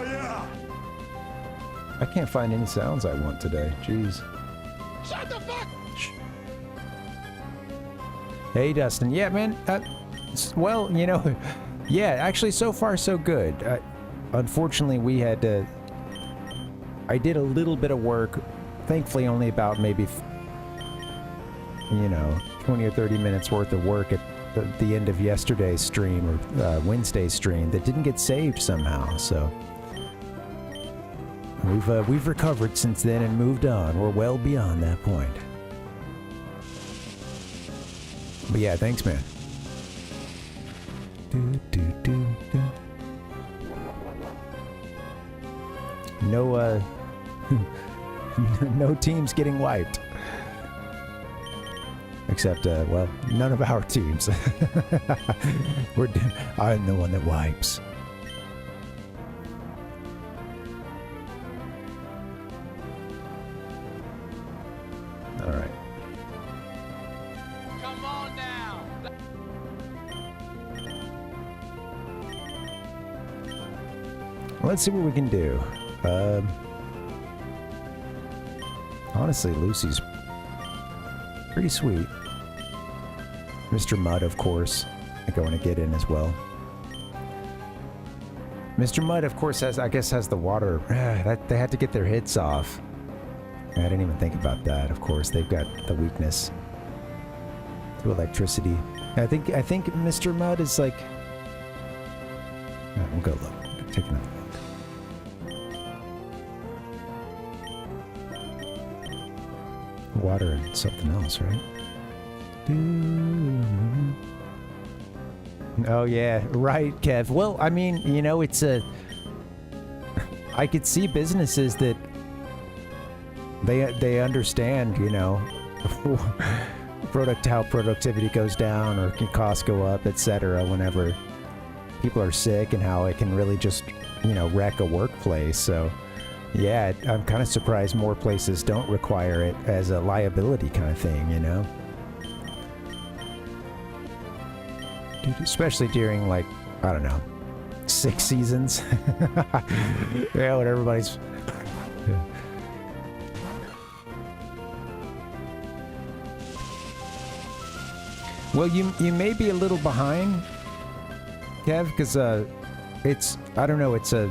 can't find any sounds I want today. Jeez. Shut the fuck! Hey, Dustin. Yeah, man. Well, you know, yeah, actually, so far, so good. Unfortunately, we had to... I did a little bit of work. Thankfully, only about maybe, you know, 20 or 30 minutes worth of work at the end of yesterday's stream, or Wednesday's stream, that didn't get saved somehow, so... We've recovered since then and moved on. We're well beyond that point. But yeah, thanks, man. No, no teams getting wiped. Except, well, none of our teams. I'm the one that wipes. All right. Come on now! Let's see what we can do. Honestly, Lucy's pretty sweet. Mr. Mudd, of course, I think I want to get in as well. Mr. Mudd, of course, has, I guess, has the water. They had to get their hits off. I didn't even think about that. Of course, they've got the weakness to electricity. I think Mr. Mudd is like. We'll go look. Take another look. Water and something else, right? Oh yeah, right, Kev. Well, I mean, you know, it's a. I could see businesses that. They understand, you know, how productivity goes down or costs go up, etc. whenever people are sick, and how it can really just, you know, wreck a workplace. So, yeah, I'm kind of surprised more places don't require it as a liability kind of thing, you know? Especially during, like, I don't know, 6 seasons. Yeah, when everybody's... Well, you may be a little behind, Kev, because it's, I don't know, it's a...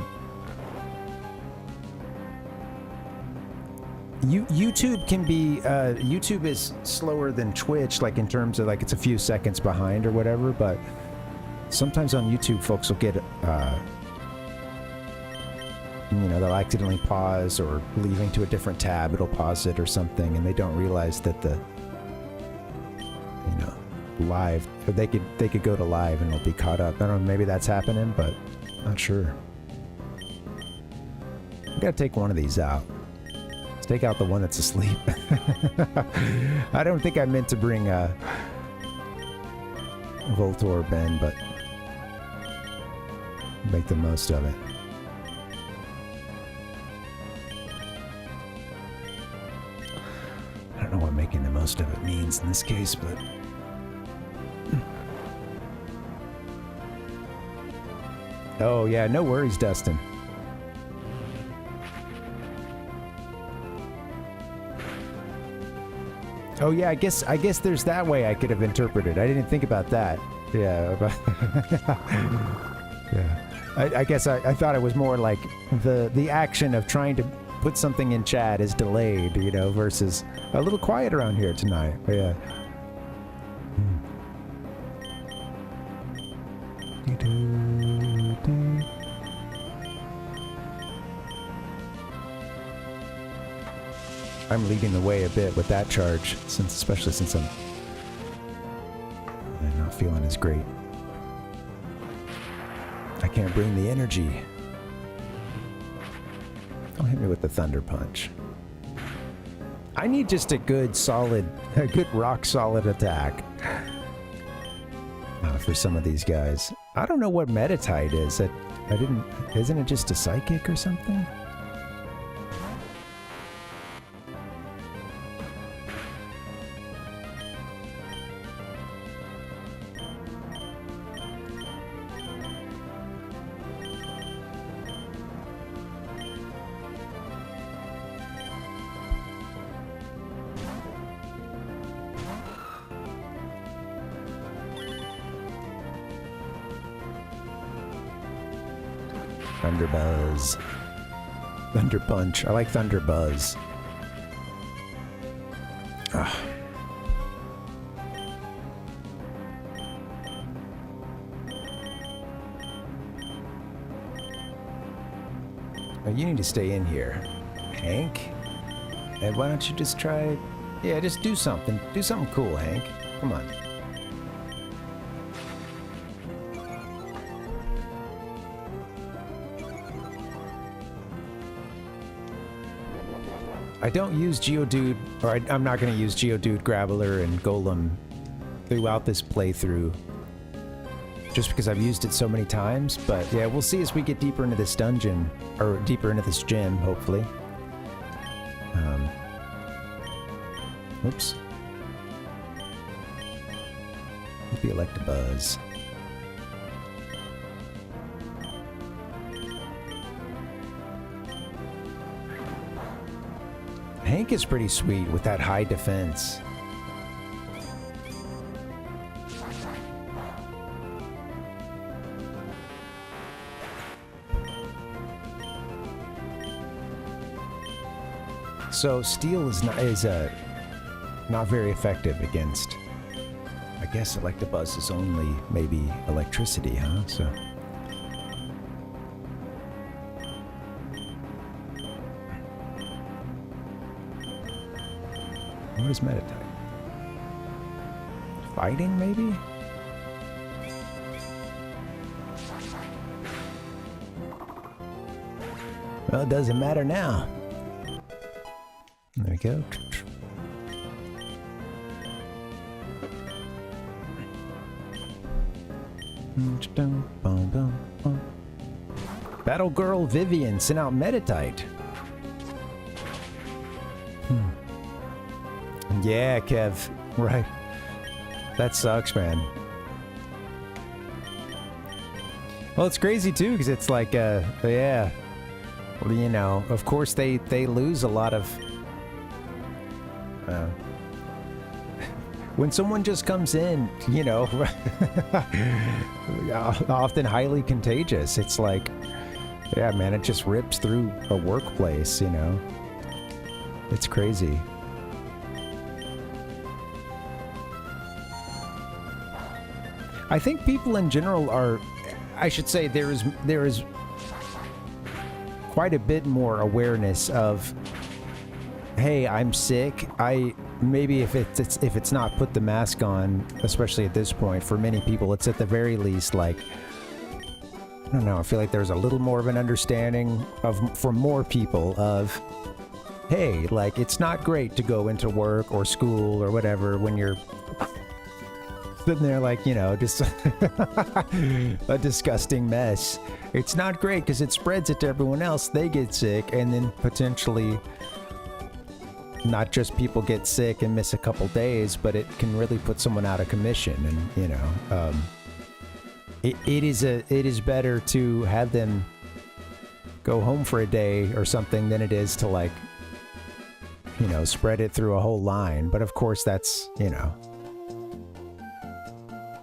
YouTube can be, YouTube is slower than Twitch, like in terms of, like, it's a few seconds behind or whatever, but sometimes on YouTube folks will get, you know, they'll accidentally pause, or leaving to a different tab, it'll pause it or something, and they don't realize that the, you know, live, they could go to live and it'll be caught up. I don't know, maybe that's happening, but not sure. We gotta take one of these out. Let's take out the one that's asleep. I don't think I meant to bring Voltorb in, but make the most of it. I don't know what making the most of it means in this case, but oh yeah, no worries, Dustin. Oh yeah, I guess there's that way I could have interpreted. I didn't think about that. Yeah. Yeah. I guess I thought it was more like the action of trying to put something in chat is delayed, you know, versus a little quiet around here tonight. But yeah. I'm leading the way a bit with that charge, especially since I'm not feeling as great. I can't bring the energy. Don't hit me with the Thunder Punch. I need just a good rock solid attack for some of these guys. I don't know what Metatite is. Isn't it just a psychic or something? Thunder Buzz. Thunder Punch. I like Thunder Buzz. Ugh. Oh, you need to stay in here, Hank. And why don't you just try... Yeah, just do something. Do something cool, Hank. Come on. I don't use Geodude, or I'm not going to use Geodude, Graveler, and Golem throughout this playthrough. Just because I've used it so many times, but yeah, we'll see as we get deeper into this dungeon, or deeper into this gym, hopefully. Oops. Maybe Electabuzz. Hank is pretty sweet with that high defense. So steel is not very effective against. I guess Electabuzz is only maybe electricity, huh? So. What is Meta type? Fighting, maybe? Well, it doesn't matter now. There we go. Battle Girl Vivian sent out Metatite. Yeah, Kev. Right. That sucks, man. Well, it's crazy too, because it's like, yeah. Well, you know, of course they lose a lot of. When someone just comes in, you know, often highly contagious. It's like, yeah, man, it just rips through a workplace, you know. It's crazy. I think people in general are, I should say, there is quite a bit more awareness of, hey, I'm sick. Maybe if it's not put the mask on, especially at this point, for many people, it's at the very least like, I don't know, I feel like there's a little more of an understanding for more people of, hey, like, it's not great to go into work or school or whatever when you're sitting there like, you know, just a disgusting mess. It's not great because it spreads it to everyone else. They get sick, and then potentially not just people get sick and miss a couple days, but it can really put someone out of commission. And you know, it is better to have them go home for a day or something than it is to, like, you know, spread it through a whole line. But of course, that's, you know,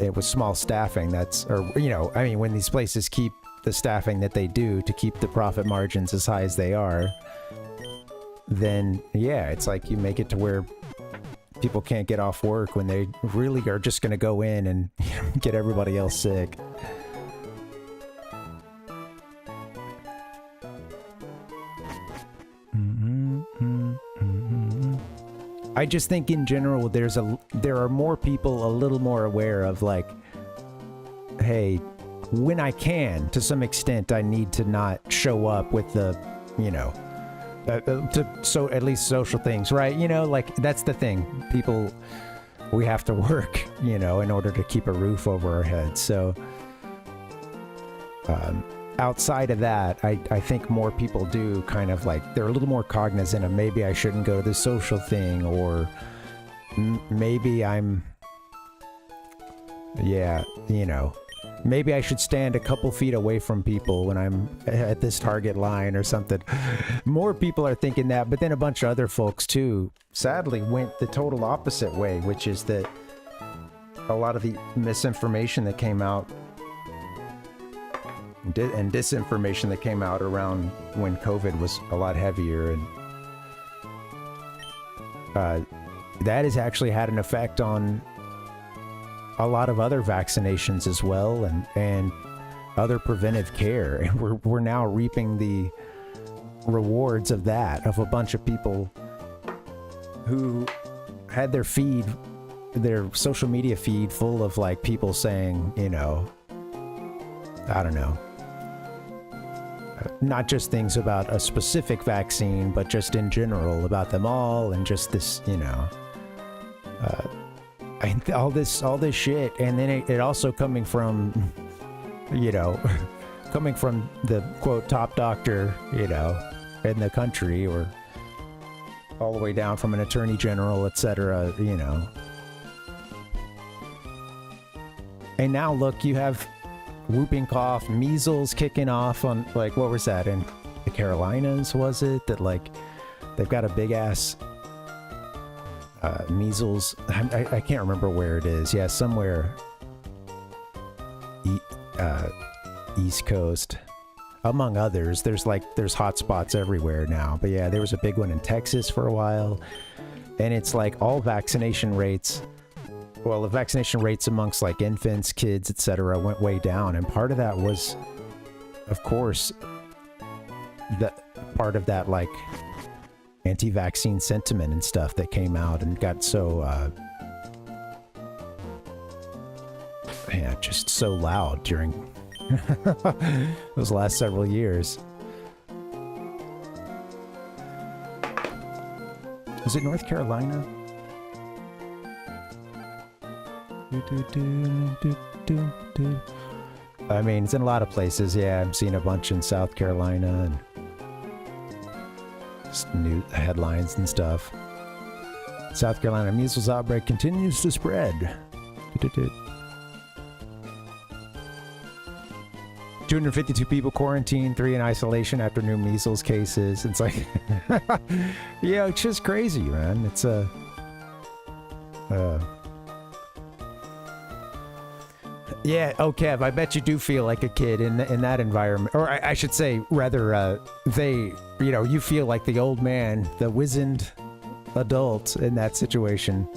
it was small staffing. That's, or, you know, I mean, when these places keep the staffing that they do to keep the profit margins as high as they are, then yeah, it's like you make it to where people can't get off work when they really are just going to go in and, you know, get everybody else sick. I just think in general there are more people a little more aware of, like, hey, when I can, to some extent, I need to not show up with the, you know, so at least social things, right? You know, like, that's the thing. People, we have to work, you know, in order to keep a roof over our heads. So outside of that, I think more people do kind of, like, they're a little more cognizant of, maybe I shouldn't go to the social thing, or maybe I'm, yeah, you know, maybe I should stand a couple feet away from people when I'm at this target line or something. More people are thinking that, but then a bunch of other folks too, sadly, went the total opposite way, which is that a lot of the misinformation that came out and disinformation that came out around when COVID was a lot heavier, and that has actually had an effect on a lot of other vaccinations as well, and other preventive care. And we're now reaping the rewards of that, of a bunch of people who had their social media feed full of like people saying, you know, I don't know, not just things about a specific vaccine, but just in general about them all, and just this, you know, all this shit. And then it also coming from, you know, coming from the quote top doctor, you know, in the country, or all the way down from an attorney general, etc., you know. And now look, you have whooping cough, measles kicking off on, like, what was that, in the Carolinas, was it? That, like, they've got a big ass measles, I can't remember where it is. Yeah, somewhere East Coast, among others. There's hot spots everywhere now. But yeah, there was a big one in Texas for a while. And it's like all vaccination rates, well, the vaccination rates amongst like infants, kids, etc. went way down. And part of that was, of course, part of that like anti-vaccine sentiment and stuff that came out and got so just so loud during those last several years. Is it North Carolina? I mean, it's in a lot of places. Yeah, I'm seeing a bunch in South Carolina and just new headlines and stuff. South Carolina measles outbreak continues to spread. 252 people quarantined, 3 in isolation after new measles cases. It's like, yeah, it's just crazy, man. It's yeah, oh, Kev, I bet you do feel like a kid in that environment. Or I should say, rather, you feel like the old man, the wizened adult in that situation.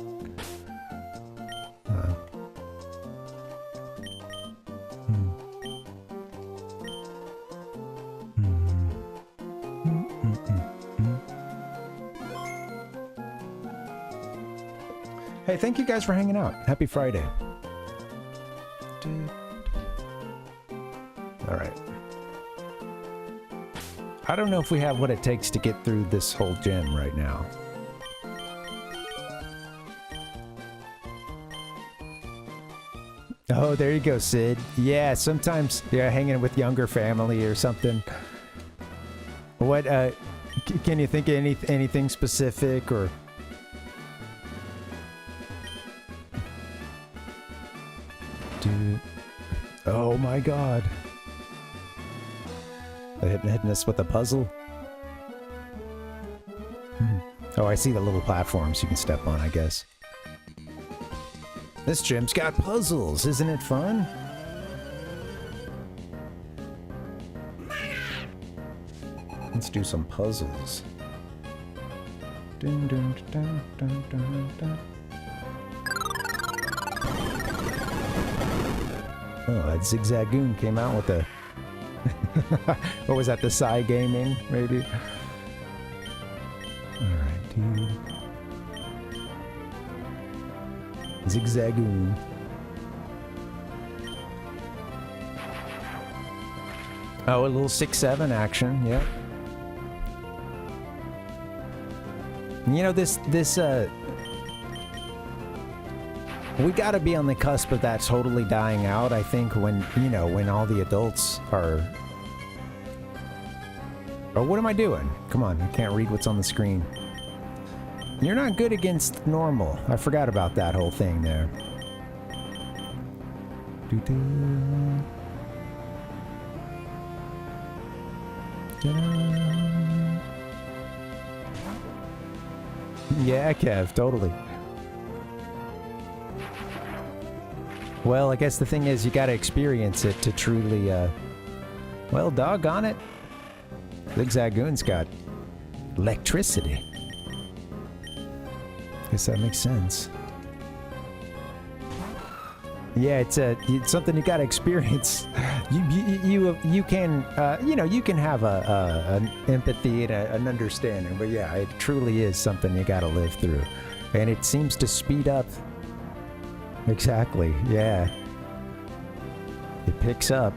Hey, thank you guys for hanging out. Happy Friday. All right. I don't know if we have what it takes to get through this whole gym right now. Oh, there you go, Sid. Yeah, sometimes, yeah, hanging with younger family or something. What, can you think of anything specific, or... Dude. Oh my god. They're hitting us with a puzzle? Oh, I see the little platforms you can step on, I guess. This gym's got puzzles, isn't it fun? Let's do some puzzles. Dun, dun, dun, dun, dun, dun. Oh, that Zigzagoon came out with a... what was that, the Psy Gaming, maybe? Alright, dude. Zigzagoon. Oh, a little 6-7 action, yep. You know, this we gotta be on the cusp of that totally dying out, I think, when, you know, when all the adults are... Oh, what am I doing? Come on, I can't read what's on the screen. You're not good against normal. I forgot about that whole thing there. Doo-doo. Ta-da. Yeah, Kev, totally. Well, I guess the thing is, you gotta experience it to truly Well, doggone it. Zigzagoon's got electricity. Guess that makes sense. Yeah, it's something you gotta experience. You can you can have an empathy and an understanding, but yeah, it truly is something you gotta live through, and it seems to speed up. Exactly. Yeah. It picks up.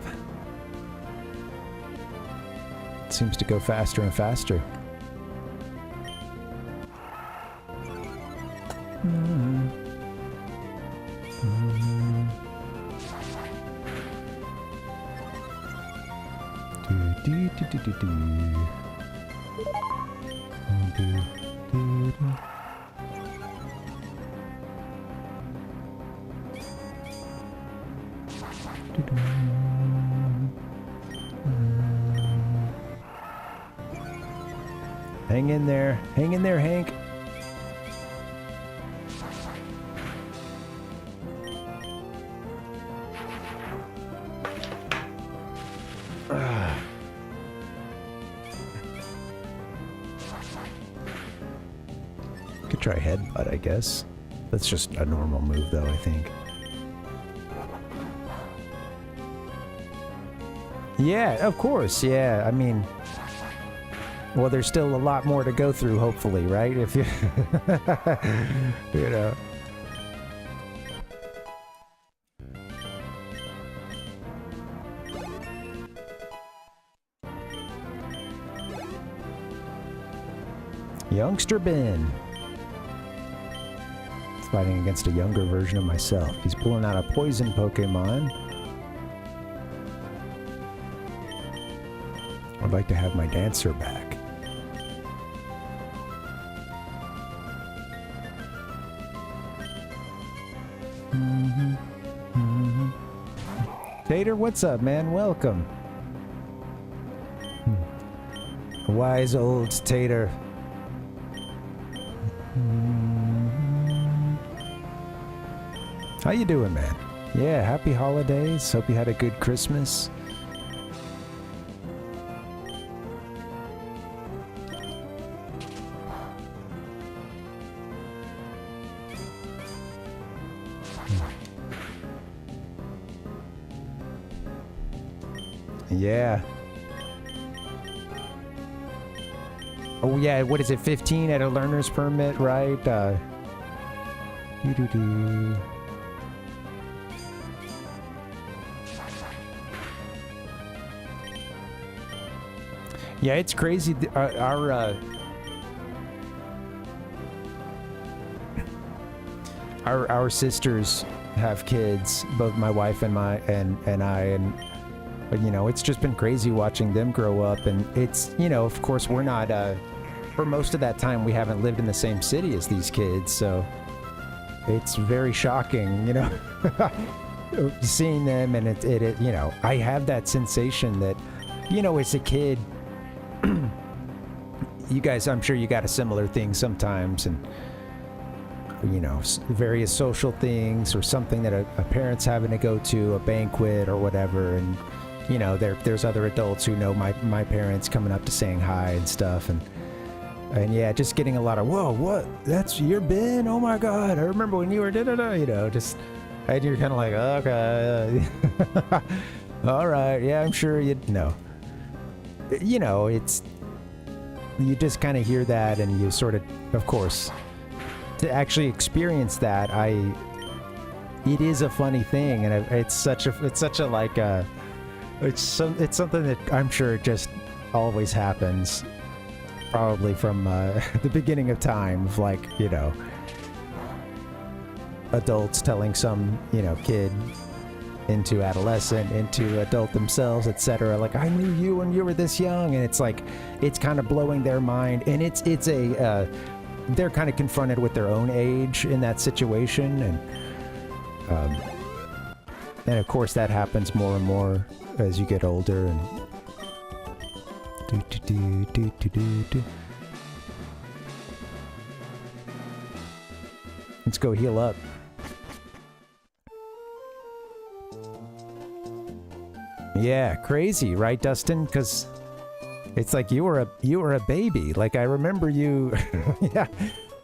It seems to go faster and faster. Hang in there. Hang in there, Hank. Could try headbutt, I guess. That's just a normal move, though, I think. Yeah, of course, yeah. I mean... Well, there's still a lot more to go through, hopefully, right? If you... you know... Youngster Ben. Fighting against a younger version of myself. He's pulling out a poison Pokémon. I'd like to have my dancer back. Tater, what's up, man? Welcome. Wise old Tater. How you doing, man? Yeah, happy holidays. Hope you had a good Christmas. Yeah. Oh yeah, what is it, 15 at a learner's permit, right? Doo-doo-doo. Yeah, it's crazy. Our sisters have kids, both my wife and I, and you know, it's just been crazy watching them grow up. And it's, you know, of course we're not for most of that time we haven't lived in the same city as these kids, so it's very shocking, you know, seeing them. And it you know, I have that sensation that, you know, as a kid, you guys, I'm sure you got a similar thing sometimes, and you know, various social things or something that a parent's having to go to, a banquet or whatever, and you know, there's other adults who know my parents coming up to saying hi and stuff, and yeah, just getting a lot of, whoa, what? That's your Ben? Oh my God, I remember when you were da-da-da, you know, just, and you're kind of like, okay, all right, yeah, I'm sure you'd know. You know, it's, you just kind of hear that, and you sort of course, to actually experience that, it is a funny thing, and it's such a like it's something that I'm sure just always happens, probably from the beginning of time, of like, you know, adults telling some, you know, kid into adolescent, into adult themselves, etc. Like, I knew you when you were this young, and it's like, it's kind of blowing their mind, and it's a they're kind of confronted with their own age in that situation, and of course that happens more and more as you get older. And let's go heal up. Yeah, crazy, right, Dustin? Because it's like you were a baby. Like I remember you.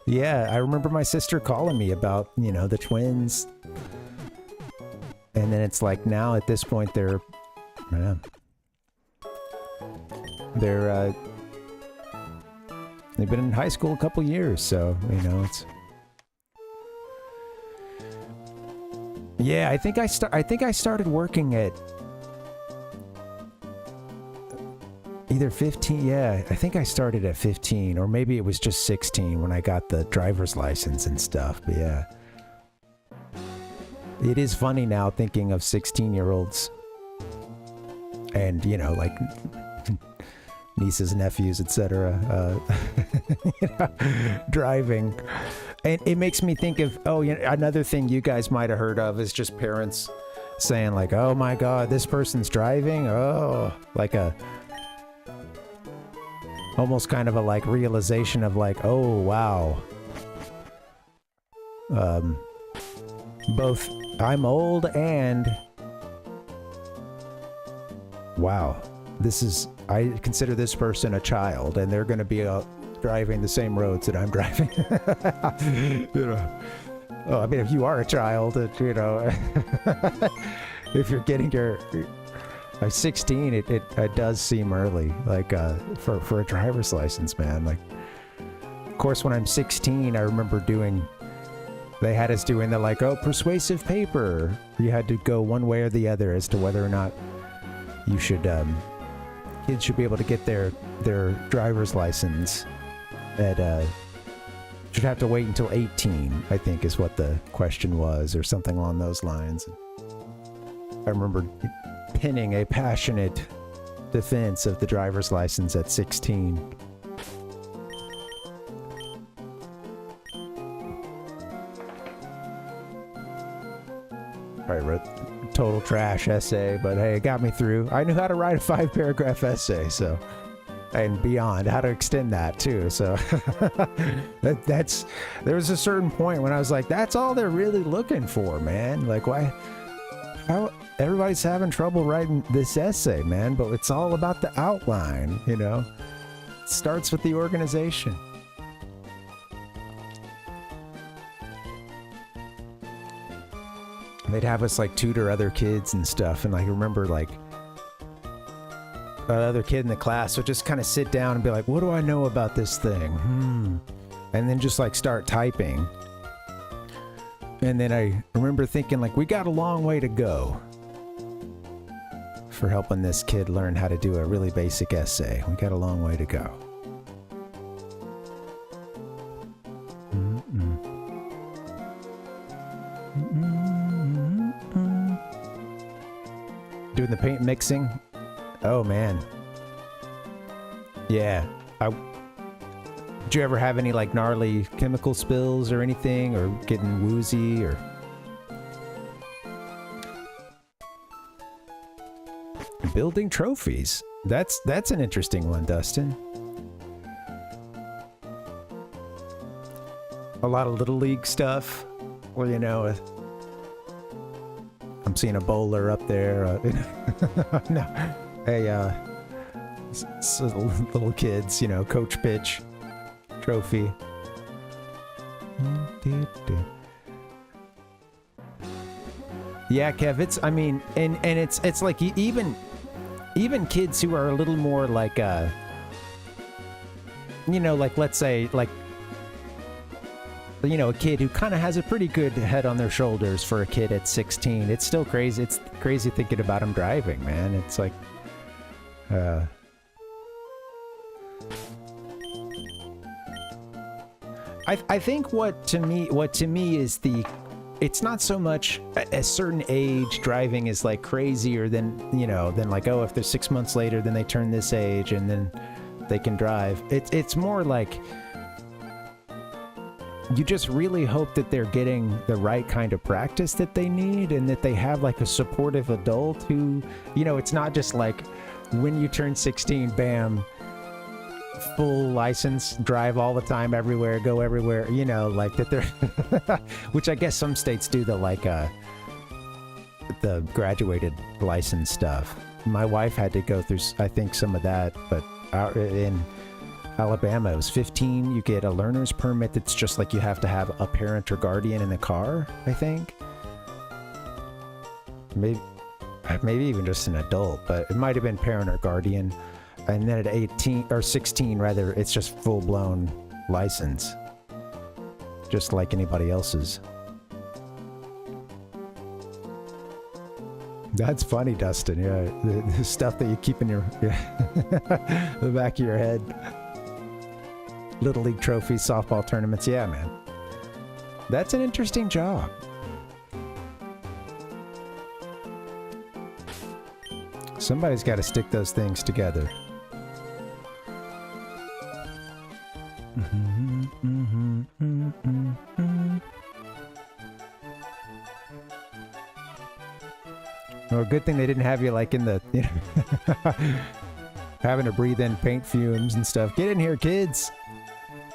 yeah. I remember my sister calling me about the twins. And then it's like now at this point they've been in high school a couple years, so it's. Yeah, I think I started working at either 15. Yeah, I think I started at 15, or maybe it was just 16 when I got the driver's license and stuff. But yeah, it is funny now thinking of 16-year-olds and like nieces, nephews, etc. Driving. And it makes me think of, another thing you guys might have heard of is just parents saying like, oh my God, this person's driving. Oh, like almost kind of a like realization of like, oh, wow. Both I'm old and wow, I consider this person a child and they're going to be driving the same roads that I'm driving. Oh, I mean, if you are a child, if you're getting your 16, it does seem early, like for a driver's license, man. Like, of course, when I'm 16, I remember they had us doing the like, persuasive paper. You had to go one way or the other as to whether or not you should, kids should be able to get their driver's license should have to wait until 18, I think is what the question was, or something along those lines. I remember pinning a passionate defense of the driver's license at 16. I wrote total trash essay, but hey, it got me through. I knew how to write a 5-paragraph essay, so, and beyond, how to extend that too. So there was a certain point when I was like, that's all they're really looking for, man. Like, why? How everybody's having trouble writing this essay, man, but it's all about the outline, It starts with the organization. They'd have us like tutor other kids and stuff, and like remember like other kid in the class would just kind of sit down and be like, what do I know about this thing? And then just like start typing. And then I remember thinking like, we got a long way to go for helping this kid learn how to do a really basic essay. We got a long way to go. Doing the paint mixing. Oh man. Yeah. Did you ever have any like gnarly chemical spills or anything, or getting woozy or? Building trophies. That's an interesting one, Dustin. A lot of little league stuff. Well, I'm seeing a bowler up there. No, hey, so little kids, coach pitch trophy. Yeah, Kev, it's like even kids who are a little more like like let's say like a kid who kind of has a pretty good head on their shoulders for a kid at 16. It's still crazy. It's crazy thinking about him driving, man. It's like, I think what to me is it's not so much a certain age driving is like crazier than like, oh, if they're 6 months later, then they turn this age and then they can drive. It's more like, you just really hope that they're getting the right kind of practice that they need, and that they have like a supportive adult who, it's not just like when you turn 16, bam, full license, drive all the time, everywhere, go everywhere, like that they're, which I guess some states do the like, the graduated license stuff, my wife had to go through, I think, some of that, but in Alabama, it was 15. You get a learner's permit that's just like you have to have a parent or guardian in the car, I think. Maybe even just an adult, but it might have been parent or guardian. And then at 18, or 16 rather, it's just full-blown license. Just like anybody else's. That's funny, Dustin, yeah. The stuff that you keep in your... Yeah, the back of your head. Little League trophies, softball tournaments, yeah, man. That's an interesting job. Somebody's got to stick those things together. Oh, good thing they didn't have you like in the, you know, having to breathe in paint fumes and stuff. Get in here, kids.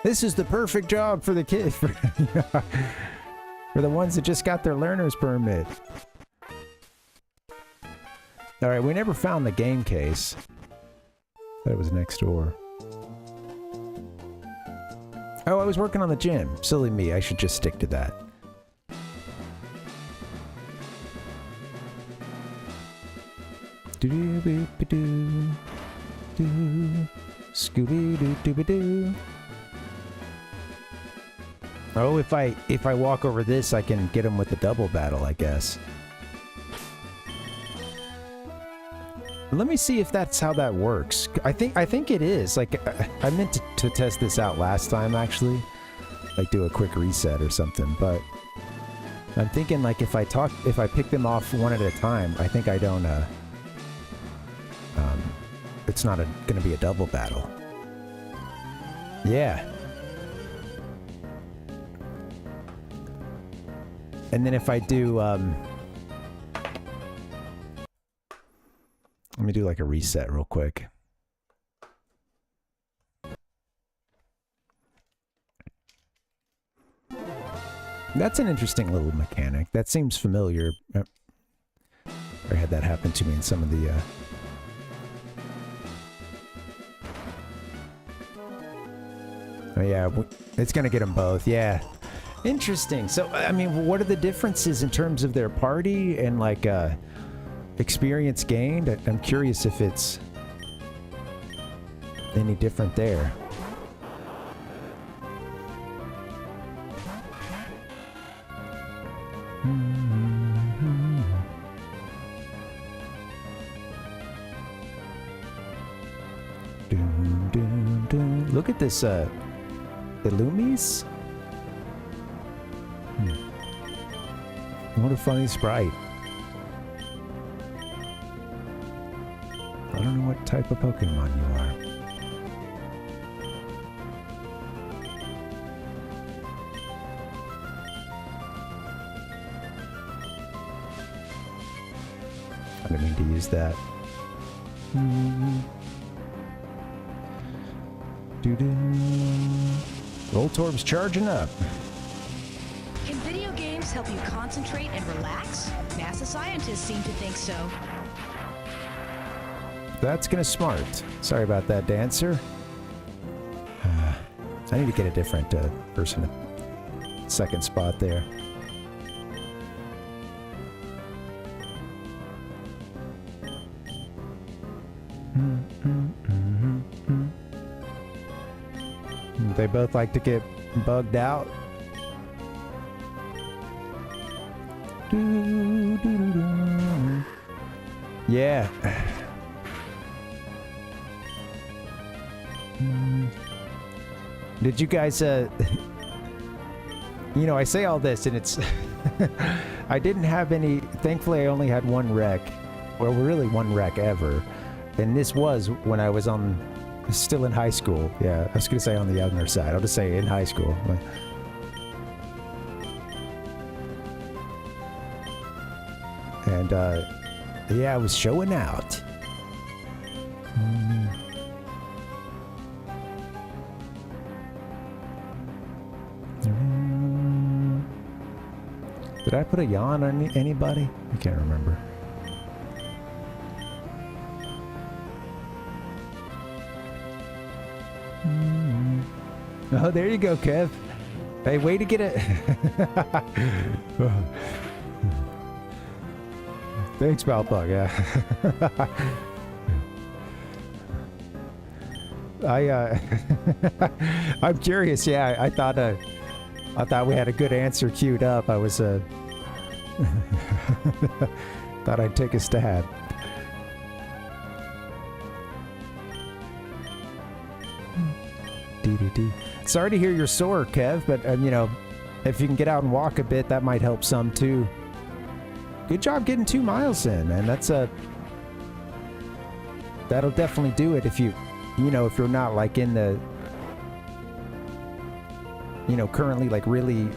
This is the perfect job for the kids, for the ones that just got their learner's permit. All right, we never found the game case. Thought it was next door. Oh, I was working on the gym. Silly me, I should just stick to that. Do-do-boo-ba-doo. Do. Scooby-doo-doo-ba-doo. Oh, if I walk over this, I can get him with the double battle, I guess. Let me see if that's how that works. I think it is. Like, I meant to test this out last time, actually. Like, do a quick reset or something, but I'm thinking, like, if I pick them off one at a time, I think I don't, it's not gonna be a double battle. Yeah. And then if I do, let me do like a reset real quick. That's an interesting little mechanic. That seems familiar. I had that happen to me in some of the, Oh yeah, it's gonna get them both, yeah. Interesting. So, I mean, what are the differences in terms of their party and, like, experience gained? I'm curious if it's any different there. Look at this, Illumies? What a funny sprite. I don't know what type of Pokemon you are. I didn't mean to use that. Voltorb's charging up. Can video games help you concentrate and relax? NASA scientists seem to think so. That's gonna smart. Sorry about that, Dancer. I need to get a different person. Second spot there. They both like to get bugged out. Yeah. Did you guys, you know, I say all this and it's, I didn't have any, thankfully I only had one wreck, well, really one wreck ever. And this was when I was still in high school. Yeah, I was going to say on the younger side. I'll just say in high school. And, yeah, I was showing out. Did I put a yawn on anybody? I can't remember. Oh, there you go, Kev. Hey, way to get it. Thanks, Balpug. Yeah. I'm curious. Yeah, I thought we had a good answer queued up. I was thought I'd take a stab. Sorry to hear you're sore, Kev, but you know, if you can get out and walk a bit, that might help some too. Good job getting 2 miles in, man. That'll definitely do it if you know, if you're not like in the, you know, currently like really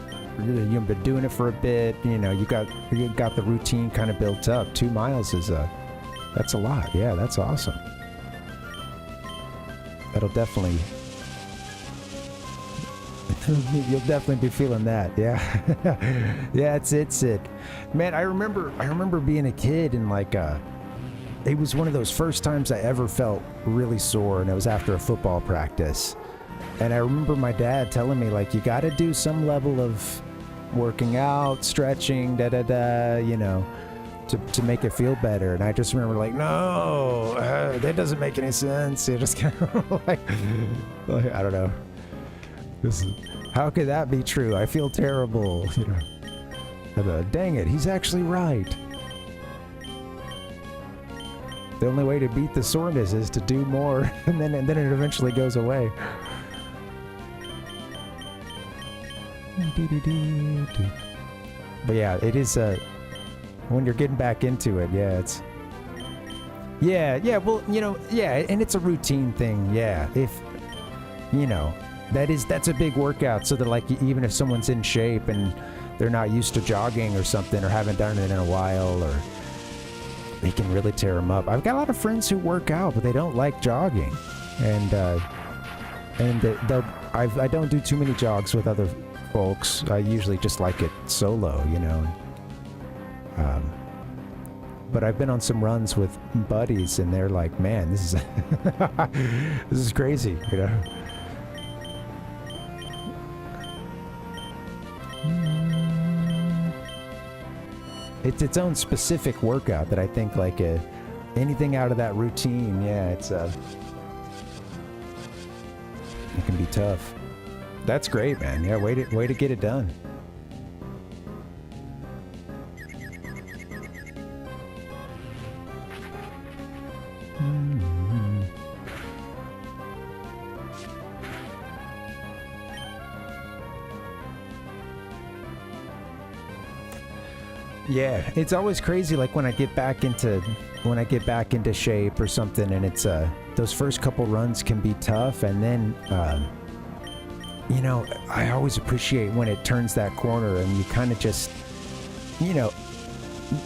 you've been doing it for a bit, you know, you got the routine kind of built up. 2 miles is that's a lot. Yeah, that's awesome. That'll definitely you'll definitely be feeling that. Yeah. Yeah, it's it. Man, I remember being a kid and like it was one of those first times I ever felt really sore, and it was after a football practice. And I remember my dad telling me, like, you got to do some level of working out, stretching, you know, to make it feel better. And I just remember, like, no, that doesn't make any sense. It just kind of like, I don't know. How could that be true? I feel terrible. You know, dang it, he's actually right. The only way to beat the soreness is to do more, and then it eventually goes away. But yeah, it is when you're getting back into it, yeah, it's well, you know, yeah, and it's a routine thing, yeah. If you know, that's a big workout, so that like even if someone's in shape and they're not used to jogging or something, or haven't done it in a while, or they can really tear them up. I've got a lot of friends who work out, but they don't like jogging, and I don't do too many jogs with other folks. I usually just like it solo, you know. But I've been on some runs with buddies, and they're like, "Man, this is this is crazy," you know. It's its own specific workout that I think, like, anything out of that routine, yeah, it can be tough. That's great, man. Yeah, way to get it done. Yeah, it's always crazy, like when I get back into shape or something, and it's those first couple runs can be tough, and then you know, I always appreciate when it turns that corner and you kind of just, you know,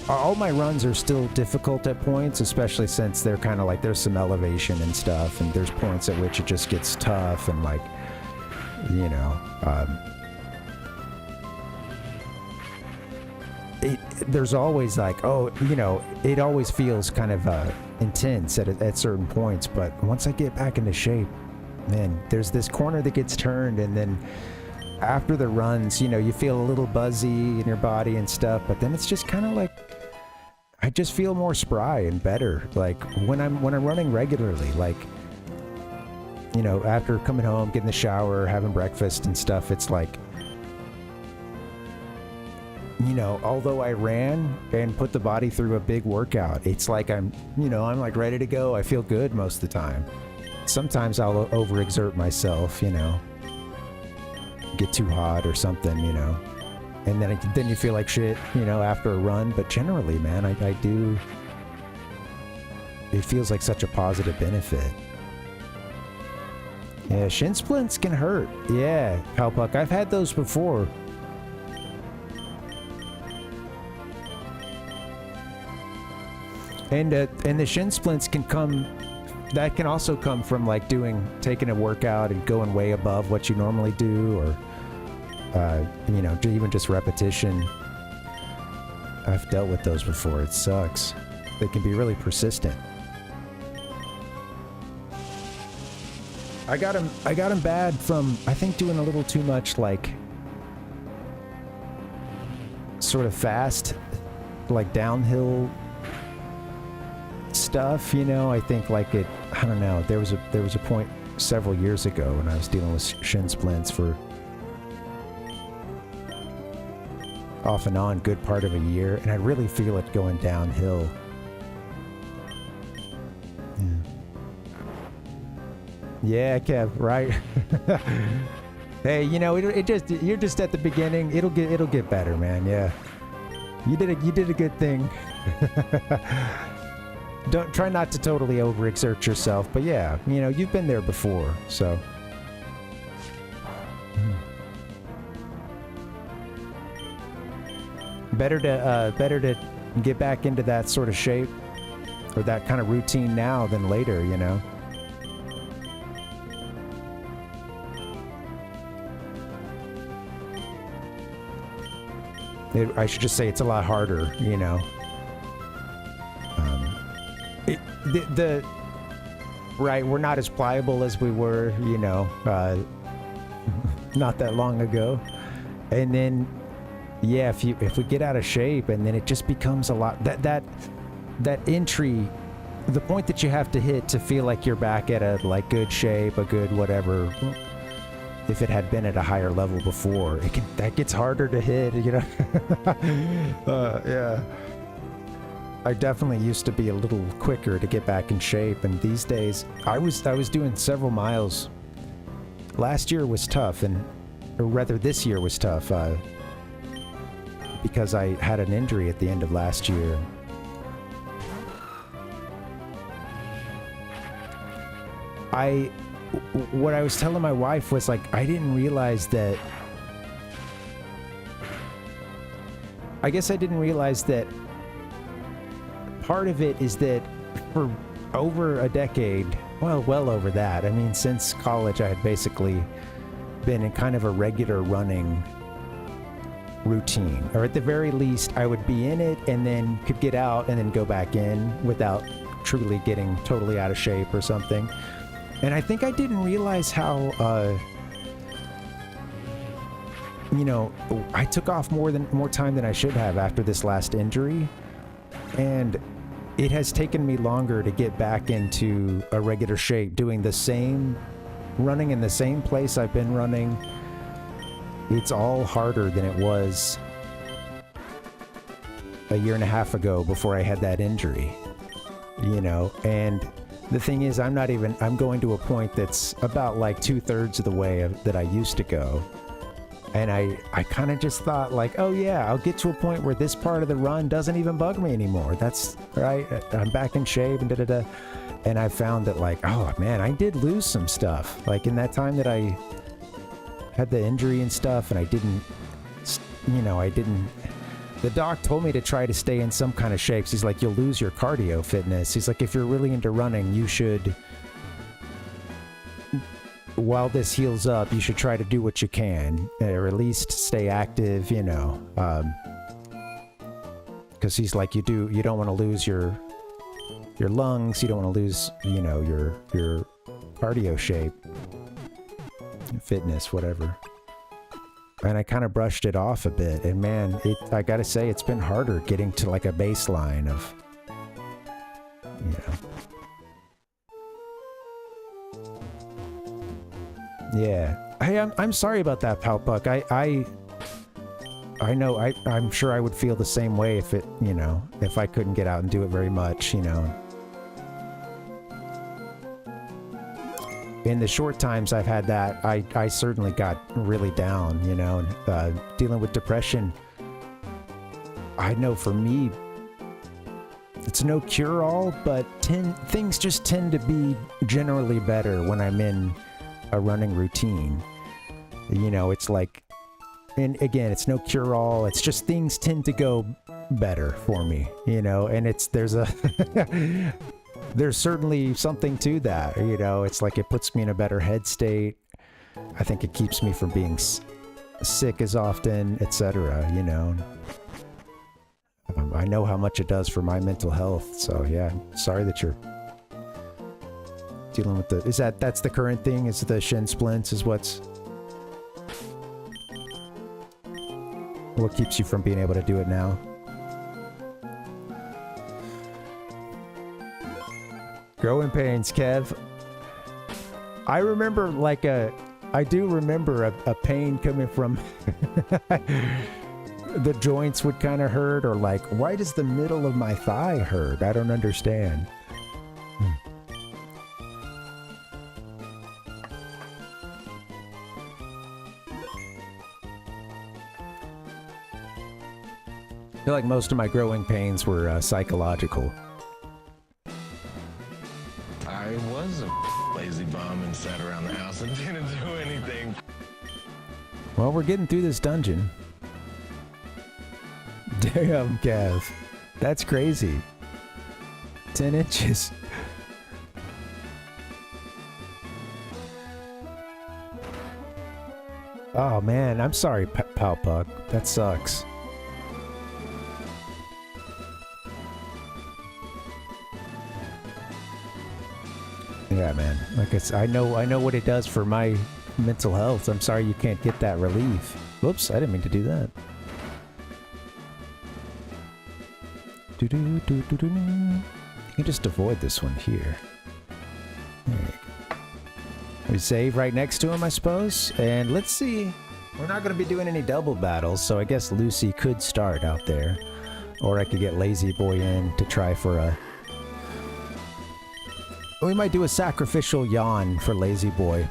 all my runs are still difficult at points, especially since they're kind of like, there's some elevation and stuff, and there's points at which it just gets tough, and like, you know, there's always like, oh, you know, it always feels kind of intense at certain points, but once I get back into shape, man, there's this corner that gets turned, and then after the runs, you know, you feel a little buzzy in your body and stuff, but then it's just kind of like, I just feel more spry and better. Like when I'm running regularly, like, you know, after coming home, getting the shower, having breakfast and stuff, it's like, you know, although I ran and put the body through a big workout, it's like I'm like ready to go. I feel good most of the time. Sometimes I'll overexert myself, you know, get too hot or something, you know, and then you feel like shit, you know, after a run. But generally, man, I do. It feels like such a positive benefit. Yeah, shin splints can hurt. Yeah, Cowpuck, I've had those before. And the shin splints can come. That can also come from like taking a workout and going way above what you normally do, or you know, even just repetition. I've dealt with those before. It sucks. They can be really persistent. I got him bad from, I think, doing a little too much, like, sort of fast, like, downhill stuff, you know? I think, like, I don't know, there was a point several years ago when I was dealing with shin splints for off and on good part of a year, and I really feel it going downhill. Yeah, Kev, right? Hey, you know, you're just at the beginning. It'll get better, man. Yeah, you did a good thing. Don't try not to totally overexert yourself, but yeah, you know, you've been there before, so. Better to get back into that sort of shape or that kind of routine now than later, you know. I should just say it's a lot harder, you know. Right, we're not as pliable as we were, you know, not that long ago. And then, yeah, if we get out of shape, and then it just becomes a lot, that entry, the point that you have to hit to feel like you're back at a, like, good shape, a good whatever, if it had been at a higher level before, that gets harder to hit, you know. Yeah. I definitely used to be a little quicker to get back in shape, and these days I was doing several miles. Last year was tough, or rather this year was tough, because I had an injury at the end of last year. What I was telling my wife was, like, I didn't realize that, I guess I didn't realize that part of it is that for over a decade, well over that, I mean, since college I had basically been in kind of a regular running routine, or at the very least I would be in it and then could get out and then go back in without truly getting totally out of shape or something. And I think I didn't realize how, you know, I took off more time than I should have after this last injury, and it has taken me longer to get back into a regular shape, running in the same place I've been running. It's all harder than it was a year and a half ago before I had that injury, you know. And the thing is, I'm going to a point that's about like 2/3 of the way that I used to go. And I kind of just thought, like, oh yeah, I'll get to a point where this part of the run doesn't even bug me anymore. That's right. I'm back in shape and da-da-da. And I found that, like, oh man, I did lose some stuff. Like in that time that I had the injury and stuff, and I didn't, the doc told me to try to stay in some kind of shape. He's like, you'll lose your cardio fitness. He's like, if you're really into running, you should, while this heals up, you should try to do what you can, or at least stay active, you know. Because he's like, you don't want to lose your lungs, you don't want to lose, you know, your cardio shape, fitness, whatever. And I kind of brushed it off a bit, and man, I gotta say, it's been harder getting to like a baseline of, you know. Yeah. Hey, I'm sorry about that, Palpuck. I know, I'm sure I would feel the same way if it, you know, if I couldn't get out and do it very much, you know. In the short times I've had that, I certainly got really down, you know, and dealing with depression. I know for me, it's no cure-all, but things just tend to be generally better when I'm in a running routine. You know, it's like, and again, it's no cure-all, it's just things tend to go better for me, you know, and there's certainly something to that, you know. It's like it puts me in a better head state. I think it keeps me from being sick as often, etc., you know. I know how much it does for my mental health, so yeah, sorry that you're dealing with the... That's the current thing? Is the shin splints is what's... What keeps you from being able to do it now? Growing pains, Kev. I remember like I do remember a pain coming from the joints would kind of hurt, or like, why does the middle of my thigh hurt? I don't understand. I feel like most of my growing pains were psychological. I was a lazy bum and sat around the house and didn't do anything. Well, we're getting through this dungeon. Damn, Kev. That's crazy. 10 inches. Oh, man. I'm sorry, Palpuck. That sucks. Yeah, man. Like I know what it does for my mental health. I'm sorry you can't get that relief. Whoops, I didn't mean to do that. You can just avoid this one here. There you go. We save right next to him, I suppose. And let's see. We're not going to be doing any double battles, so I guess Lucy could start out there. Or I could get Lazy Boy in to try for a... We might do a sacrificial yawn for Lazy Boy.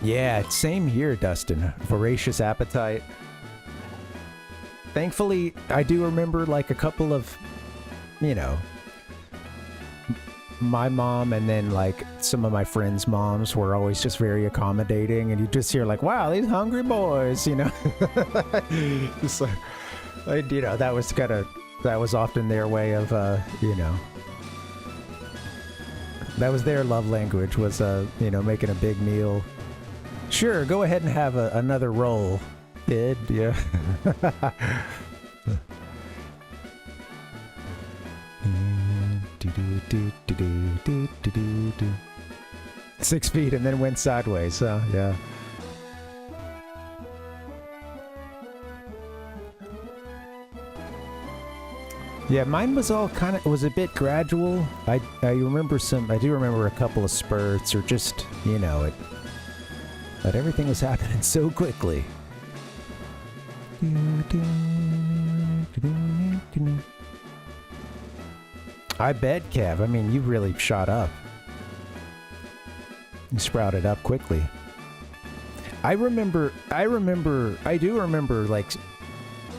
Yeah, same here, Dustin. Voracious appetite. Thankfully, I do remember like a couple of, you know, my mom and then like some of my friends' moms were always just very accommodating, and you just hear like, wow, these hungry boys, you know. Just like, you know, that was often their way of, you know, that was their love language, was, you know, making a big meal. Sure, go ahead and have another roll, kid. Yeah. 6 feet and then went sideways, so yeah. Yeah, mine was all kind of, it was a bit gradual. I do remember a couple of spurts, or just, you know, but everything was happening so quickly. I bet, Kev. I mean, you really shot up. You sprouted up quickly. I do remember, like,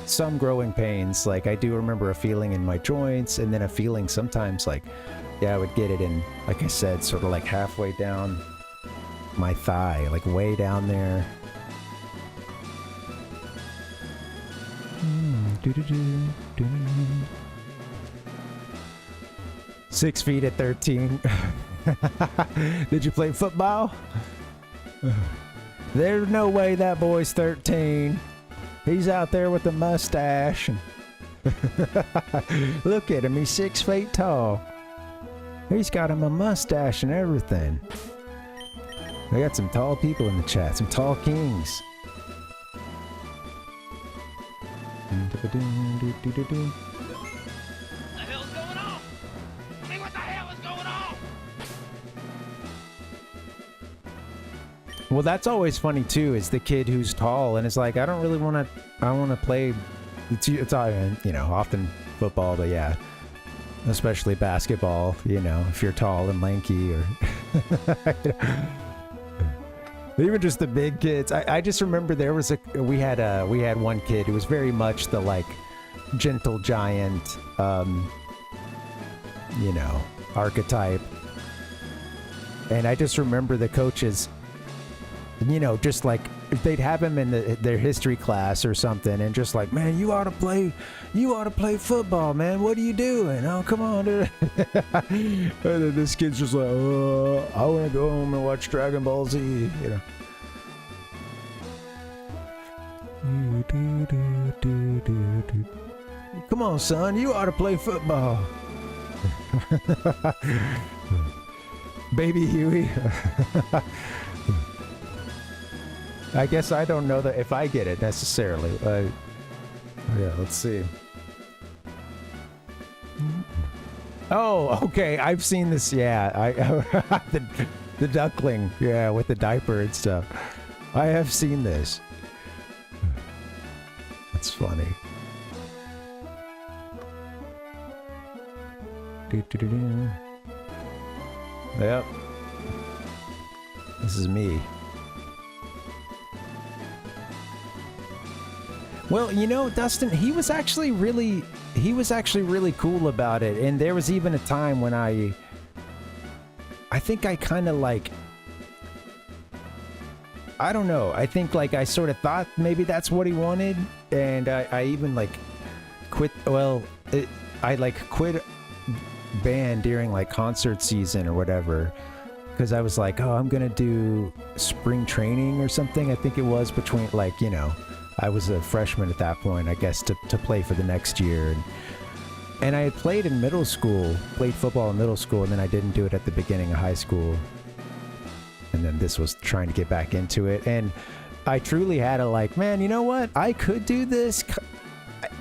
some growing pains. Like, I do remember a feeling in my joints, and then a feeling sometimes, like, yeah, I would get it in, like I said, sort of like halfway down my thigh, like way down there. 6 feet at 13. Did you play football? There's no way that boy's 13. He's out there with a mustache. Look at him, he's 6 feet tall. He's got him a mustache and everything. We got some tall people in the chat, some tall kings. What the hell's going on? I mean, what the hell is going on? Well, that's always funny too, is the kid who's tall and is like, I don't really want to, I want to play, it's all, you know, often football, but yeah, especially basketball, you know, if you're tall and lanky, or even just the big kids. I just remember there was we had one kid who was very much the like gentle giant, you know, archetype. And I just remember the coaches, you know, just like if they'd have him in their history class or something, and just like, man, you ought to play football, man. What are you doing? Oh, come on, dude. And then this kid's just like, I want to go home and watch Dragon Ball Z, you know. Come on, son, you ought to play football. Baby Huey. I guess I don't know that if I get it necessarily. Yeah, let's see. Oh, okay. I've seen this. Yeah, the duckling. Yeah, with the diaper and stuff. I have seen this. That's funny. Yep. This is me. Well, you know, Dustin, he was actually really cool about it. And there was even a time when I think I kind of like, I don't know. I think like I sort of thought maybe that's what he wanted. And I even like quit. Well, I like quit band during like concert season or whatever. Because I was like, oh, I'm going to do spring training or something. I think it was between like, you know, I was a freshman at that point, I guess, to play for the next year. And I had played in middle school, played football in middle school, and then I didn't do it at the beginning of high school. And then this was trying to get back into it. And I truly had a like, man, you know what? I could do this.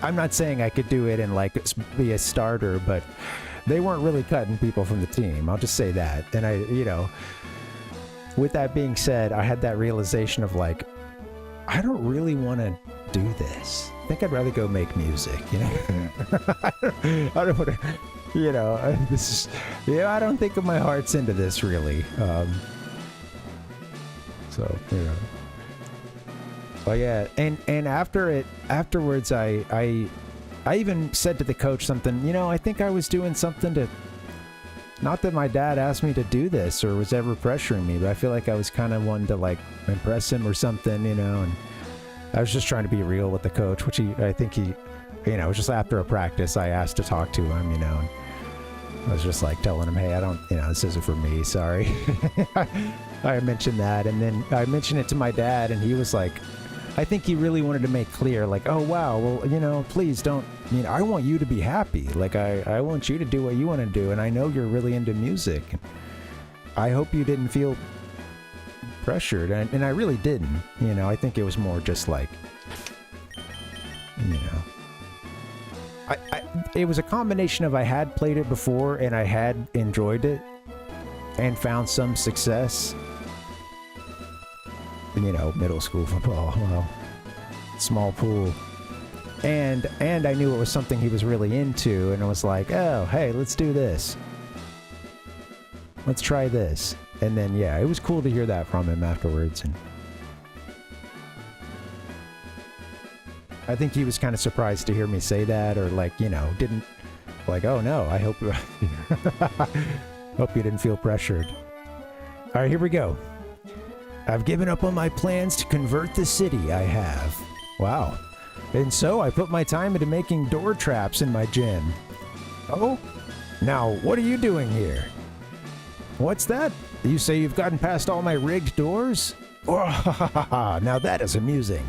I'm not saying I could do it and like be a starter, but they weren't really cutting people from the team. I'll just say that. And I, you know, with that being said, I had that realization of like, I don't really want to do this. I think I'd rather go make music, you know? I don't want to, you know, this is, you know, I don't think my heart's into this really. So, you know. But yeah, and afterwards, I even said to the coach something, you know, I think I was doing something to, not that my dad asked me to do this or was ever pressuring me, but I feel like I was kind of wanting to like impress him or something, you know, and I was just trying to be real with the coach, which I think he, you know, just after a practice, I asked to talk to him, you know, and I was just like telling him, hey, I don't, you know, this isn't for me, sorry. I mentioned that, and then I mentioned it to my dad, and he was like, I think he really wanted to make clear, like, oh, wow, well, you know, please don't, you know, I want you to be happy. Like, I want you to do what you want to do, and I know you're really into music. I hope you didn't feel pressured, and I really didn't, you know. I think it was more just like, you know, it was a combination of I had played it before, and I had enjoyed it, and found some success. You know, middle school football, well, small pool, and I knew it was something he was really into, and it was like, oh, hey, let's do this, let's try this. And then yeah, it was cool to hear that from him afterwards, and I think he was kind of surprised to hear me say that, or like, you know, didn't like, oh no, I hope hope you didn't feel pressured. All right, here we go. I've given up on my plans to convert the city, I have. Wow. And so I put my time into making door traps in my gym. Oh? Now, what are you doing here? What's that? You say you've gotten past all my rigged doors? Oh, now that is amusing.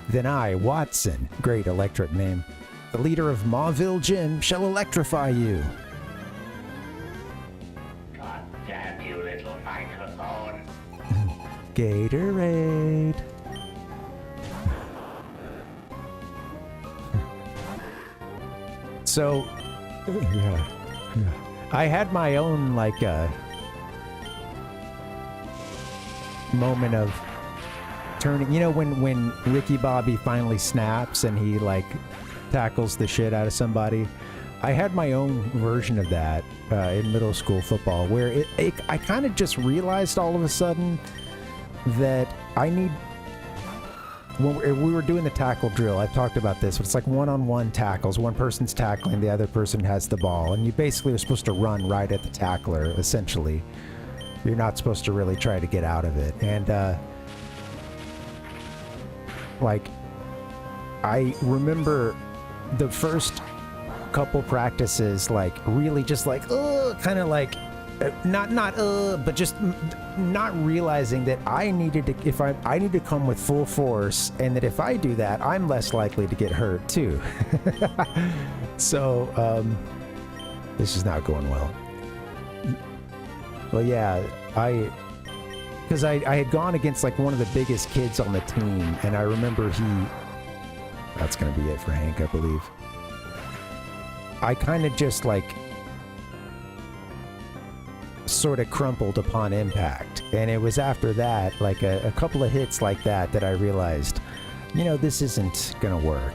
Then I, Watson, great electric name, the leader of Mauville Gym, shall electrify you. God damn you, little microphone. Gatorade. So, yeah. I had my own, like, moment of turning, you know, when Ricky Bobby finally snaps and he, like, tackles the shit out of somebody. I had my own version of that in middle school football, where I kind of just realized all of a sudden that I need, when we were doing the tackle drill, I've talked about this, but it's like one-on-one tackles. One person's tackling, the other person has the ball, and you basically are supposed to run right at the tackler, essentially. You're not supposed to really try to get out of it. And, like, I remember the first couple practices, like, really just like, kind of like but just not realizing that I needed to, I need to come with full force, and that if I do that, I'm less likely to get hurt too. So, this is not going well. Well, yeah, because I had gone against like one of the biggest kids on the team, and I remember that's gonna be it for Hank, I believe. I kind of just like sort of crumpled upon impact, and it was after that, like a couple of hits like that, that I realized, you know, this isn't gonna work.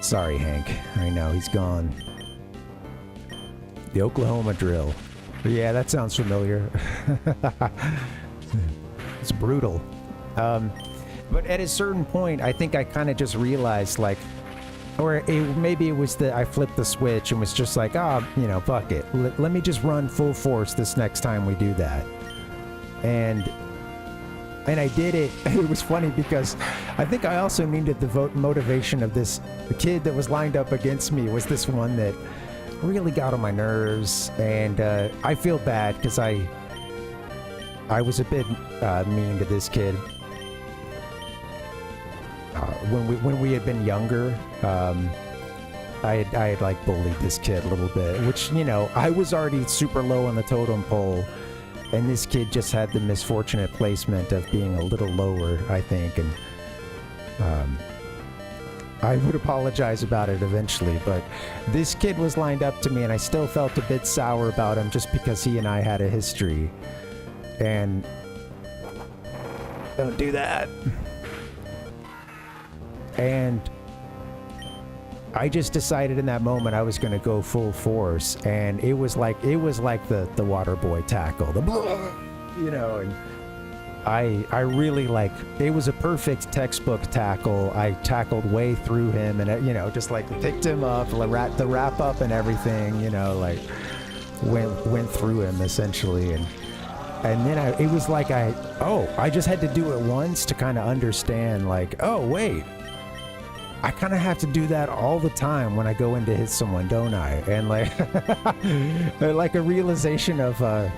Sorry, Hank. I know, he's gone. The Oklahoma drill. Yeah, that sounds familiar. It's brutal. But at a certain point, I think I kind of just realized, like, or maybe it was that I flipped the switch and was just like, you know, fuck it. Let me just run full force this next time we do that. And I did it. It was funny because I think I also needed the motivation of the kid that was lined up against me was this one that really got on my nerves. And I feel bad because I was a bit mean to this kid. When we had been younger, I had like bullied this kid a little bit, which, you know, I was already super low on the totem pole, and this kid just had the misfortunate placement of being a little lower, I think, and I would apologize about it eventually, but this kid was lined up to me, and I still felt a bit sour about him just because he and I had a history, and don't do that. And I just decided in that moment I was going to go full force, and it was like the water boy tackle, you know, and I really like, it was a perfect textbook tackle. I tackled way through him, and, you know, just like picked him up, the wrap up and everything, you know, like went through him essentially, and then it was like I just had to do it once to kind of understand, like, oh wait, I kind of have to do that all the time when I go in to hit someone, don't I? And like, like a realization of, at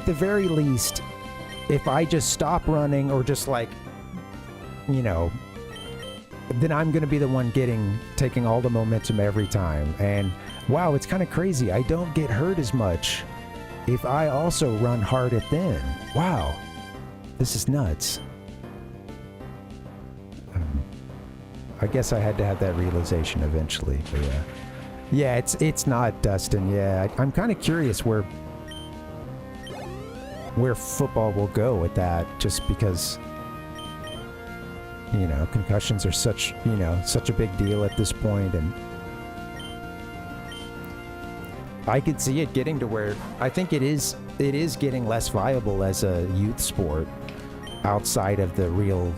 the very least, if I just stop running or just like, you know, then I'm going to be the one taking all the momentum every time. And wow, it's kind of crazy. I don't get hurt as much if I also run hard at them. Wow, this is nuts. I guess I had to have that realization eventually, but yeah, it's not Dustin. Yeah, I'm kind of curious where football will go with that, just because, you know, concussions are such a big deal at this point, and I could see it getting to where I think it is getting less viable as a youth sport outside of the real,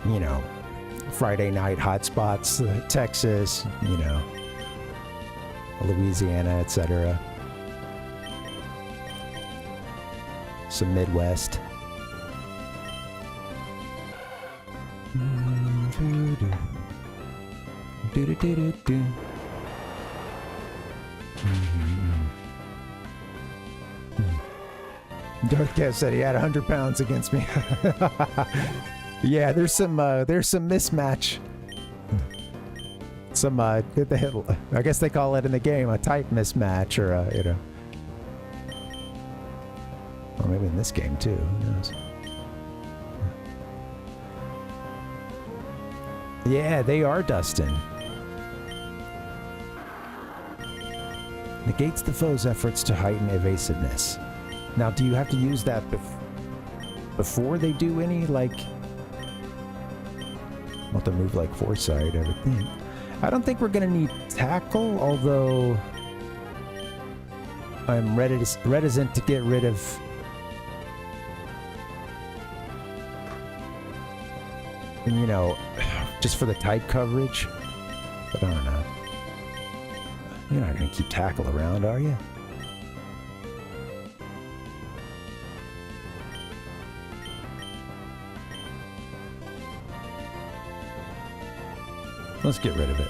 you know, Friday night hotspots, Texas, you know, Louisiana, etc. Some Midwest. Darth Kev said he had 100 pounds against me. Yeah, there's some mismatch. Some I guess they call it in the game a type mismatch, or you know, or maybe in this game too. Who knows? Yeah, they are, Dustin. Negates the foe's efforts to heighten evasiveness. Now, do you have to use that before they do any, like, want to move like foresight, I would think. I don't think we're gonna need tackle, although I'm reticent to get rid of you know, just for the tight coverage. But I don't know. You're not gonna keep tackle around, are you? Let's get rid of it.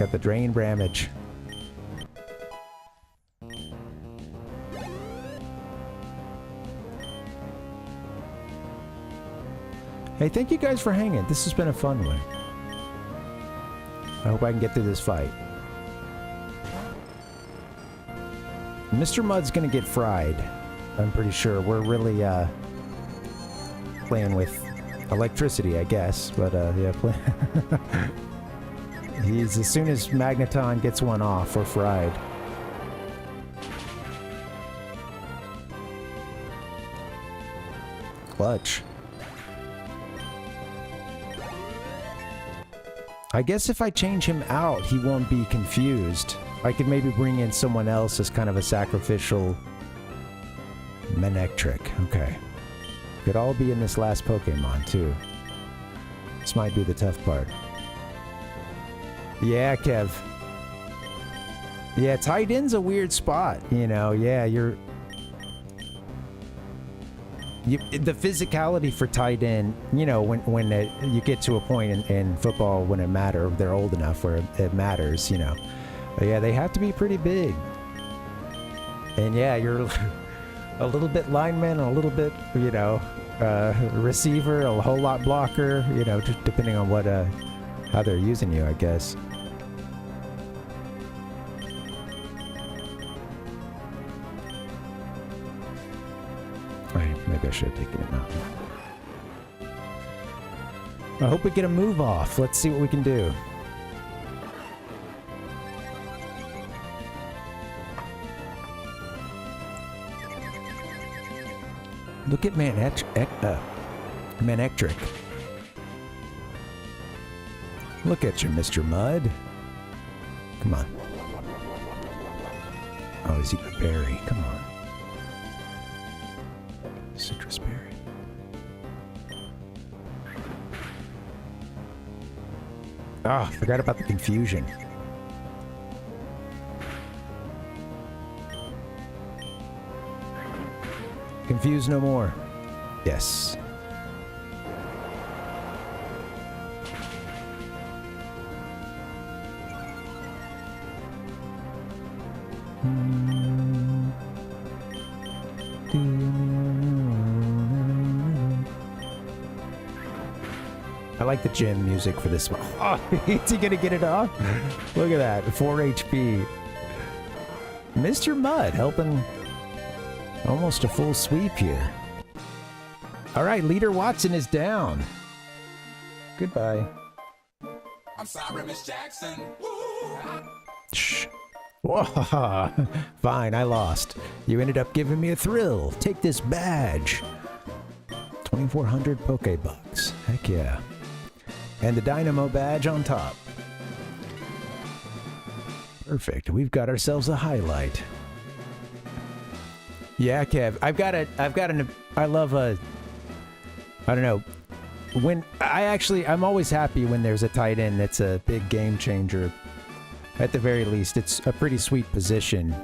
Got the drain ramage. Hey, thank you guys for hanging. This has been a fun one. I hope I can get through this fight. Mr. Mud's gonna get fried. I'm pretty sure. We're really, playing with electricity, I guess. But, yeah, he's, as soon as Magneton gets one off, we're fried. Clutch. I guess if I change him out, he won't be confused. I could maybe bring in someone else as kind of a sacrificial Manectric. Okay. Could all be in this last Pokemon, too. This might be the tough part. Yeah, Kev. Yeah, tight end's a weird spot, you know. Yeah, the physicality for tight end, you know, when you get to a point in football when it matters, they're old enough where it matters, you know. But yeah, they have to be pretty big. And yeah, you're a little bit lineman, a little bit, you know, receiver, a whole lot blocker, you know, just depending on what, how they're using you, I guess. Maybe I should have taken him out. I hope we get a move off. Let's see what we can do. Look at Manectric. Look at you, Mr. Mud. Come on. Oh, he's eating a berry. Come on. Citrus berry. Ah, forgot about the confusion. Confuse no more. Yes. I like the gym music for this one. Oh, is he gonna get it off? Look at that, 4 HP. Mr. Mud helping almost a full sweep here. All right, Leader Watson is down. Goodbye. I'm sorry, Miss Jackson. Shh. Whoa. Fine, I lost. You ended up giving me a thrill. Take this badge. 2,400 Pokebucks. Heck yeah. And the Dynamo badge on top. Perfect. We've got ourselves a highlight. Yeah, Kev. I love I don't know. I'm always happy when there's a tight end that's a big game changer. At the very least, it's a pretty sweet position.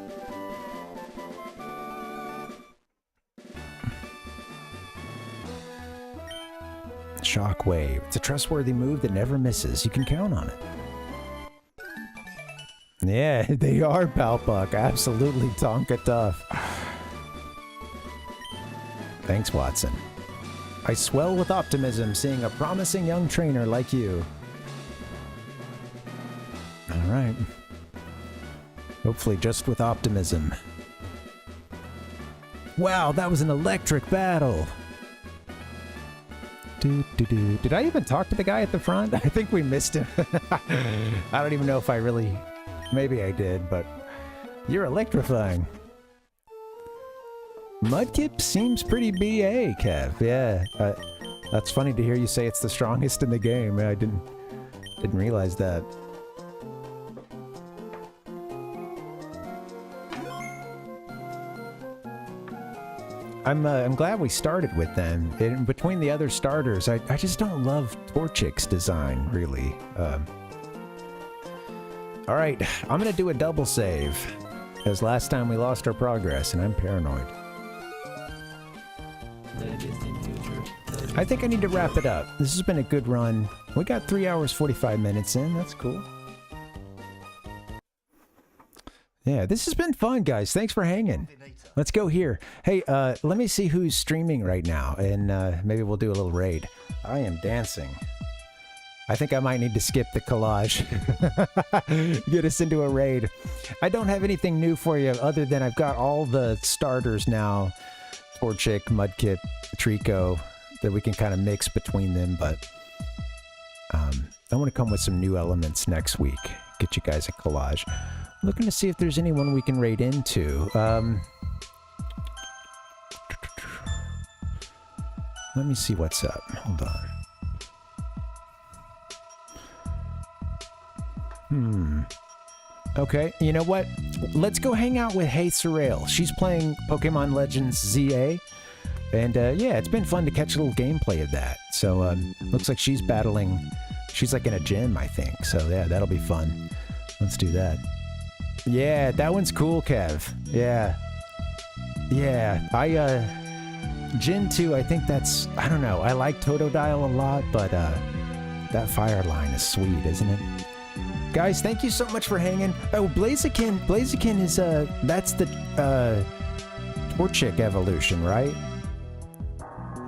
Shockwave. It's a trustworthy move that never misses. You can count on it. Yeah, they are, Palpuck. Absolutely Tonka tough. Thanks, Watson. I swell with optimism seeing a promising young trainer like you. All right. Hopefully just with optimism. Wow, that was an electric battle. Did I even talk to the guy at the front? I think we missed him. I don't even know if I really... Maybe I did, but... You're electrifying. Mudkip seems pretty BA, Kev. Yeah, that's funny to hear you say it's the strongest in the game. I didn't realize that. I'm glad we started with them. In between the other starters, I just don't love Torchic's design, really. All right, I'm gonna do a double save, as last time we lost our progress, and I'm paranoid. I think I need to wrap it up. This has been a good run. We got 3 hours 45 minutes in. That's cool. Yeah, this has been fun, guys. Thanks for hanging. Let's go here. Hey, let me see who's streaming right now, and maybe we'll do a little raid. I am dancing. I think I might need to skip the collage. Get us into a raid. I don't have anything new for you other than I've got all the starters now. Torchic, Mudkip, Trico, that we can kind of mix between them, but I want to come with some new elements next week. Get you guys a collage. Looking to see if there's anyone we can raid into. Let me see what's up. Hold on. Okay, you know what? Let's go hang out with Hey Sorrel. She's playing Pokemon Legends ZA. And yeah, it's been fun to catch a little gameplay of that. So looks like she's battling. She's like in a gym, I think. So yeah, that'll be fun. Let's do that. Yeah, that one's cool, Kev. Yeah. Yeah, Gen 2, I think that's, I don't know. I like Totodile a lot, but that fire line is sweet, isn't it? Guys, thank you so much for hanging. Oh, Blaziken is, that's the Torchic evolution, right?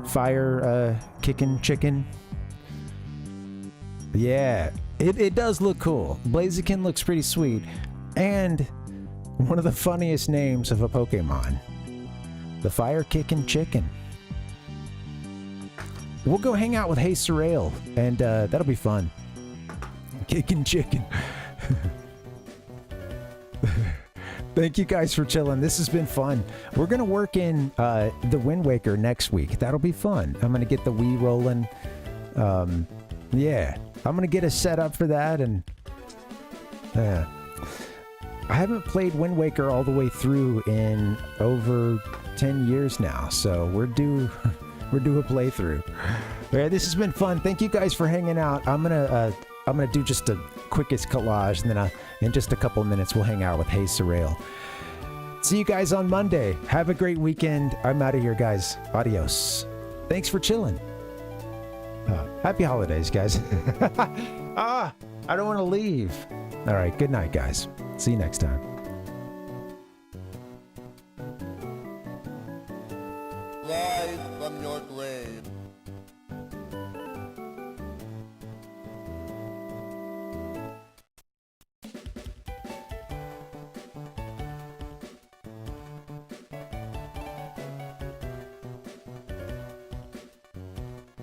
Fire, kicking chicken. Yeah, it does look cool. Blaziken looks pretty sweet. And one of the funniest names of a Pokemon. The Fire Kicking Chicken. We'll go hang out with Hey Sorrel, and that'll be fun. Kicking chicken. Thank you guys for chilling. This has been fun. We're going to work in the Wind Waker next week. That'll be fun. I'm going to get the Wii rolling. Yeah, I'm going to get us set up for that. And I haven't played Wind Waker all the way through in over 10 years now. So we're due a playthrough. Yeah, this has been fun. Thank you guys for hanging out. I'm gonna do just the quickest collage, and then in just a couple of minutes we'll hang out with Hey Sorrel. See you guys on Monday. Have a great weekend. I'm out of here, guys. Adios. Thanks for chilling. Happy holidays, guys. I don't want to leave. All right, good night, guys. See you next time. Rise from your grave.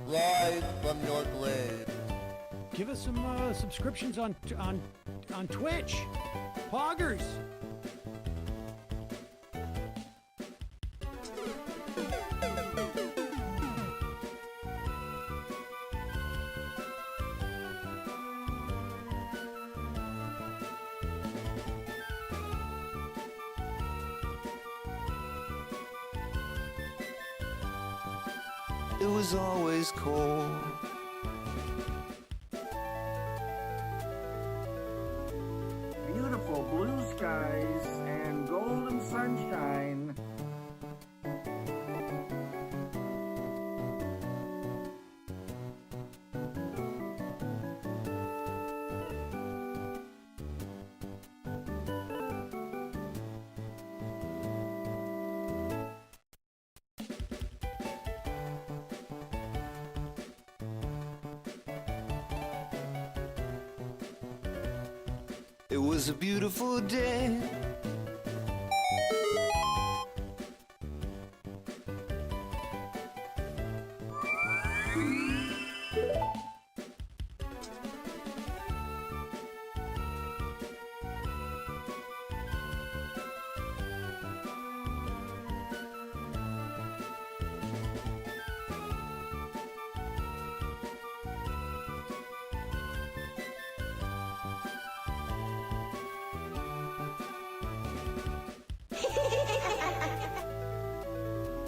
Rise from your grave. Give us some subscriptions on Twitch. Poggers. It was always cold. Beautiful blue skies and golden sunshine. It was a beautiful day.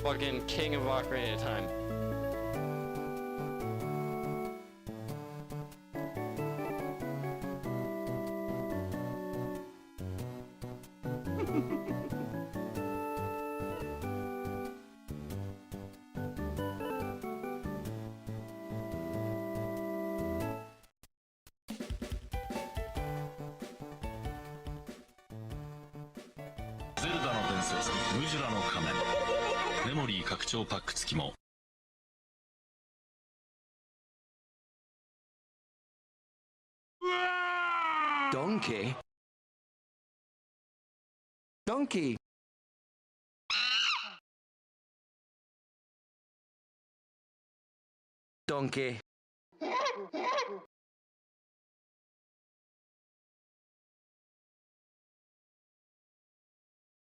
Fucking king of Ocarina of Time. ゼルダの伝説ムジュラの仮面メモリー拡張パック付きもDonkey? Donkey! Donkey.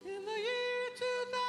In the year 2000.